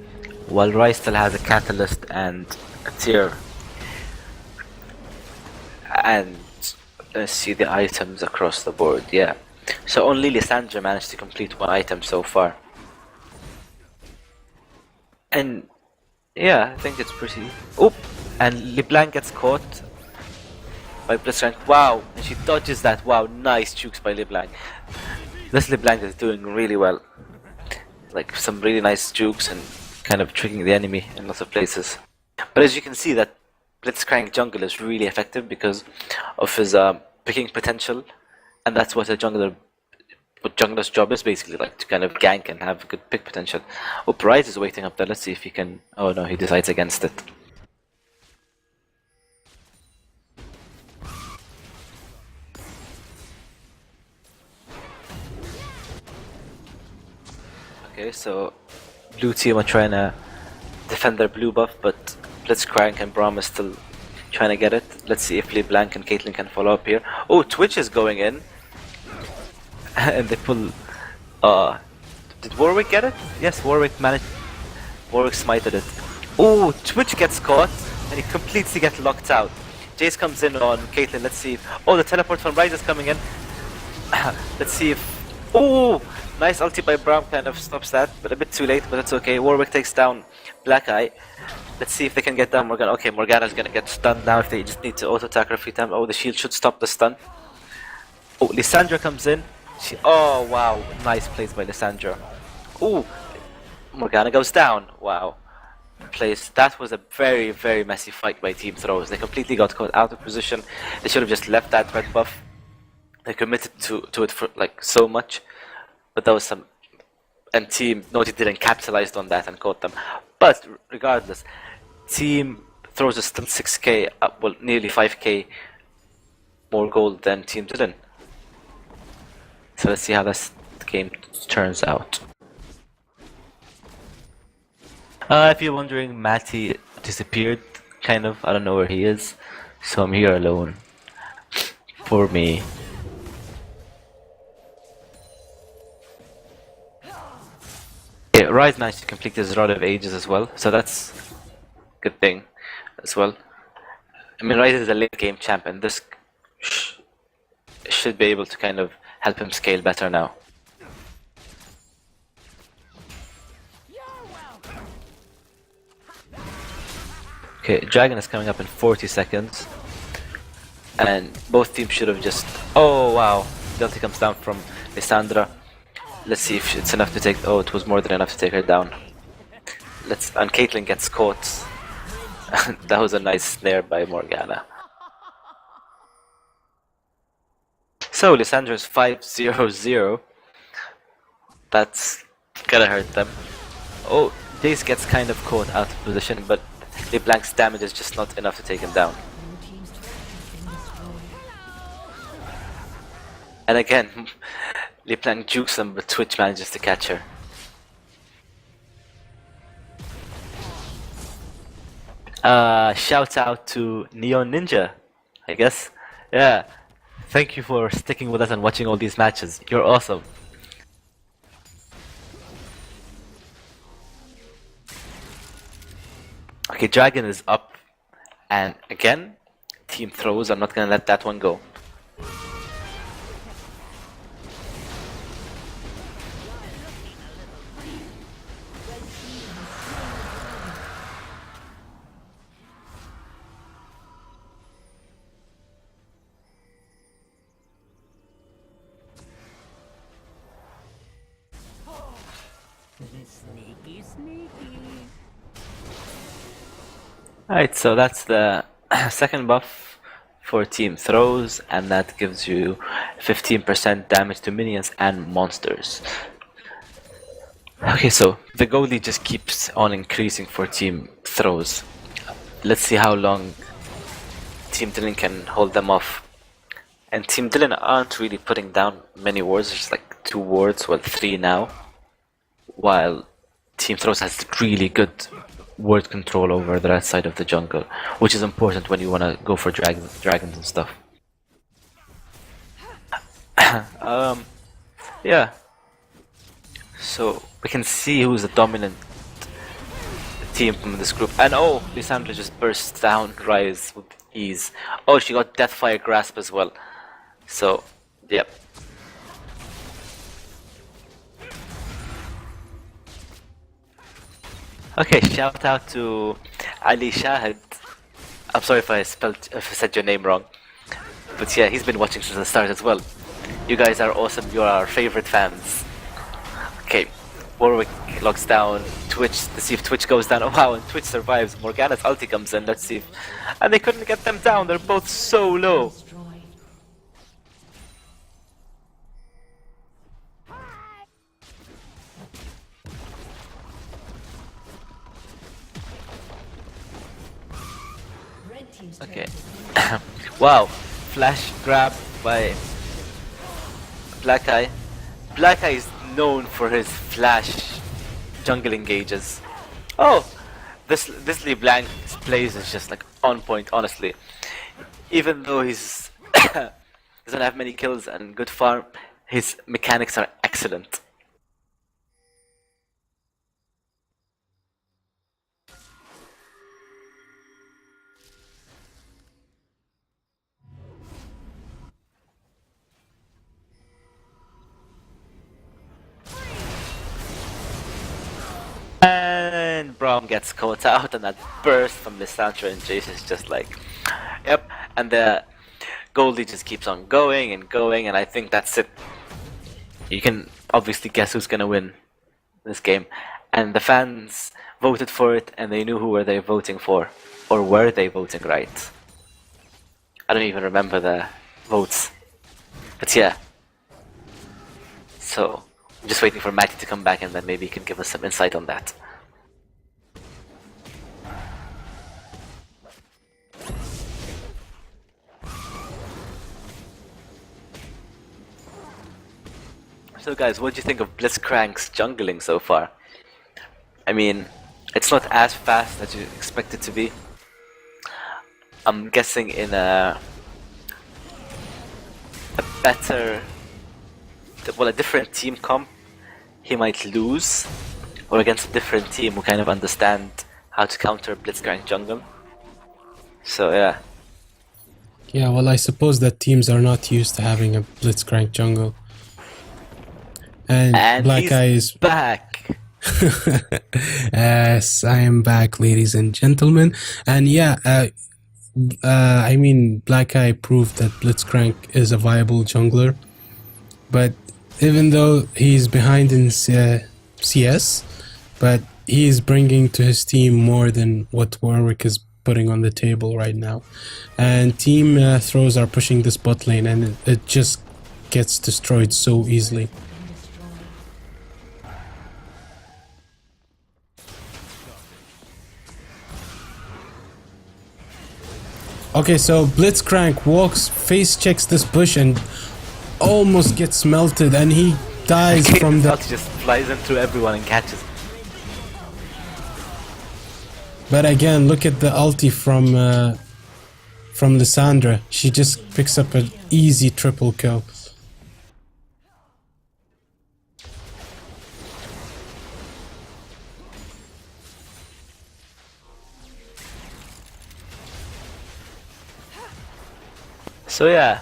while Ryze still has a Catalyst and a Tear. And see the items across the board. Yeah. So only Lysandra managed to complete one item so far. And yeah, I think it's pretty. Oop! And LeBlanc gets caught by Blitzcrank. Wow! And she dodges that. Wow, nice jukes by LeBlanc. This LeBlanc is doing really well. Like some really nice jukes and kind of tricking the enemy in lots of places. But as you can see, that Blitzcrank jungle is really effective because of his picking potential, and that's what jungler's job is basically, like to kind of gank and have good pick potential. Oh, Prize is waiting up there. Let's see if he can. Oh no, he decides against it. Okay, so blue team are trying to defend their blue buff, but Blitzcrank and Braum is still trying to get it. Let's see if LeBlanc and Caitlyn can follow up here. Oh, Twitch is going in. And they pull... did Warwick get it? Yes, Warwick managed... Warwick smited it. Oh, Twitch gets caught, and he completely gets locked out. Jace comes in on Caitlyn. Let's see if... Oh, the teleport from Ryze is coming in. Let's see if... Oh! Nice ulti by Braum kind of stops that, but a bit too late, but it's okay. Warwick takes down Black Eye. Let's see if they can get down Morgana. Okay, Morgana's gonna get stunned now if they just need to auto-attack her a few times. Oh, the shield should stop the stun. Oh, Lysandra comes in. Oh, wow. Nice plays by Lysandra. Oh, Morgana goes down. Wow. Plays. That was a very, very messy fight by Team Throws. They completely got caught out of position. They should have just left that red buff. They committed to it for like so much. But that was some... And Team Naughty didn't capitalize on that and caught them. But regardless, Team Throws is still 6k, well, nearly 5k more gold than Team Dylan. So let's see how this game turns out. If you're wondering, Matty disappeared, kind of. I don't know where he is. So I'm here alone. For me. Yeah, Ryze managed to complete his Rod of Ages as well, so that's a good thing as well. I mean, Ryze is a late game champ, and this should be able to kind of help him scale better now. Okay, Dragon is coming up in 40 seconds, and both teams should have just... Oh wow, Delty comes down from Lysandra. Let's see if it's enough to take... Oh, it was more than enough to take her down. And Caitlyn gets caught. That was a nice snare by Morgana. So, Lysandra's 5-0-0. That's gonna hurt them. Oh, Jace gets kind of caught out of position, but LeBlanc's damage is just not enough to take him down. And again, LeBlanc jukes him, but Twitch manages to catch her. Shout out to Neon Ninja, I guess. Yeah, thank you for sticking with us and watching all these matches. You're awesome. Okay, Dragon is up, and again, Team Throws. I'm not gonna let that one go. Alright, so that's the second buff for Team Throws, and that gives you 15% damage to minions and monsters. Okay, so the goalie just keeps on increasing for Team Throws. Let's see how long Team Dylan can hold them off. And Team Dylan aren't really putting down many wards, just like 2 wards, well 3 now. While Team Throws has really good ward control over the right side of the jungle, which is important when you want to go for dragons and stuff. Yeah. So we can see who's the dominant team from this group. And oh, Lysandra just bursts down Ryze with ease. Oh, she got Deathfire Grasp as well. So, yep. Okay, shout out to Ali Shahid. I'm sorry if I said your name wrong. But yeah, he's been watching since the start as well. You guys are awesome, you're our favorite fans. Okay, Warwick logs down Twitch to see if Twitch goes down. Oh wow, and Twitch survives. Morgana's ulti comes in, let's see if... And they couldn't get them down, they're both so low. Okay. Wow, flash grab by Black Eye. Black Eye is known for his flash jungle engages. Oh, this LeBlanc's plays is just like on point, honestly. Even though he's doesn't have many kills and good farm, his mechanics are excellent. And Braum gets caught out, and that burst from Lissandra and Jace is just like, yep. And the Goldie just keeps on going and going, and I think that's it. You can obviously guess who's gonna win this game, and the fans voted for it, and they knew who were they voting for, or were they voting right? I don't even remember the votes, but yeah. So. I'm just waiting for Matty to come back and then maybe he can give us some insight on that. So guys, what do you think of Blitzcrank's jungling so far? I mean, it's not as fast as you expect it to be. I'm guessing in a better... well, a different team comp, he might lose, or against a different team who kind of understand how to counter Blitzcrank jungle. So yeah. Yeah, well, I suppose that teams are not used to having a Blitzcrank jungle. And Black he's Eye is back. Yes, I am back, ladies and gentlemen. And yeah, I mean, Black Eye proved that Blitzcrank is a viable jungler. But even though he's behind in CS, but he's bringing to his team more than what Warwick is putting on the table right now. And team throws are pushing this bot lane, and it just gets destroyed so easily. Okay, so Blitzcrank walks, face checks this bush, and almost gets melted, and he dies from the... He just flies into everyone and catches. But again, look at the ulti from Lissandra. She just picks up an easy triple kill. So yeah,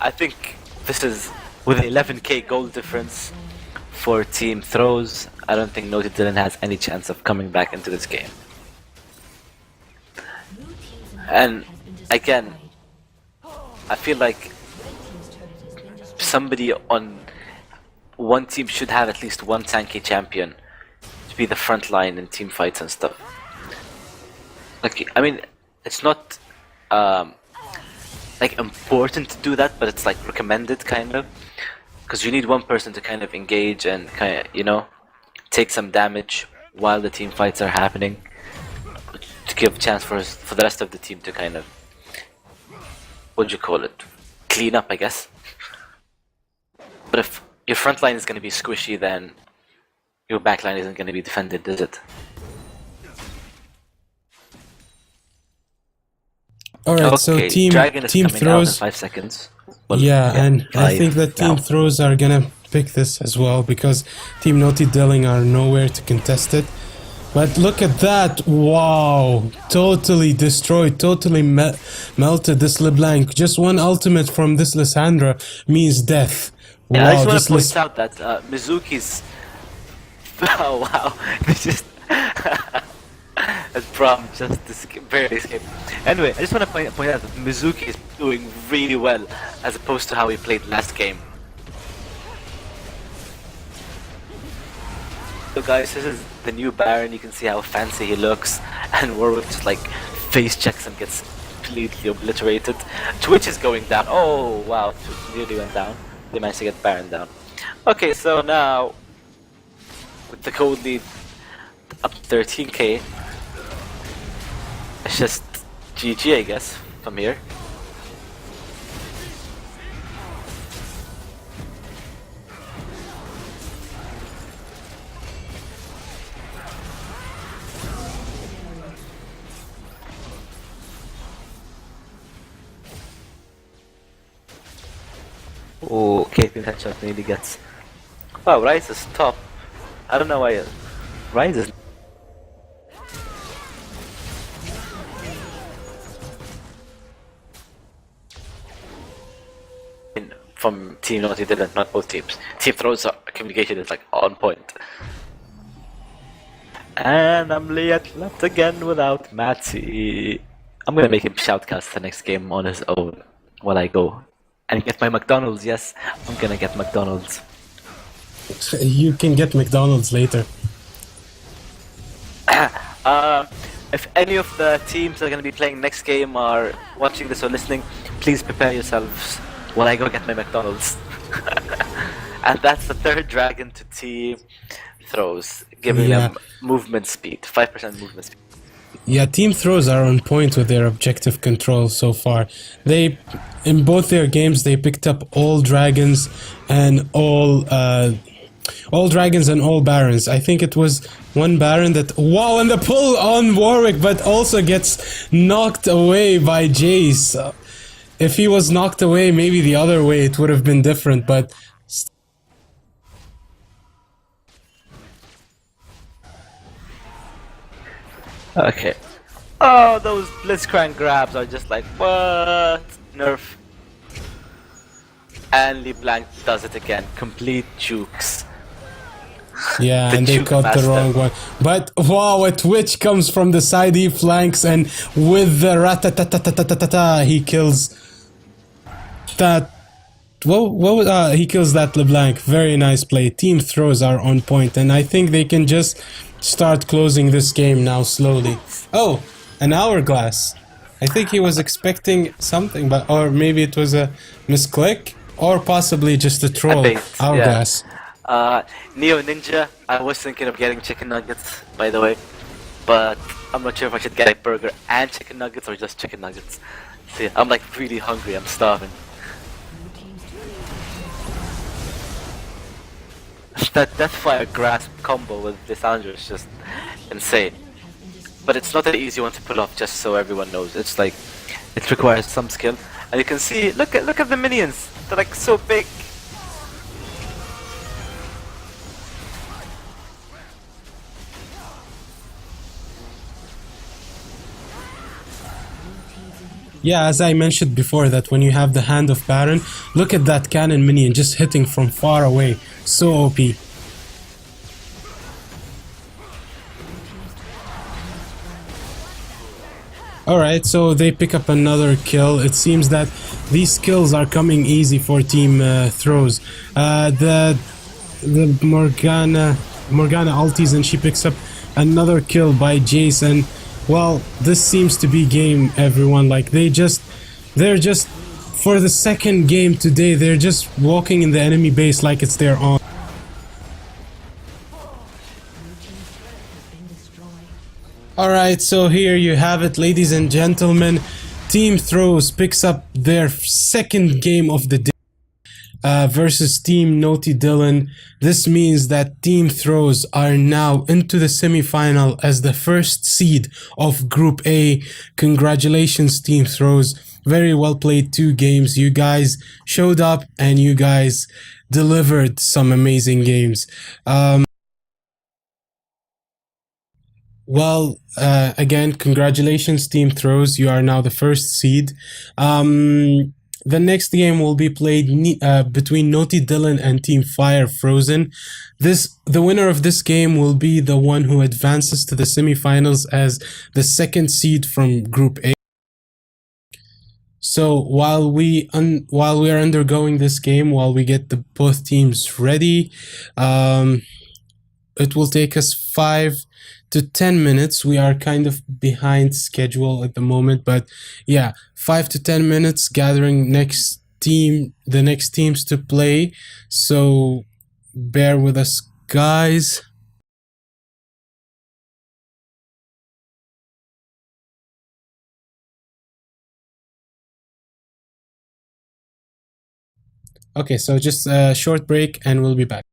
I think this is with 11k gold difference for team throws. I don't think Naughty Dylan has any chance of coming back into this game. And again, I feel like somebody on one team should have at least one tanky champion to be the front line in team fights and stuff. Like, I mean, it's not like important to do that, but it's like recommended kind of, because you need one person to kind of engage and kind of, you know, take some damage while the team fights are happening, to give a chance for the rest of the team to kind of, what do you call it, clean up, I guess. But if your front line is going to be squishy, then your back line isn't going to be defended, is it? Alright, Okay, so team Dragon is coming out in throws. 5 seconds. Well, Yeah, and I five think that team now. throws are gonna pick this as well, because Team Naughty Dylan are nowhere to contest it. But look at that. Wow. Totally destroyed. Totally melted this LeBlanc. Just one ultimate from this Lissandra means death. Yeah, I Wow, just want this to point out that Mizuki's. Oh wow, this just. That problem just barely escaped. Anyway, I just want to point out that Mizuki is doing really well as opposed to how he played last game. So guys, this is the new Baron. You can see how fancy he looks, and Warwick just like face checks and gets completely obliterated. Twitch is going down. Oh wow, Twitch nearly went down. They managed to get Baron down. Okay, so now with the code lead up to 13k, it's just GG, I guess, from here. Oh, KP headshot nearly gets. Wow, Rise is top. I don't know why Rise is. From Team Naughty didn't, not both teams. Team Throws communication is like on point. And I'm left again without Matty. I'm gonna make him shoutcast the next game on his own while I go and get my McDonald's. Yes, I'm gonna get McDonald's. You can get McDonald's later. If any of the teams that are gonna be playing next game are watching this or listening, please prepare yourselves while I go get my McDonald's. And that's the third dragon to Team Throws, giving them movement speed, 5% movement speed. Yeah, Team Throws are on point with their objective control so far. They, in both their games, they picked up all dragons and all dragons and all barons. I think it was one baron that, wow, and the pull on Warwick, but also gets knocked away by Jace. If he was knocked away, maybe the other way, it would have been different, but... Okay. Oh, those Blitzcrank grabs are just like, what? Nerf. And LeBlanc does it again. Complete jukes. Yeah, and they caught the wrong one. But wow, a Twitch comes from the side, he flanks, and with the rat-ta-ta-ta-ta-ta-ta, he kills that. He kills that LeBlanc. Very nice play. Team Throws are on point, and I think they can just start closing this game now slowly. Oh, an hourglass. I think he was expecting something, but or maybe it was a misclick, or possibly just a troll. Hourglass. Yeah. Neo Ninja, I was thinking of getting chicken nuggets, by the way, but I'm not sure if I should get a burger and chicken nuggets or just chicken nuggets. See, I'm like really hungry, I'm starving. That Deathfire Grasp combo with Lissandra is just insane. But it's not an easy one to pull off, just so everyone knows. It's like, it requires some skill. And you can see, look at the minions, they're like so big. Yeah, as I mentioned before, that when you have the Hand of Baron, look at that cannon minion just hitting from far away. So OP. Alright, so they pick up another kill. It seems that these kills are coming easy for Team Throws. The Morgana ulties and she picks up another kill by Jace, and well, this seems to be game, everyone. Like they're just for the second game today, they're just walking in the enemy base like it's their own. Alright, so here you have it, ladies and gentlemen. Team Throws picks up their second game of the day versus Team Naughty Dylan. This means that Team Throws are now into the semi-final as the first seed of Group A. Congratulations, Team Throws. Very well played 2 games. You guys showed up and you guys delivered some amazing games. Well, again, congratulations, Team Throws. You are now the first seed. The next game will be played between Naughty Dylan and Team Fire Frozen. The winner of this game will be the one who advances to the semifinals as the second seed from Group A. So while we are undergoing this game, while we get both teams ready, it will take us 5 to 10 minutes. We are kind of behind schedule at the moment, but yeah, 5 to 10 minutes gathering the next teams to play. So bear with us, guys. Okay, so just a short break and we'll be back.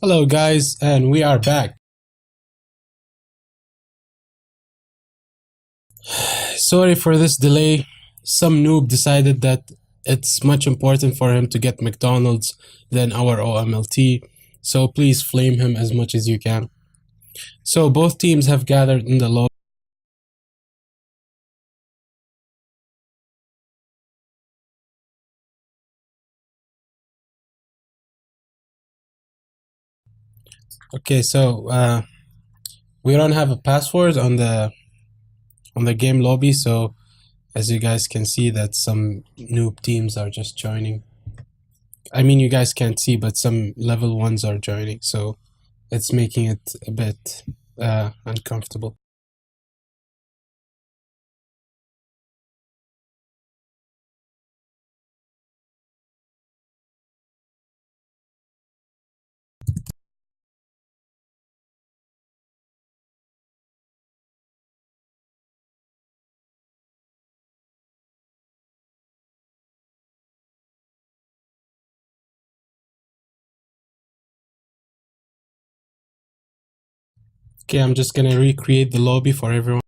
Hello guys, and we are back. Sorry for this delay. Some noob decided that it's much important for him to get McDonald's than our OMLT, so please flame him as much as you can. So both teams have gathered in the lobby. Okay, so we don't have a password on the game lobby, so as you guys can see that some noob teams are just joining. I mean, you guys can't see, but some level 1s are joining, so it's making it a bit uncomfortable. Okay, I'm just gonna recreate the lobby for everyone.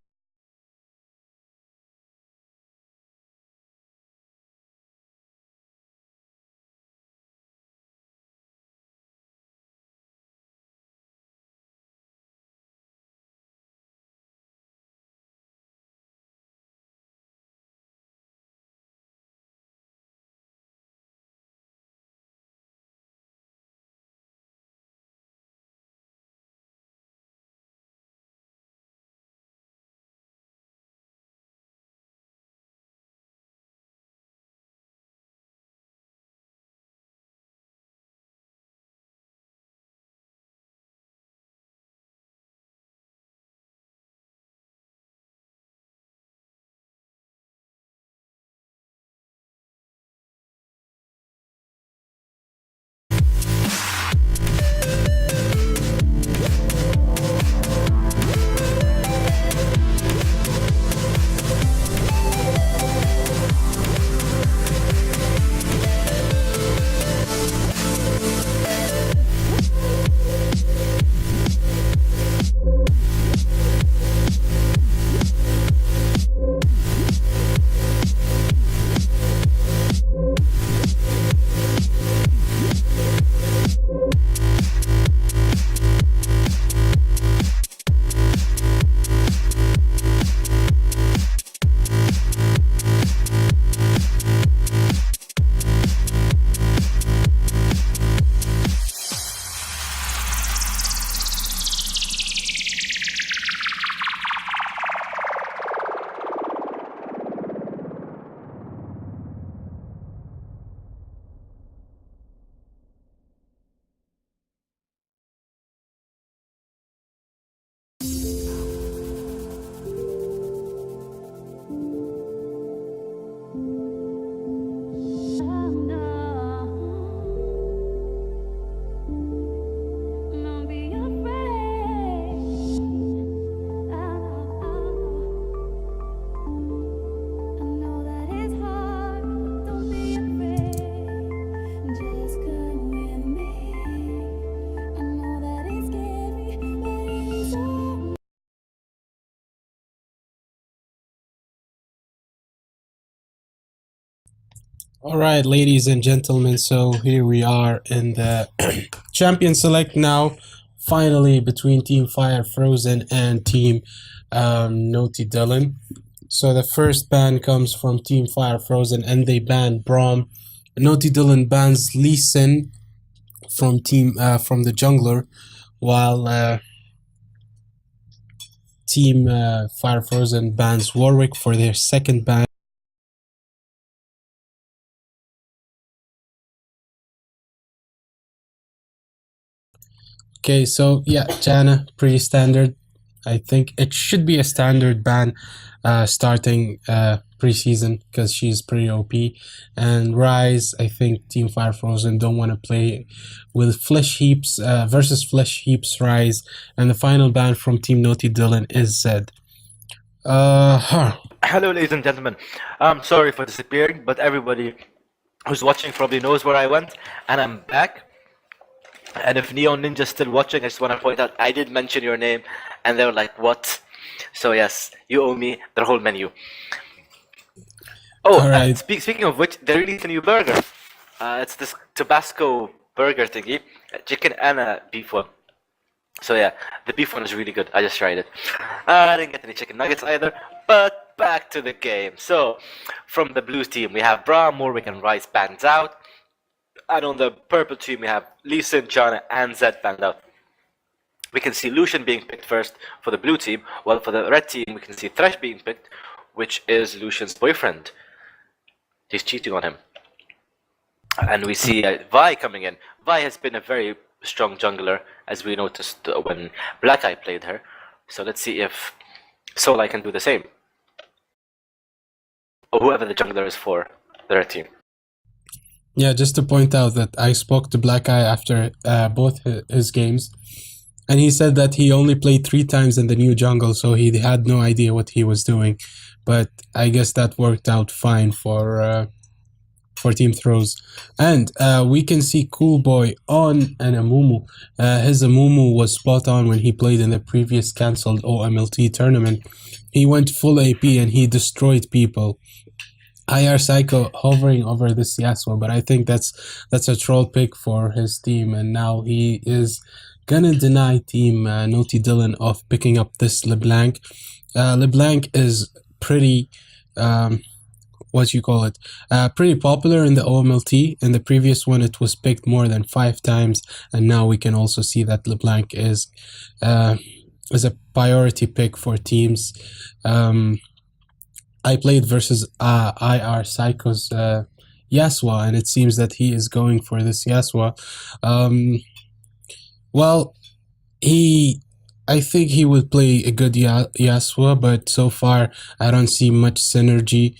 All right, ladies and gentlemen, so here we are in the champion select now, finally between Team Fire Frozen and Team Naughty Dylan. So the first ban comes from Team Fire Frozen, and they ban Braum. Naughty Dylan bans Lee Sin from the jungler, while Team Fire Frozen bans Warwick for their second ban. Okay, so yeah, Jana, pretty standard. I think it should be a standard ban starting preseason because she's pretty OP. And Rise, I think Team Fire Frozen don't want to play with Flesh Heaps versus Flesh Heaps Rise. And the final ban from Team Naughty Dylan is Zed. Hello, ladies and gentlemen. I'm sorry for disappearing, but everybody who's watching probably knows where I went, and I'm back. And if Neon Ninja's still watching, I just want to point out I did mention your name, and they were like, "What?" So yes, you owe me the whole menu. Oh, All right. speaking of which, they released a new burger. It's this Tabasco burger thingy, a chicken and a beef one. So yeah, the beef one is really good. I just tried it. I didn't get any chicken nuggets either. But back to the game. So, from the blue team, we have Braum, Warwick, and Rice banned out. And on the purple team, we have Lee Sin, Jana, and Zed banned out. We can see Lucian being picked first for the blue team, while for the red team, we can see Thresh being picked, which is Lucian's boyfriend. He's cheating on him. And we see Vi coming in. Vi has been a very strong jungler, as we noticed when Black Eye played her. So let's see if Solai can do the same. Or whoever the jungler is for the red team. Yeah, just to point out that I spoke to Black Eye after both his games, and he said that he only played 3 times in the new jungle, so he had no idea what he was doing. But I guess that worked out fine for Team Throws. And we can see Cool Boy on an Amumu. His Amumu was spot on when he played in the previous cancelled OMLT tournament. He went full AP and he destroyed people. IR Psycho hovering over this Yasuo, but I think that's a troll pick for his team, and now he is gonna deny team Naughty Dylan of picking up this LeBlanc. LeBlanc is pretty pretty popular in the OMLT. In the previous one it was picked more than 5 times, and now we can also see that LeBlanc is a priority pick for teams. I played versus IR Psycho's Yasuo, and it seems that he is going for this Yasuo. Well, I think he would play a good Yasuo, but so far I don't see much synergy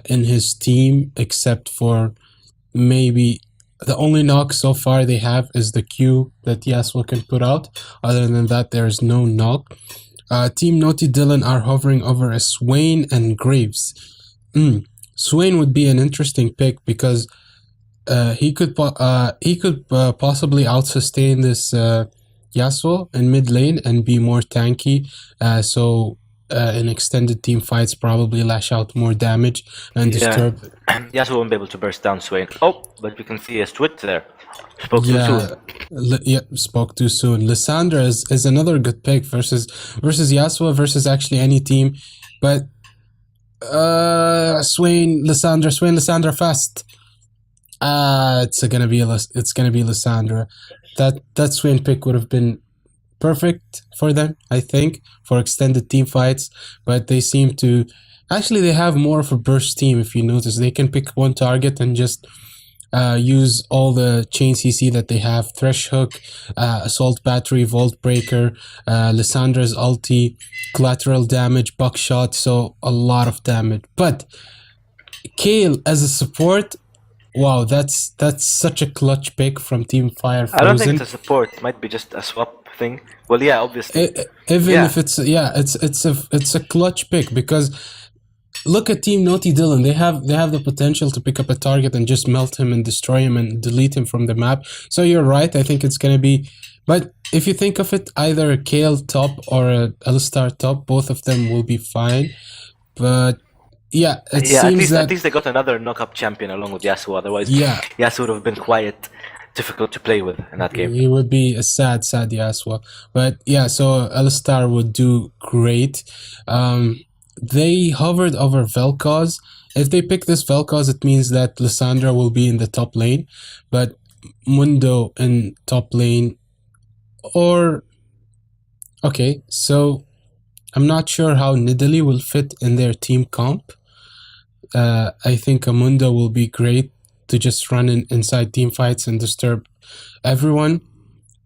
in his team, except for maybe the only knock so far they have is the Q that Yasuo can put out. Other than that, there's no knock. Team Naughty Dylan are hovering over a Swain and Graves. Swain would be an interesting pick because he could possibly out-sustain this Yasuo in mid lane and be more tanky. So in extended team fights, probably lash out more damage and disturb. Yasuo won't be able to burst down Swain. Oh, but we can see a Twit there. Spoke too soon. Spoke too soon. Lissandra is another good pick versus Yasuo versus actually any team, but Swain Lissandra fast. It's gonna be Lissandra. That Swain pick would have been perfect for them, I think, for extended team fights, but they seem to actually they have more of a burst team. If you notice, they can pick one target and just use all the chain CC that they have: Thresh Hook, Assault Battery, Vault Breaker, Lissandra's ulti, collateral damage, Buckshot, so a lot of damage. But Kale as a support, wow, that's such a clutch pick from Team Fire Frozen. I don't think it's a support. It might be just a swap thing. Well, yeah, obviously. If it's a clutch pick, because look at Team Naughty Dylan. They have the potential to pick up a target and just melt him and destroy him and delete him from the map. So you're right. I think it's gonna be. But if you think of it, either a Kale top or a Alistar top, both of them will be fine. But yeah, it seems at least they got another knock-up champion along with Yasuo. Otherwise, Yasuo would have been quite difficult to play with in that game. He would be a sad Yasuo. But yeah, so Alistar would do great. They hovered over Vel'Koz. If they pick this Vel'Koz, it means that Lissandra will be in the top lane, but Mundo in top lane, or okay, so I'm not sure how Nidalee will fit in their team comp. I think a Mundo will be great to just run inside team fights and disturb everyone.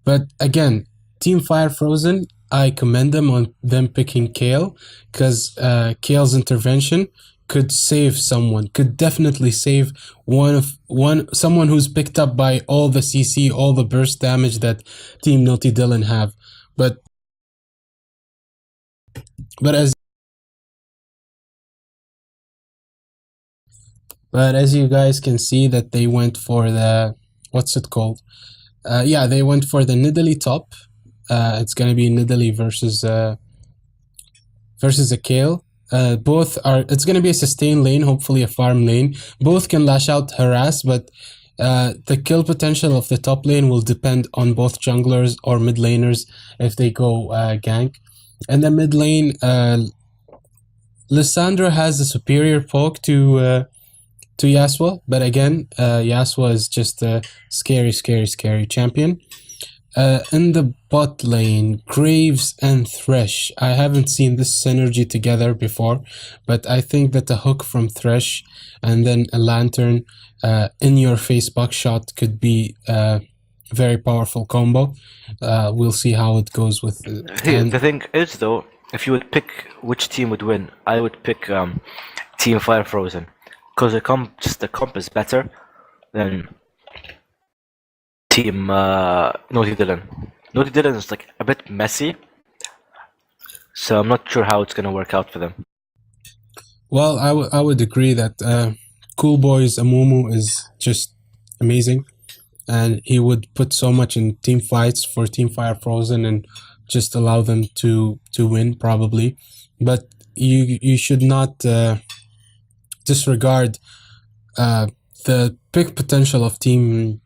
But again, Team Fire Frozen, I commend them on them picking Kale, because Kale's intervention could save someone, could definitely save someone who's picked up by all the CC, all the burst damage that Team Naughty Dylan have. But as you guys can see, that they went for the, what's it called? Yeah, they went for the Nidalee top. It's going to be Nidalee versus a Kale. Both are. It's going to be a sustain lane, hopefully a farm lane. Both can lash out, harass, but the kill potential of the top lane will depend on both junglers or mid laners if they go gank. And the mid lane, Lissandra has a superior poke to Yasuo, but again, Yasuo is just a scary champion. In the bot lane, Graves and Thresh. I haven't seen this synergy together before, but I think that a hook from Thresh and then a lantern in your face buckshot could be a very powerful combo. We'll see how it goes with The thing is, though, if you would pick which team would win, I would pick Team Fire Frozen, because the comp is better than Team Naughty Dylan. Naughty Dylan is like a bit messy, so I'm not sure how it's gonna work out for them. Well, I would agree that Cool Boy's Amumu is just amazing, and he would put so much in team fights for Team Fire Frozen and just allow them to win probably. But you should not disregard the big potential of Team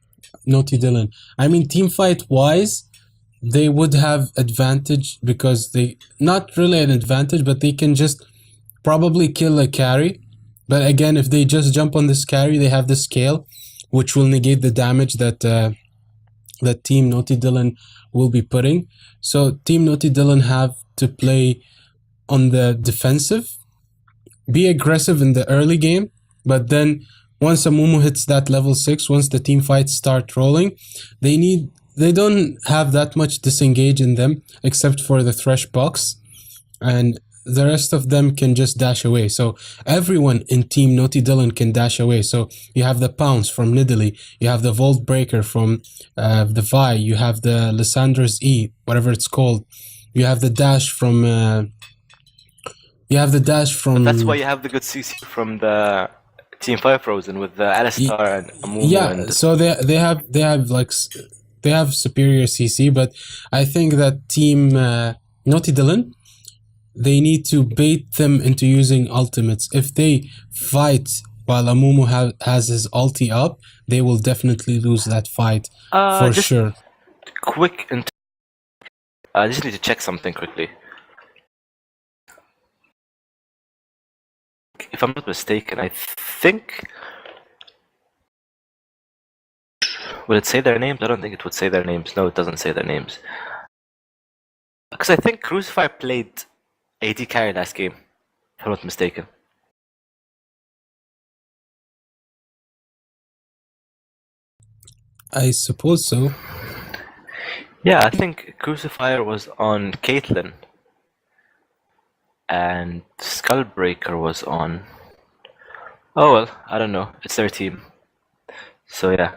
Naughty Dylan. I mean, team fight wise, they would have advantage because they not really an advantage, but they can just probably kill a carry. But again, if they just jump on this carry, they have the scale, which will negate the damage that that Team Naughty Dylan will be putting. So Team Naughty Dylan have to play on the defensive, be aggressive in the early game, but then once Amumu hits that level 6, once the team fights start rolling, they don't have that much disengage in them except for the Thresh box, and the rest of them can just dash away. So everyone in Team Naughty Dylan can dash away. So you have the Pounce from Nidalee, you have the Volt Breaker from the Vi, you have the Lissandra's E, whatever it's called, you have the dash from But that's why you have the good CC from the Team Fire Frozen with the Alistar and Amumu. Yeah, and so they have superior CC, but I think that Team Naughty Dylan, they need to bait them into using ultimates. If they fight while Amumu has his ulti up, they will definitely lose that fight for just sure. quick, I just need to check something quickly. If I'm not mistaken, I think... Would it say their names? I don't think it would say their names. No, it doesn't say their names. Because I think Crucify played AD carry last game, if I'm not mistaken. I suppose so. Yeah, I think Crucifier was on Caitlyn, and Skullbreaker was on... Oh well, I don't know. It's their team. So yeah.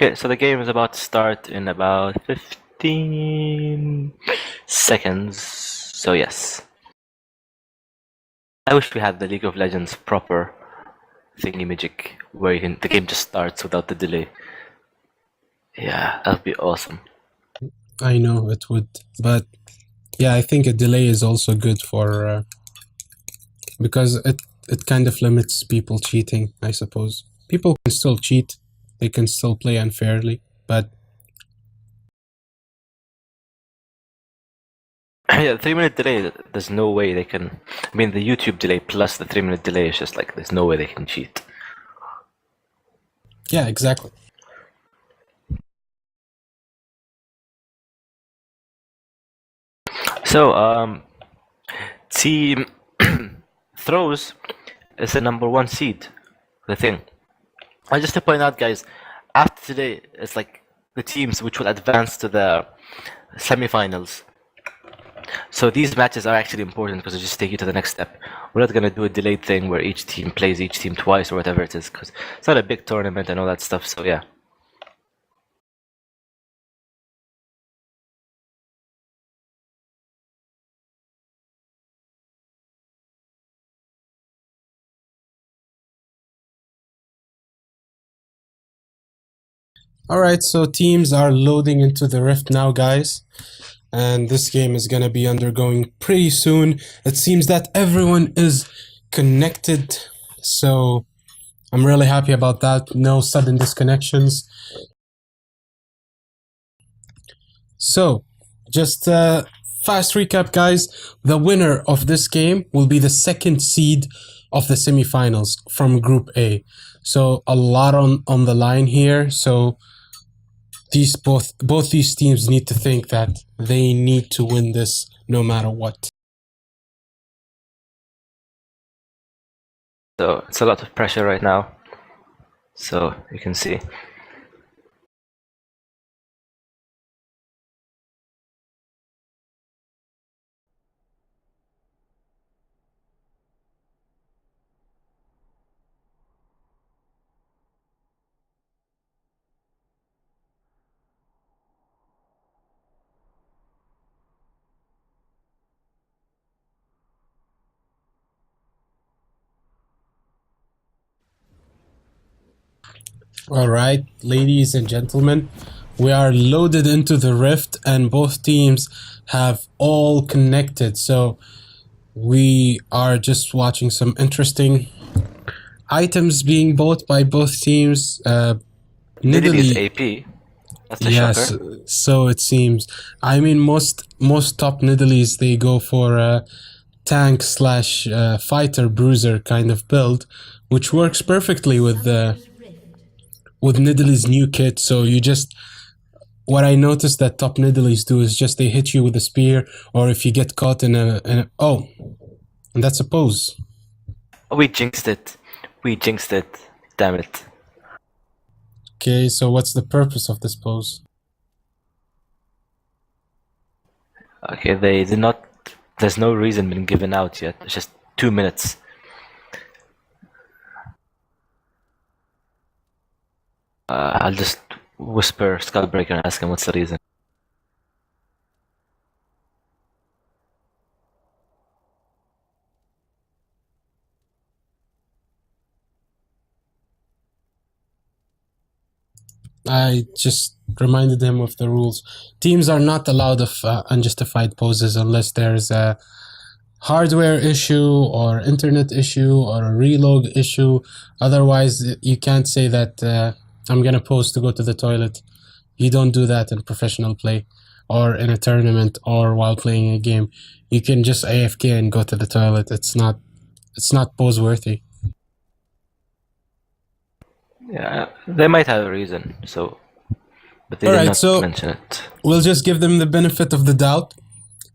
Okay, so the game is about to start in about 15 seconds. So yes. I wish we had the League of Legends proper thingy magic where the game just starts without the delay. Yeah, that'd be awesome. I know it would, but yeah, I think a delay is also good for because it kind of limits people cheating, I suppose. People can still cheat, they can still play unfairly, but Yeah, 3-minute delay, there's no way they can... I mean, the YouTube delay plus the 3-minute delay is just like, there's no way they can cheat. yeah, exactly. So, Team Throws is the #1 seed, the thing. And just to point out, guys, after today, it's like the teams which will advance to the semifinals. So these matches are actually important because they just take you to the next step. We're not going to do a delayed thing where each team plays each team twice or whatever it is, because it's not a big tournament and all that stuff, so yeah. Alright, so teams are loading into the Rift now, guys. And this game is gonna be undergoing pretty soon. It seems that everyone is connected, so I'm really happy about that. No sudden disconnections. So, just a fast recap, guys. The winner of this game will be the second seed of the semifinals from Group A. So, a lot on the line here. So, both these teams need to think that they need to win this no matter what. So it's a lot of pressure right now. So you can see. All right, ladies and gentlemen, we are loaded into the Rift, and both teams have all connected. So we are just watching some interesting items being bought by both teams. Nidalee is Nidalee, AP. That's a yes, shocker. so it seems. I mean, most top Nidalees, they go for a tank slash fighter bruiser kind of build, which works perfectly with Nidalee's new kit. So you just, what I noticed that top Nidalees do is just they hit you with a spear, or if you get caught in a oh, and that's a pose. We jinxed it. We jinxed it. Damn it. Okay, so what's the purpose of this pose? Okay, they did not. There's no reason been given out yet. It's just 2 minutes. I'll just whisper Skullbreaker and ask him what's the reason. I just reminded him of the rules. Teams are not allowed of unjustified poses unless there's a hardware issue or internet issue or a relog issue. Otherwise, you can't say that I'm gonna pose to go to the toilet. You don't do that in professional play or in a tournament or while playing a game. You can just AFK and go to the toilet. It's not pose worthy. Yeah, they might have a reason. So, but they All did right, not so mention it. we'll just give them the benefit of the doubt.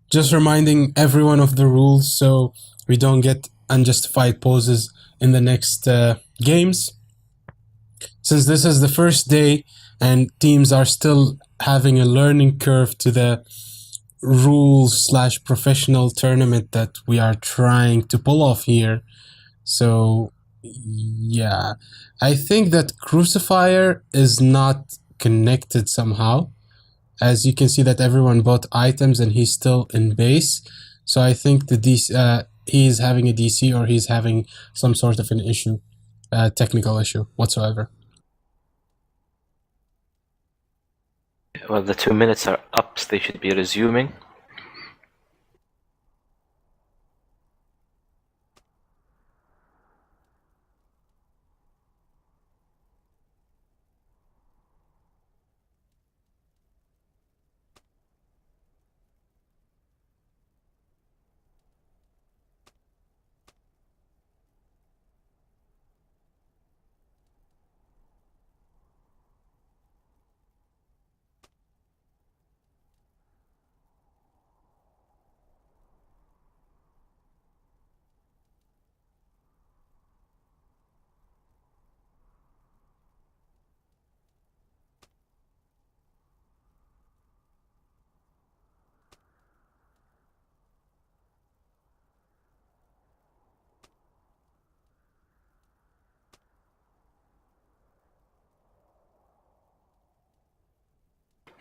Just reminding everyone of the rules so we don't get unjustified poses in the next games. Since this is the first day and teams are still having a learning curve to the rules slash professional tournament that we are trying to pull off here. So yeah, I think that Crucifier is not connected somehow. As you can see that everyone bought items and he's still in base. So I think the DC, he's having a DC or he's having some sort of an issue, technical issue whatsoever. Well, the 2 minutes are up, so they should be resuming.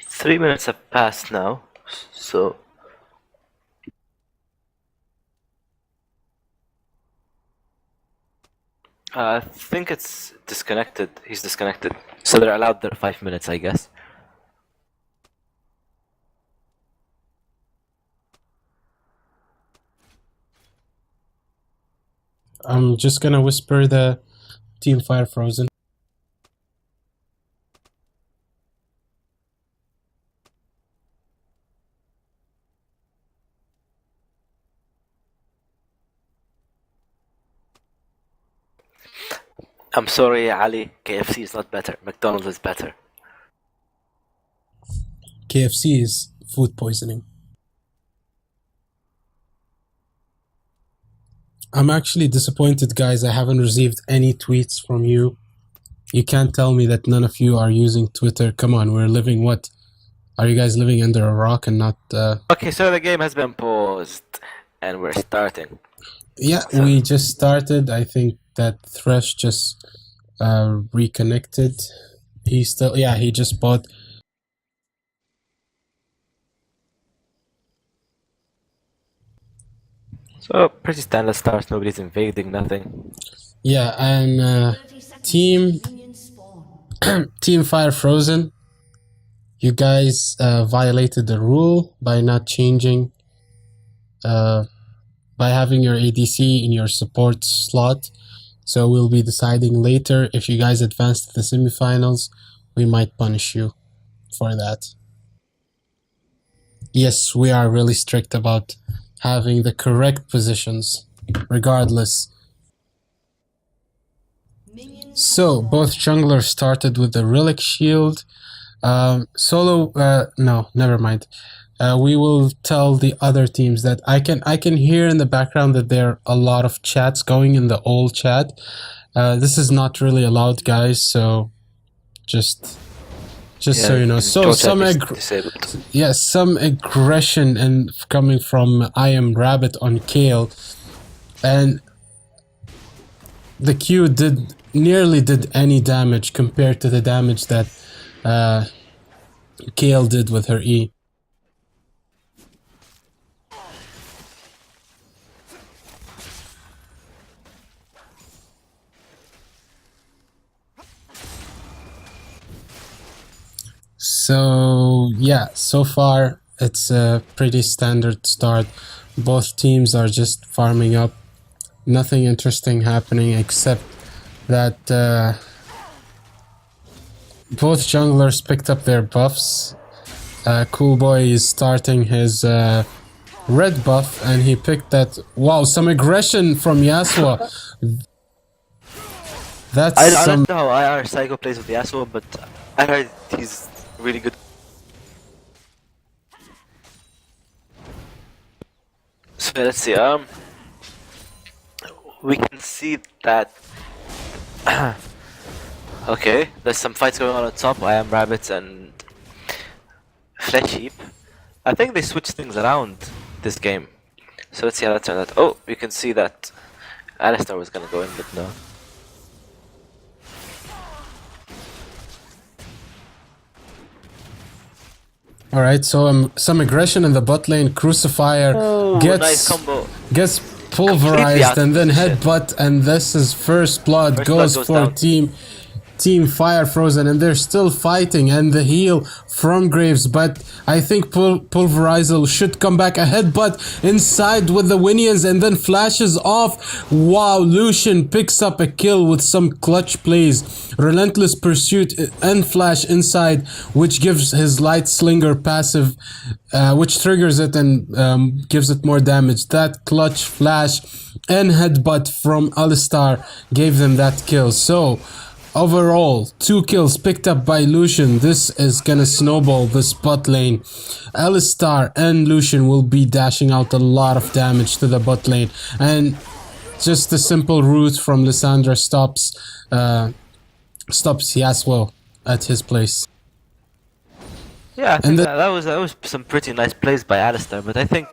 Three minutes have passed now, so I think it's disconnected. He's disconnected. So they're allowed their 5 minutes, I guess. I'm just gonna whisper the Team Fire Frozen. I'm sorry, Ali. KFC is not better. McDonald's is better. KFC is food poisoning. I'm actually disappointed, guys. I haven't received any tweets from you. You can't tell me that none of you are using Twitter. Come on, we're living what? Are you guys living under a rock and not... Okay, so the game has been paused, and we're starting. Yeah, we just started. I think that Thresh just reconnected. He still... Yeah, he just bought... So, pretty standard start. Nobody's invading, nothing. Yeah, and Team Fire Frozen, you guys violated the rule by not changing, by having your ADC in your support slot. So we'll be deciding later if you guys advance to the semifinals. We might punish you for that. Yes, we are really strict about having the correct positions, regardless. So, both junglers started with the Relic Shield. Solo, no, never mind. We will tell the other teams that I can hear in the background that there are a lot of chats going in the old chat. This is not really allowed, guys, so just so you know. So some some aggression and coming from I Am Rabbit on Kale, and the Q nearly did any damage compared to the damage that Kale did with her E. So yeah, so far it's a pretty standard start. Both teams are just farming up. Nothing interesting happening except that both junglers picked up their buffs. Cool Boy is starting his red buff and he picked that. Wow, some aggression from Yasuo. That's I don't know how IR Psycho plays with Yasuo, but I heard he's really good. So let's see. We can see that. Okay, there's some fights going on top. I Am Rabbit and Flesh Heap. I think they switched things around this game. So let's see how that turned out. Oh, you can see that Alistar was gonna go in, but no. Alright, so some aggression in the bot lane. Crucifier Nice combo. gets pulverized and then headbutt, and this is first blood. Goes for down. Team Fire Frozen, and they're still fighting, and the heal from Graves, but I think Pulverizel should come back. A headbutt inside with the Winions and then flashes off. Wow, Lucian picks up a kill with some clutch plays. Relentless Pursuit and flash inside, which gives his Light Slinger passive, which triggers it and gives it more damage. That clutch flash and headbutt from Alistar gave them that kill. So overall, 2 kills picked up by Lucian. This is gonna snowball this bot lane. Alistar and Lucian will be dashing out a lot of damage to the bot lane. And just a simple route from Lissandra stops Yasuo at his place. Yeah, I think that was some pretty nice plays by Alistar, but I think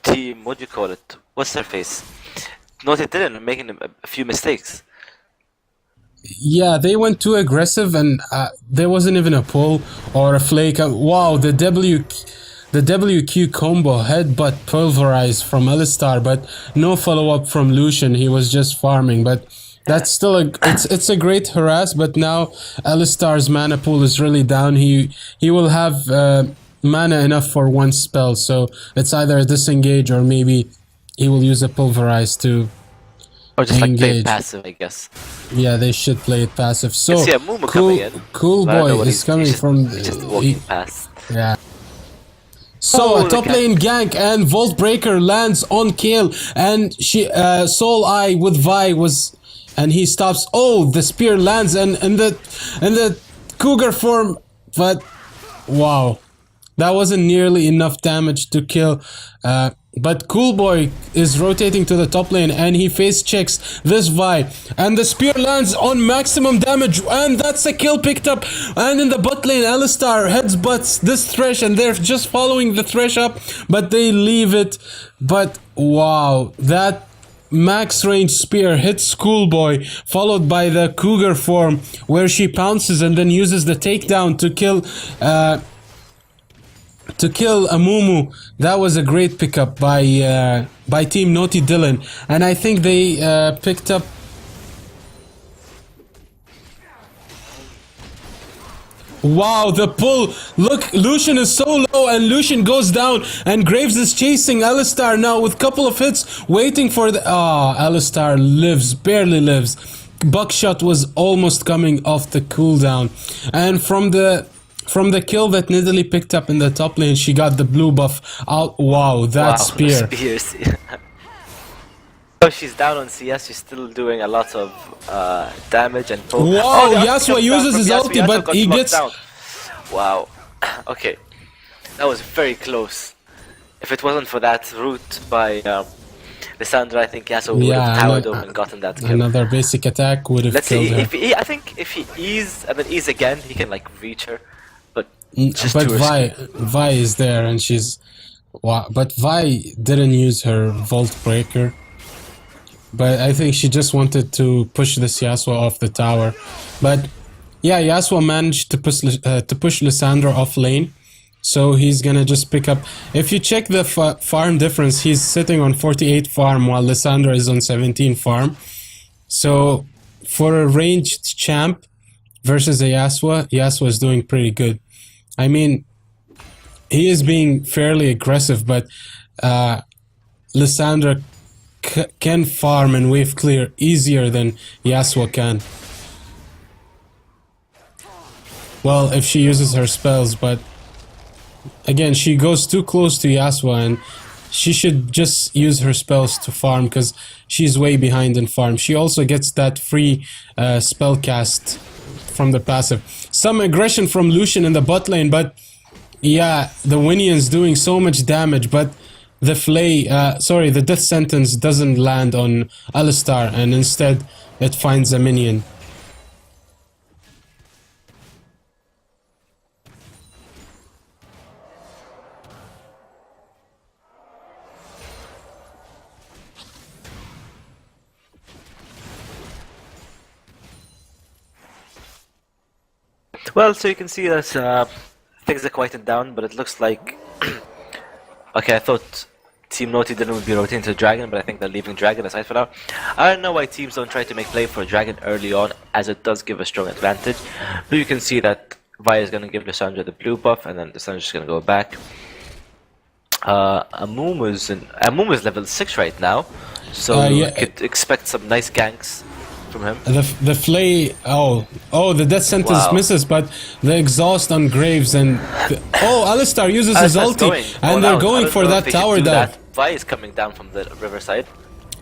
team, what do you call it? What's their face? Noted didn't making a few mistakes. Yeah, they went too aggressive and there wasn't even a pull or a flake. Wow, the W the WQ combo headbutt pulverize from Alistar, but no follow-up from Lucian. He was just farming, but that's still it's a great harass. But now Alistar's mana pool is really down. He will have mana enough for one spell, so it's either a disengage or maybe he will use a pulverize to Or just like play engage. it passive, I guess. Yeah, they should play it passive. So See a Mumu coming in. Cool I don't know boy what is coming from he's just walking past. yeah. So Oh, a top look at- lane gank and Volt Breaker lands on Kale, and she Soul Eye with Vi was, and he stops. Oh, the spear lands and the cougar form, but wow, that wasn't nearly enough damage to kill. But Cool Boy is rotating to the top lane and he face checks this Vi, and the spear lands on maximum damage, and that's a kill picked up. And in the bot lane, Alistar headsbutts this Thresh, and they're just following the Thresh up, but they leave it. But wow, that max range spear hits Schoolboy, followed by the cougar form where she pounces and then uses the takedown to kill Amumu. That was a great pickup by Team Naughty Dylan, and I think they picked up. Wow, the pull! Look, Lucian is so low, and Lucian goes down, and Graves is chasing Alistar now with a couple of hits, waiting for the. Alistar lives, barely lives. Buckshot was almost coming off the cooldown, and from the kill that Nidalee picked up in the top lane, she got the blue buff out. Wow, that spear. Spears. So she's down on CS, she's still doing a lot of damage and pull. Wow, the ulti Yasuo comes down uses from his Yasuo. ulti, Yasuo but got he blocked gets- down. Wow. Okay. That was very close. If it wasn't for that route by Lissandra, I think Yasuo would have towered over and gotten that kill. Another basic attack would have Let's killed see, her. I think if he E's and then E's again, he can like reach her. But just But too risky. Vi is there, and she's. Wow, but Vi didn't use her Volt Breaker. But I think she just wanted to push this Yasuo off the tower. But yeah, Yasuo managed to push Lissandra off lane. So he's gonna just pick up. If you check the farm difference, he's sitting on 48 farm while Lissandra is on 17 farm. So for a ranged champ versus a Yasuo is doing pretty good. I mean, he is being fairly aggressive, but Lissandra can farm and wave clear easier than Yasuo can. Well, if she uses her spells, but again, she goes too close to Yasuo, and she should just use her spells to farm because she's way behind in farm. She also gets that free spell cast from the passive. Some aggression from Lucian in the bot lane, but yeah, the Winian's doing so much damage, but the the death sentence doesn't land on Alistar, and instead it finds a minion. Well, so you can see that things are quieted down, but it looks like... Okay, I thought Team Naughty Dylan would be rotating to Dragon, but I think they're leaving Dragon aside for now. I don't know why teams don't try to make play for Dragon early on, as it does give a strong advantage. But you can see that Vi is going to give Lissandra the blue buff, and then Lissandra's just going to go back. Amumu's level 6 right now, so you could expect some nice ganks from him. The flay, the death sentence misses, but the exhaust on Graves and Alistar uses his ulti, and they're going for that tower dive. Vi is coming down from the riverside.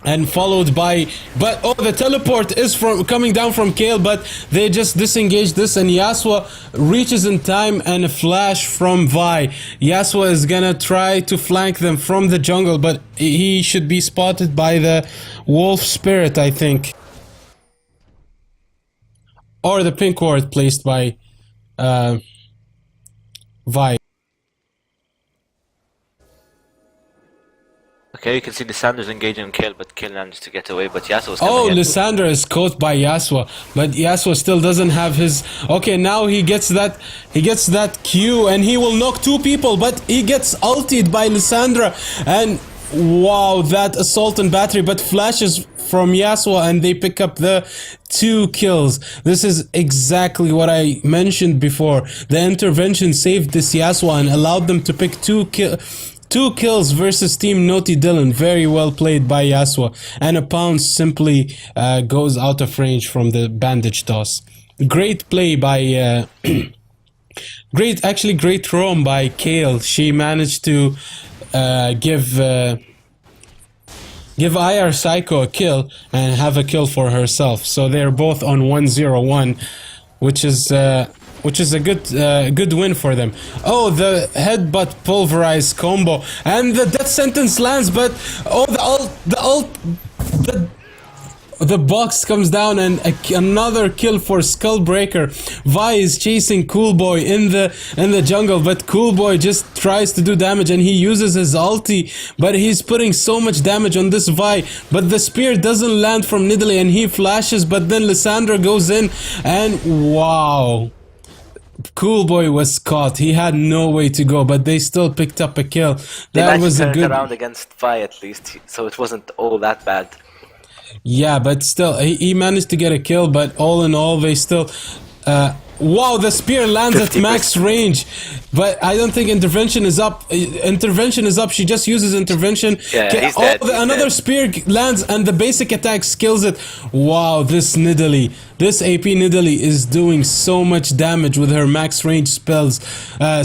And followed by, the teleport is coming down from Kale, but they just disengage this, and Yasuo reaches in time, and a flash from Vi. Yasuo is gonna try to flank them from the jungle, but he should be spotted by the wolf spirit, I think. Or the pink ward placed by Vi. Okay, you can see Lissandra's engaging in Kale, but Kale managed to get away, but Yasuo's Oh, coming in. Lissandra is caught by Yasuo, but Yasuo still doesn't have his... Okay, now he gets that Q, and he will knock 2 people, but he gets ulted by Lissandra, and wow, that assault and battery, but flashes from Yasuo, and they pick up the 2 kills. This is exactly what I mentioned before. The intervention saved this Yasuo and allowed them to pick 2 kills versus Team Naughty Dylan. Very well played by Yasuo. And a pound simply goes out of range from the bandage toss. Great play by... great roam by Kale. She managed to give IR Psycho a kill and have a kill for herself. So they're both on 1-0-1, which is a good win for them. Oh, the headbutt pulverize combo, and the death sentence lands, but oh, the box comes down, and another kill for Skullbreaker. Vi is chasing Coolboy in the jungle, but Coolboy just tries to do damage, and he uses his ulti, but he's putting so much damage on this Vi. But the spear doesn't land from Nidalee, and he flashes, but then Lissandra goes in, and wow. Coolboy was caught. He had no way to go, but they still picked up a kill. That was a good around against Vi at least, so it wasn't all that bad. Yeah, but still, he managed to get a kill, but all in all, they still... wow, the spear lands at 50%. max range, but I don't think intervention is up. Intervention is up, she just uses intervention. Yeah, he's dead, he's another dead. spear lands, and the basic attack kills it. Wow, this Nidalee, this AP Nidalee is doing so much damage with her max range spells.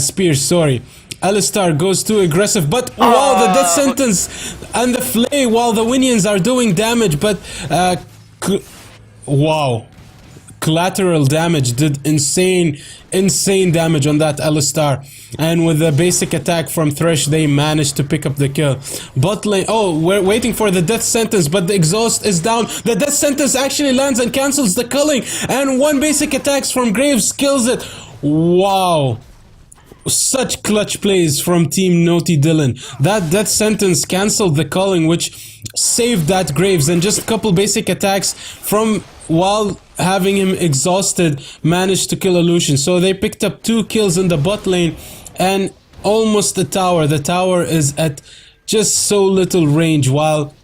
Spears, sorry. Alistar goes too aggressive, but wow, the death sentence and the flay while the Winions are doing damage, but wow, collateral damage did insane damage on that Alistar, and with the basic attack from Thresh they managed to pick up the kill. Bot lane, oh, we're waiting for the death sentence, but the exhaust is down. The death sentence actually lands and cancels the culling, and 1 basic attacks from Graves kills it. Wow. Such clutch plays from Team Naughty Dylan. That death sentence cancelled the culling, which saved that Graves, and just a couple basic attacks from while having him exhausted managed to kill Illusion. So they picked up 2 kills in the bot lane and almost the tower. The tower is at just so little range, while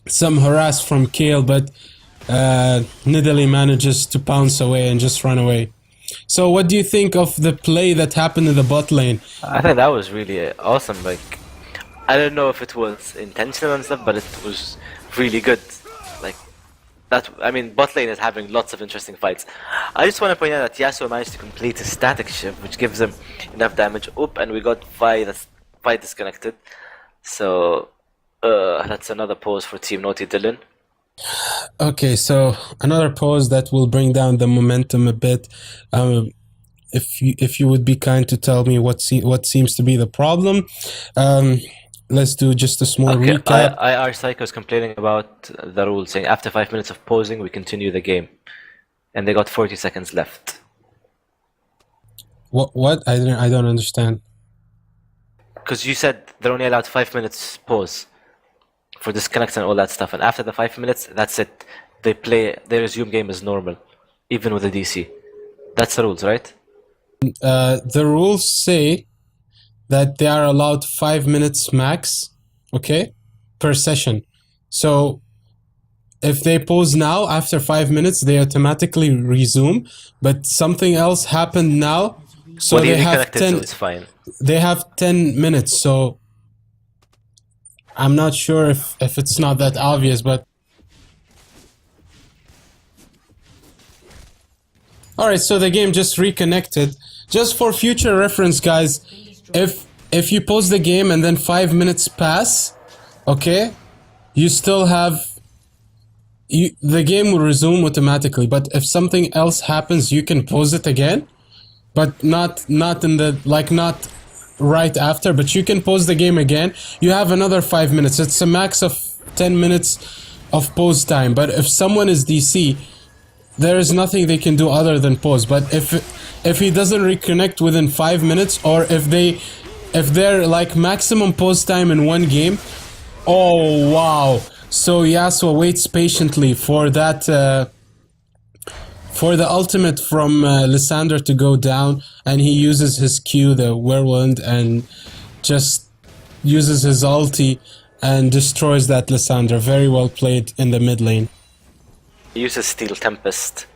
some harass from Kale, but Nidalee manages to pounce away and just run away. So what do you think of the play that happened in the bot lane? I think that was really awesome. Like, I don't know if it was intentional and stuff, but it was really good. Like, that, I mean, bot lane is having lots of interesting fights. I just want to point out that Yasuo managed to complete his static shift, which gives him enough damage. Oop, and we got Vi disconnected. So, that's another pause for Team Naughty Dylan. Okay, so another pause that will bring down the momentum a bit. If you would be kind to tell me what seems to be the problem. Let's do just a small recap. IR Psycho is complaining about the rule, saying after 5 minutes of pausing, we continue the game, and they got 40 seconds left. What? I don't understand. Because you said they're only allowed 5 minutes pause for disconnect and all that stuff, and after the 5 minutes, that's it. They resume game as normal, even with the DC. That's the rules, right? The rules say that they are allowed 5 minutes max, okay, per session. So if they pause now, after 5 minutes, they automatically resume. But something else happened now, so well, they have 10. So it's fine. They have 10 minutes, so I'm not sure if it's not that obvious, but alright, so the game just reconnected. Just for future reference, guys, if you pause the game and then 5 minutes pass, okay, you still have the game will resume automatically. But if something else happens, you can pause it again, but not in the not right after, but you can pause the game again. You have another 5 minutes. It's a max of 10 minutes of pause time. But if someone is DC, there is nothing they can do other than pause. But if he doesn't reconnect within 5 minutes, or if they're like maximum pause time in one game, Oh wow! So Yasuo waits patiently for that for the ultimate from Lysandre to go down, and he uses his Q, the Whirlwind, and just uses his ulti and destroys that Lysandre. Very well played in the mid lane. He uses Steel Tempest.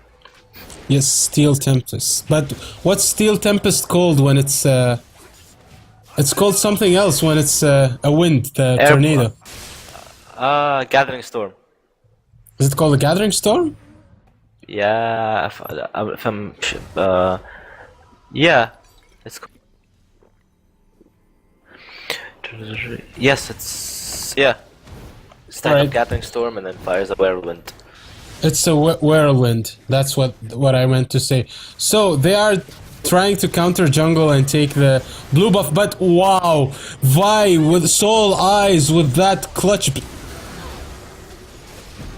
Yes, Steel Tempest. But what's Steel Tempest called when it's called something else when it's a wind, the Air- tornado. Gathering Storm. Is it called a Gathering Storm? Yeah, if I'm... yeah. It's... Yes, it's... yeah. Stack Alright. of Gathering Storm and then fires a Whirlwind. It's a whirlwind. That's what I meant to say. So they are trying to counter jungle and take the blue buff, but wow, Vi with Soul Eyes with that clutch. I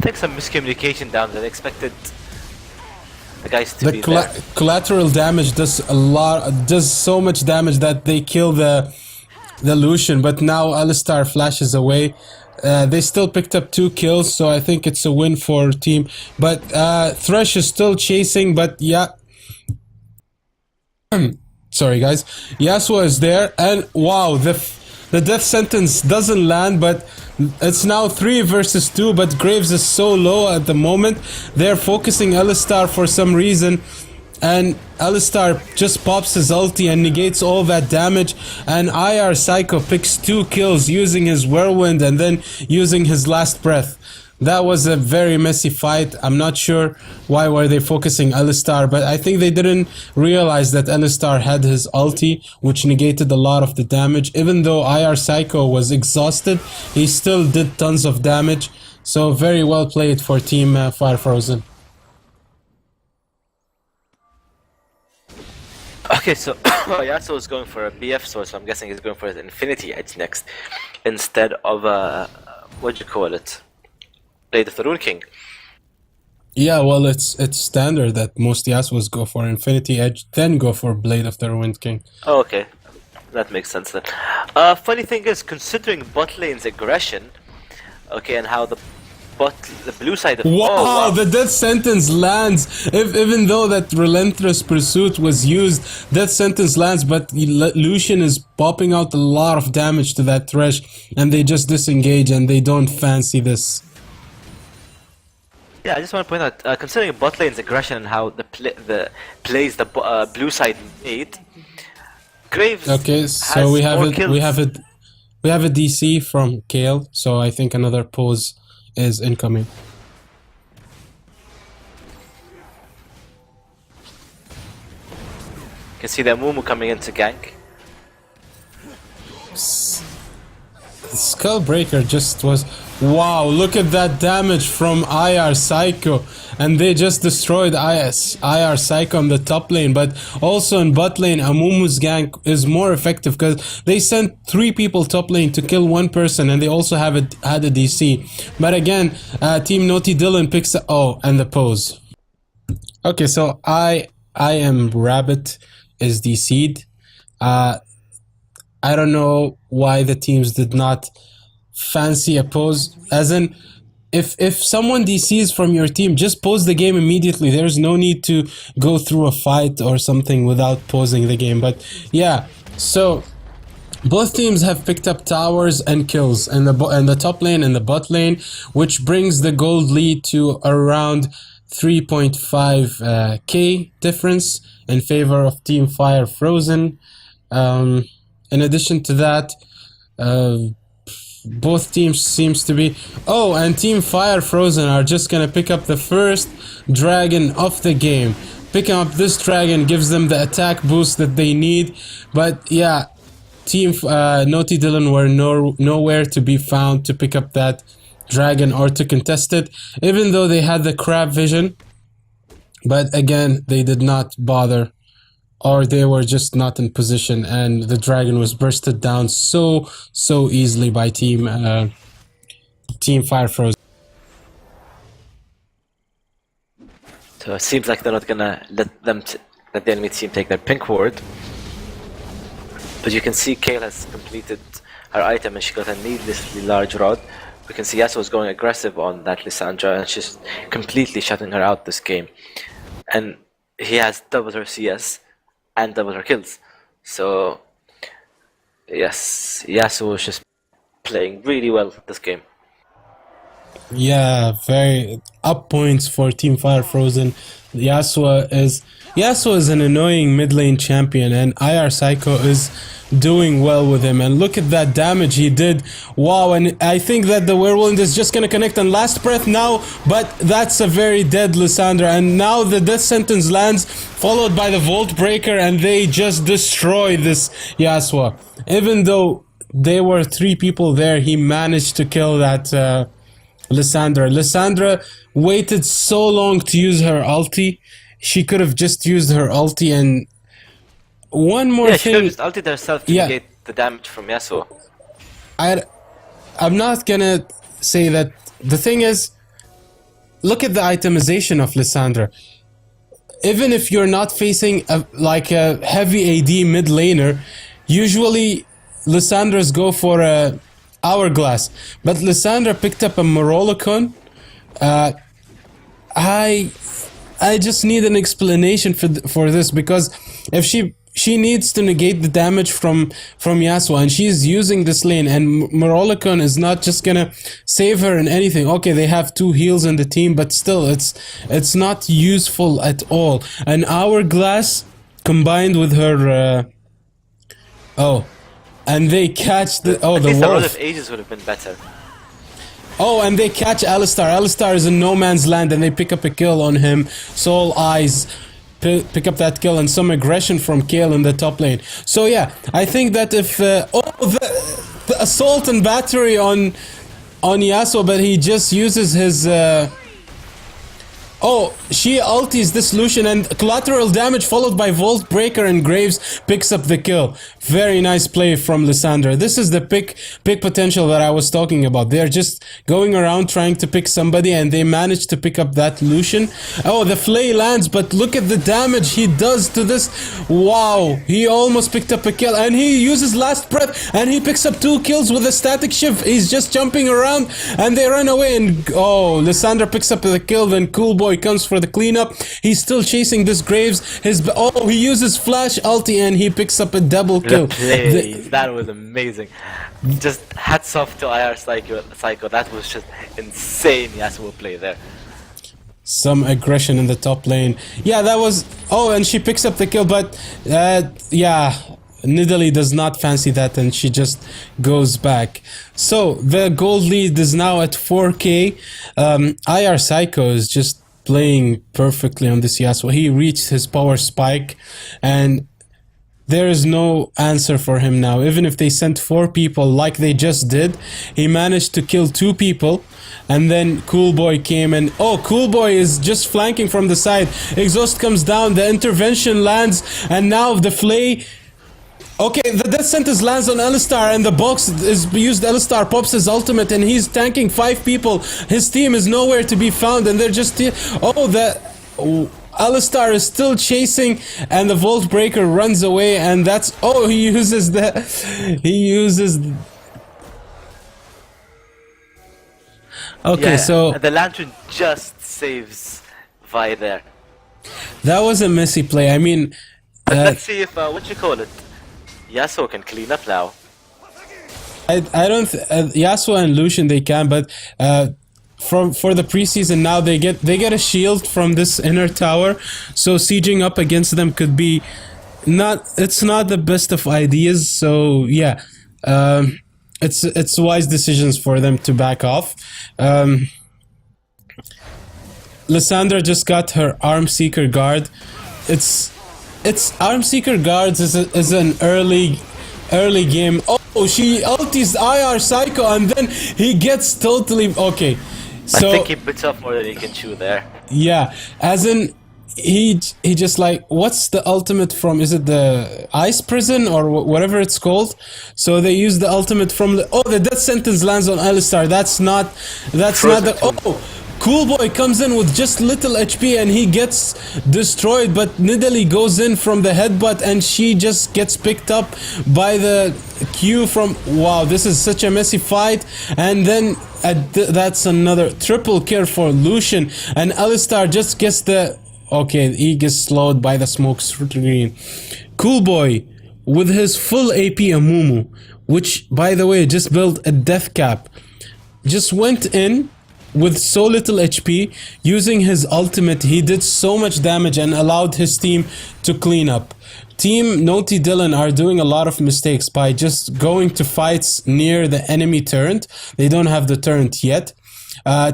think some miscommunication down there. They expected the guys to The be there. collateral damage does so much damage that they kill the Lucian, but now Alistar flashes away. They still picked up 2 kills, so I think it's a win for team. But Thresh is still chasing, but yeah. Sorry guys. Yasuo is there, and wow, the death sentence doesn't land, but it's now 3 versus 2, but Graves is so low at the moment. They're focusing Alistar for some reason, and Alistar just pops his ulti and negates all that damage, and IR Psycho picks 2 kills using his Whirlwind and then using his last breath. That was a very messy fight. I'm not sure why were they focusing Alistar, but I think they didn't realize that Alistar had his ulti, which negated a lot of the damage. Even though IR Psycho was exhausted, he still did tons of damage. So very well played for Team Fire Frozen. Okay, so Yasuo is going for a BF sword, so I'm guessing he's going for his Infinity Edge next, instead of what do you call it? Blade of the Rune King. Yeah, well, it's standard that most Yasuos go for Infinity Edge, then go for Blade of the Ruined King. Oh, okay, that makes sense then. Funny thing is, considering bot lane's aggression, okay, and how the blue side of Wow, the death sentence lands. Even though that relentless pursuit was used, death sentence lands, but Lucian is popping out a lot of damage to that Thresh, and they just disengage and they don't fancy this. Yeah, I just want to point out, considering bot lane's aggression and how the plays the blue side made, Graves. Okay, so has we have more it. kills. We have a DC from Kale. So I think another pose is incoming. You can see the Mumu coming in to gank. Skullbreaker just was... Wow, look at that damage from IR Psycho. And they just destroyed IR Psycho on the top lane. But also in bot lane, Amumu's gank is more effective because they sent 3 people top lane to kill 1 person, and they also had a DC. But again, Team Naughty Dylan picks... Oh, and the pose. Okay, so I am Rabbit is DC'd. I don't know why the teams did not fancy a pose. As in, if someone DCs from your team, just pause the game immediately. There's no need to go through a fight or something without pausing the game. But yeah, so both teams have picked up towers and kills in the top lane and the bot lane, which brings the gold lead to around 3.5k difference in favor of Team Fire Frozen. In addition to that, both teams seems to be... Oh, and Team Fire Frozen are just gonna pick up the first dragon of the game. Picking up this dragon gives them the attack boost that they need. But yeah, Team Naughty Dylan were nowhere to be found to pick up that dragon or to contest it, even though they had the crab vision. But again, they did not bother, or they were just not in position, and the dragon was bursted down so easily by Team Fire Frozen. So it seems like they're not gonna let the enemy team take their pink ward. But you can see Kale has completed her item and she got a needlessly large rod. We can see Yasuo is going aggressive on that Lissandra and she's completely shutting her out this game. And he has double her CS and double her kills. So, yes, Yasuo is just playing really well this game. Yeah, very up points for Team Fire Frozen. Yasuo is an annoying mid lane champion, and IR Psycho is doing well with him. And look at that damage he did. Wow, and I think that the Whirlwind is just gonna connect on last breath now, but that's a very dead Lissandra. And now the death sentence lands, followed by the Volt Breaker, and they just destroy this Yasuo. Even though there were 3 people there, he managed to kill that Lissandra. Lissandra waited so long to use her ulti. She could have just used her ulti. And one more She could thing. have just ulted herself to negate the damage from Yasuo. I'm not gonna say that. The thing is, look at the itemization of Lissandra. Even if you're not facing a heavy AD mid laner, usually Lissandras go for a hourglass. But Lissandra picked up a Morolocon. I just need an explanation for this, because if she needs to negate the damage from Yasuo, and she's using this lane, and Morolocon is not just gonna save her in anything. Okay, they have 2 heals in the team, but still, it's not useful at all. An hourglass combined with her and they catch the At the least a Rod wolf. of Ages would have been better. Oh, and they catch Alistar. Alistar is in no man's land, and they pick up a kill on him. Soul Eyes pick up that kill, and some aggression from Kayle in the top lane. So yeah, I think that if the assault and battery on Yasuo, but he just uses his she ultis this Lucian, and collateral damage followed by Volt Breaker, and Graves picks up the kill. Very nice play from Lissandra. This is the pick potential that I was talking about. They're just going around trying to pick somebody, and they manage to pick up that Lucian. Oh, the Flay lands, but look at the damage he does to this. Wow, he almost picked up a kill, and he uses last breath, and he picks up 2 kills with a static shift. He's just jumping around, and they run away, and Lissandra picks up the kill. Then Cool Boy comes for the cleanup. He's still chasing this Graves. He uses flash ulti, and he picks up a double kill. That was amazing. Just hats off to IR Psycho. That was just insane Yasuo play there. Some aggression in the top lane. Yeah, that was... Oh, and she picks up the kill, but... Nidalee does not fancy that, and she just goes back. So, the gold lead is now at 4k. IR Psycho is just playing perfectly on this Yasuo. He reached his power spike, and there is no answer for him now. Even if they sent 4 people like they just did, he managed to kill 2 people. And then Cool Boy came, and Cool Boy is just flanking from the side. Exhaust comes down, the intervention lands, and now the Flay... Okay, the death sentence lands on Alistar, and the box is used. Alistar pops his ultimate, and he's tanking 5 people. His team is nowhere to be found, and they're just... Alistar is still chasing, and the Volt Breaker runs away, and that's... he uses the... Okay, so... The Lantern just saves Vi there. That was a messy play. I mean... let's see if, Yasuo can clean up now. I don't... Yasuo and Lucian, they can, but... for the preseason now, they get a shield from this inner tower, so sieging up against them could be it's not the best of ideas. So yeah, it's wise decisions for them to back off. Lissandra just got her Arm Seeker Guard. It's Arm Seeker Guards is an early game. She ultis IR Psycho, and then he gets totally... Okay. So, I think he bits off more than he can chew there. Yeah, as in he just like, what's the ultimate from? Is it the Ice Prison or whatever it's called? So they use the ultimate from the death sentence lands on Alistar. That's not the Cool Boy comes in with just little HP and he gets destroyed, but Nidalee goes in from the headbutt and she just gets picked up by the Q from... Wow, this is such a messy fight. And then that's another triple kill for Lucian, and Alistar just gets the... Okay, he gets slowed by the smoke screen. Cool Boy with his full AP Amumu, which by the way just built a death cap, just went in with so little HP. Using his ultimate, he did so much damage and allowed his team to clean up. Team Naughty Dylan are doing a lot of mistakes by just going to fights near the enemy turret. They don't have the turret yet.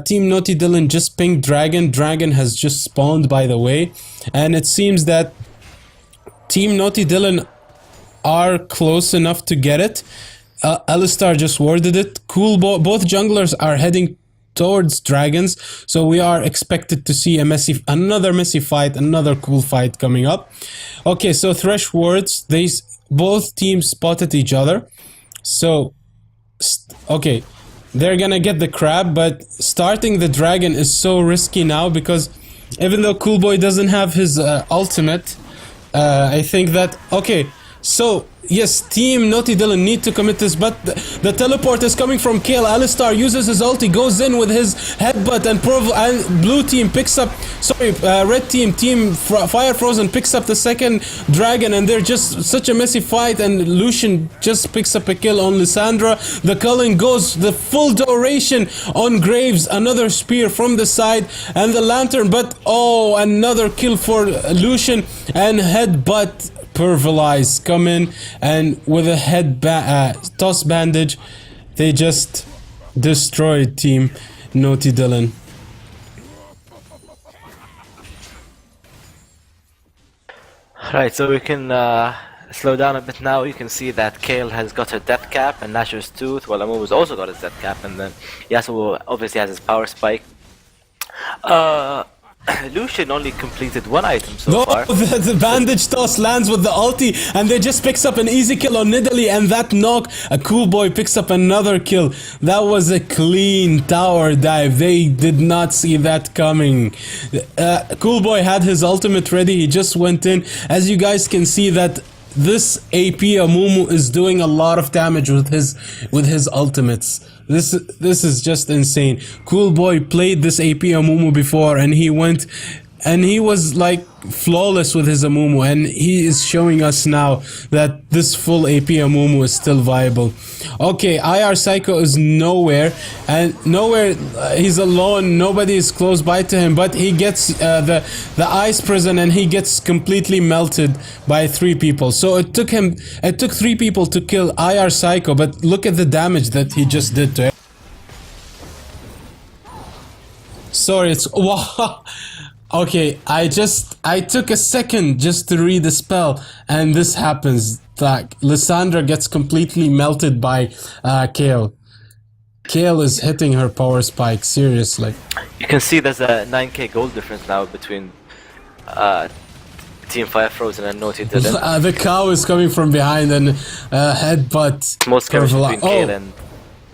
Team Naughty Dylan just pinged Dragon. Dragon has just spawned, by the way. And it seems that Team Naughty Dylan are close enough to get it. Alistar just warded it. Both junglers are heading towards dragons, so we are expected to see another messy fight, another cool fight coming up. Okay, so Thresh wards. Both teams spotted each other. So, okay, they're gonna get the crab, but starting the dragon is so risky now because even though Cool Boy doesn't have his ultimate, I think that... Okay, so... Yes, Team Naughty Dylan need to commit this, but the teleport is coming from Kale. Alistar uses his ulti, goes in with his headbutt, and blue team picks up... Sorry, red team, Fire Frozen picks up the second dragon, and they're just such a messy fight, and Lucian just picks up a kill on Lissandra. The culling goes the full duration on Graves, another spear from the side, and the lantern, but oh, another kill for Lucian, and headbutt. Purvelize come in, and with a toss bandage, they just destroyed Team Naughty Dylan. Right, so we can slow down a bit now. You can see that Kale has got her death cap and Nashor's Tooth, while Amumu's also got his death cap, and then Yasuo obviously has his power spike. Lucian only completed one item so far. The bandage toss lands with the ulti, and they just picks up an easy kill on Nidalee, and that knock, a Cool Boy picks up another kill. That was a clean tower dive. They did not see that coming. Cool Boy had his ultimate ready. He just went in. As you guys can see that this AP Amumu is doing a lot of damage with his ultimates. This is just insane. Cool Boy played this AP Amumu before, and he was like flawless with his Amumu, and he is showing us now that this full AP Amumu is still viable. Okay, IR Psycho is nowhere, he's alone, nobody is close by to him, but he gets the ice prison, and he gets completely melted by 3 people. So it took 3 people to kill IR Psycho, but look at the damage that he just did to him. Sorry, it's... Wow. Okay, I took a second just to read the spell, and this happens. Like, Lissandra gets completely melted by Kale. Kale is hitting her power spike, seriously. You can see there's a 9k gold difference now between Team Fire Frozen and Naughty Dylan. The cow is coming from behind and headbutt. Most carries between Kale and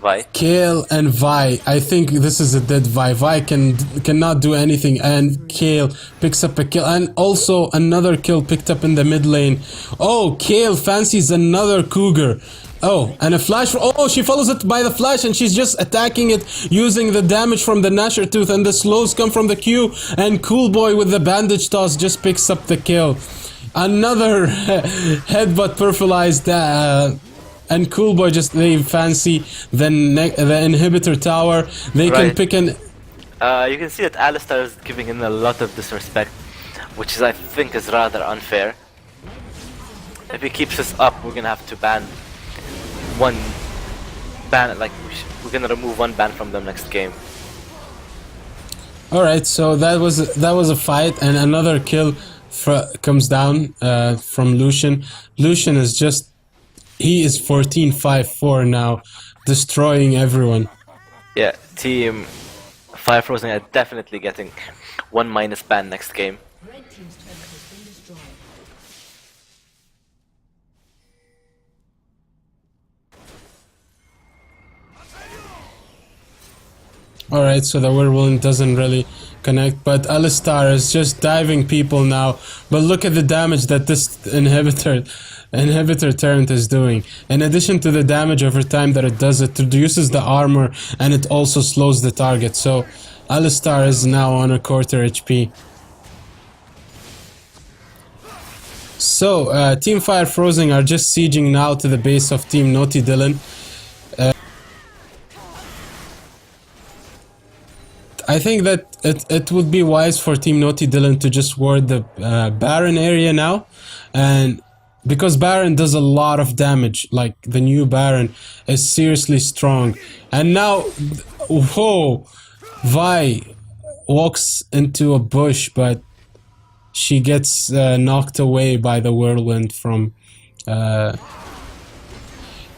Vi. Kale and Vi. I think this is a dead Vi. Vi cannot do anything, and Kale picks up a kill, and also another kill picked up in the mid lane. Oh, Kale fancies another cougar. Oh, and a flash. Oh, she follows it by the flash, and she's just attacking it using the damage from the Nashor Tooth, and the slows come from the Q, and Cool Boy with the bandage toss just picks up the kill. Another headbutt purfalized, and Cool Boy just, they fancy the inhibitor tower. They can pick an... You can see that Alistar is giving in a lot of disrespect, which is, I think, is rather unfair. If he keeps this up, we're gonna have to ban one ban, like we're gonna remove one ban from them next game. All right, so that was a fight, and another kill comes down from Lucian. Lucian is just, he is 14-5-4 now, destroying everyone. Yeah, Team Fire Frozen are definitely getting 1- ban next game. Alright, so the whirlwind doesn't really connect, but Alistar is just diving people now. But look at the damage that this inhibitor turret is doing. In addition to the damage over time that it does, it reduces the armor and it also slows the target. So Alistar is now on a quarter HP. So Team Fire Frozen are just sieging now to the base of Team Naughty Dylan. I think that it would be wise for Team Naughty Dylan to just ward the Baron area now, and because Baron does a lot of damage, like the new Baron is seriously strong. And now, whoa, Vi walks into a bush, but she gets knocked away by the whirlwind from...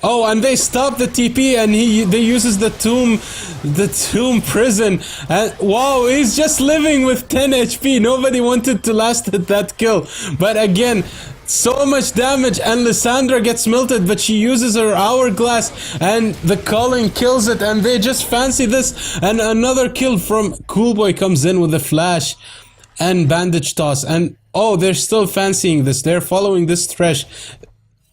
Oh, and they stop the TP, and they uses the tomb prison, and wow, he's just living with 10 HP. Nobody wanted to last at that kill, but again, so much damage, and Lissandra gets melted, but she uses her hourglass, and the Culling kills it, and they just fancy this, and another kill from Coolboy comes in with a flash and bandage toss, and oh, they're still fancying this. They're following this Thresh.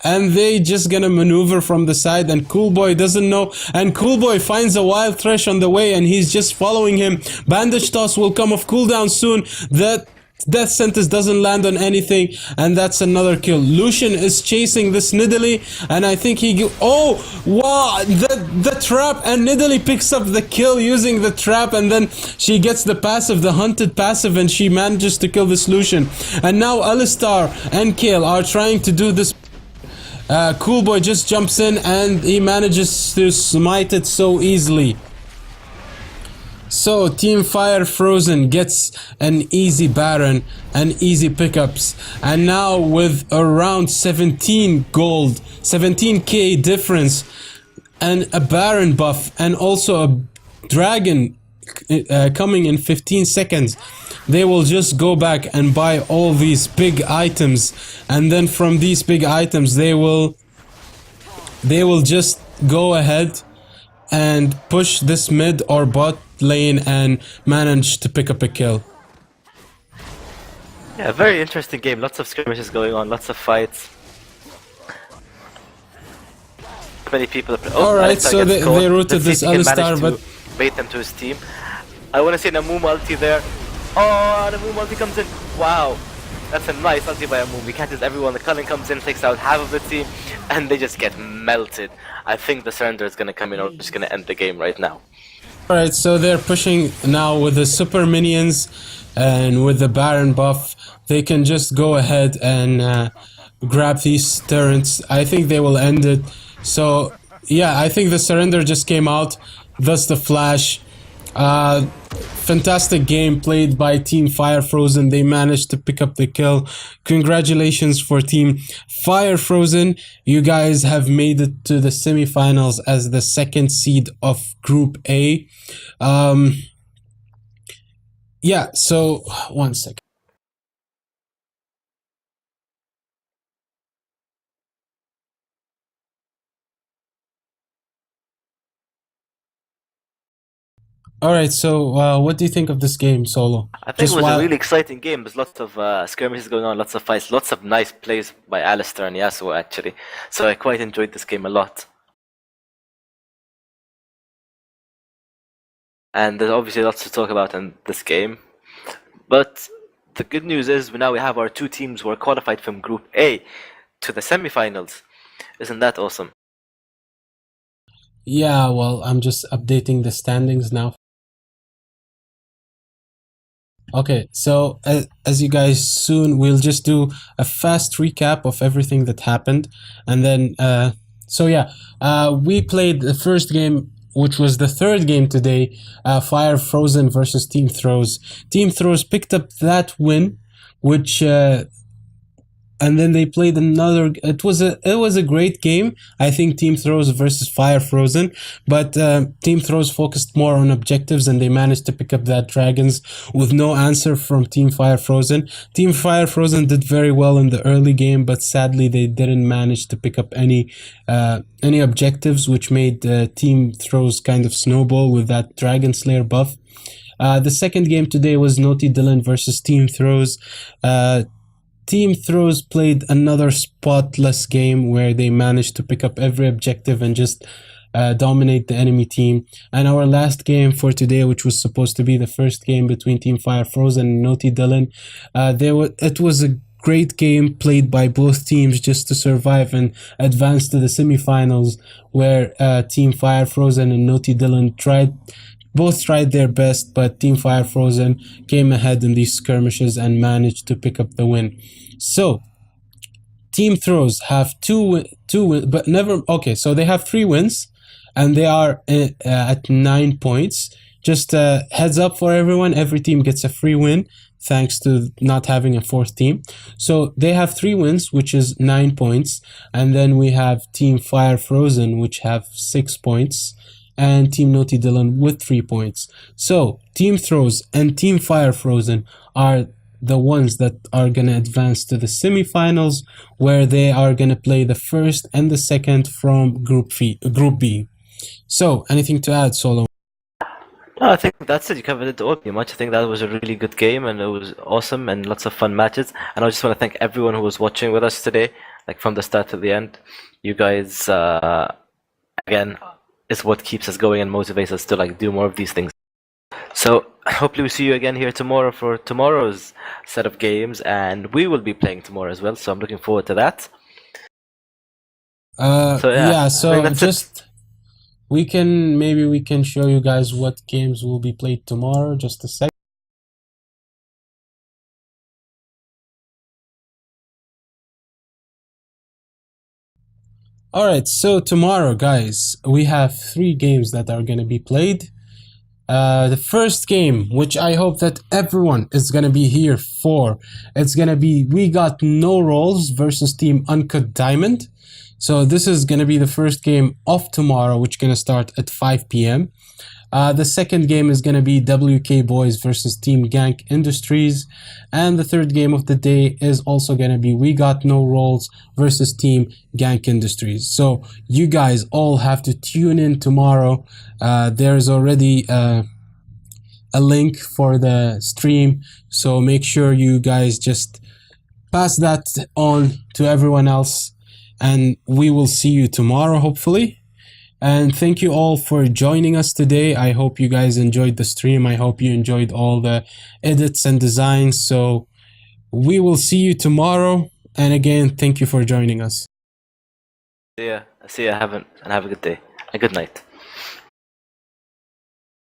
And they just gonna maneuver from the side, and Coolboy doesn't know, and Coolboy finds a wild Thresh on the way, and he's just following him. Bandage toss will come off cooldown soon. That death sentence doesn't land on anything, and that's another kill. Lucian is chasing this Nidalee, and I think oh wow, the trap, and Nidalee picks up the kill using the trap, and then she gets the passive, the hunted passive, and she manages to kill this Lucian. And now Alistar and Kayle are trying to do this. Coolboy just jumps in and he manages to smite it so easily. So Team Fire Frozen gets an easy Baron and easy pickups, and now with around 17 gold, 17k difference, and a Baron buff, and also a Dragon coming in 15 seconds, they will just go back and buy all these big items, and then from these big items they will just go ahead and push this mid or bot lane and manage to pick up a kill. Yeah, very interesting game. Lots of skirmishes going on, lots of fights. Many people. Alright, so they rooted this Alistar, but bait them to his team. I want to see an OMLT there. Oh, the OMLT comes in. Wow, that's a nice ulti by Amumu. He catches everyone. The Culling comes in, takes out half of the team, and they just get melted. I think the surrender is going to come in, or just going to end the game right now. Alright, so they're pushing now with the super minions and with the Baron buff. They can just go ahead and grab these turrets. I think they will end it. So yeah, I think the surrender just came out, thus the flash. Fantastic game played by Team Fire Frozen. They managed to pick up the kill. Congratulations for Team Fire Frozen. You guys have made it to the semifinals as the second seed of Group A. Yeah, so 1 second. Alright, so what do you think of this game, Solo? I think it was a really exciting game. There's lots of skirmishes going on, lots of fights, lots of nice plays by Alistar and Yasuo actually. So I quite enjoyed this game a lot. And there's obviously lots to talk about in this game. But the good news is now we have our two teams who are qualified from Group A to the semifinals. Isn't that awesome? Yeah, well, I'm just updating the standings now. Okay, so as you guys soon, we'll just do a fast recap of everything that happened, and then so yeah, we played the first game, which was the third game today, Fire Frozen versus Team Throws. Team Throws picked up that win, which and then they played another. It was a great game. I think Team Throws versus Fire Frozen, but Team Throws focused more on objectives, and they managed to pick up that dragons with no answer from Team Fire Frozen. Team Fire Frozen did very well in the early game, but sadly they didn't manage to pick up any objectives, which made Team Throws kind of snowball with that Dragon Slayer buff. The second game today was Naughty Dylan versus Team Throws. Team Throws played another spotless game where they managed to pick up every objective and just dominate the enemy team. And our last game for today, which was supposed to be the first game between Team Fire Frozen and Naughty Dylan, it was a great game played by both teams just to survive and advance to the semifinals, where Team Fire Frozen and Naughty Dylan both tried their best, but Team Fire Frozen came ahead in these skirmishes and managed to pick up the win. So Team Throws have but never. Okay, so they have 3 wins, and they are at 9 points. Just heads up for everyone: every team gets a free win thanks to not having a 4th team. So they have 3 wins, which is 9 points, and then we have Team Fire Frozen, which have 6 points, and Team Naughty Dylan with 3 points. So Team Throws and Team Fire Frozen are the ones that are going to advance to the semifinals, where they are going to play the first and the second from Group B. So, anything to add, Solo? No, I think that's it. You covered it all pretty much. I think that was a really good game, and it was awesome and lots of fun matches. And I just want to thank everyone who was watching with us today, like from the start to the end. You guys, again, is what keeps us going and motivates us to like do more of these things. So hopefully we see you again here tomorrow for tomorrow's set of games, and we will be playing tomorrow as well. So I'm looking forward to that. So just we can show you guys what games will be played tomorrow. Just a sec. Alright, so tomorrow, guys, we have 3 games that are going to be played. The first game, which I hope that everyone is going to be here for, it's going to be We Got No Rolls versus Team Uncut Diamond. So this is going to be the first game of tomorrow, which is going to start at 5 p.m. The second game is going to be WK Boys versus Team Gank Industries. And the third game of the day is also going to be We Got No Rolls versus Team Gank Industries. So you guys all have to tune in tomorrow. There's already a link for the stream. So make sure you guys just pass that on to everyone else. And we will see you tomorrow, hopefully. And thank you all for joining us today. I hope you guys enjoyed the stream. I hope you enjoyed all the edits and designs. So we will see you tomorrow. And again, thank you for joining us. See ya. Have a good day. A good night.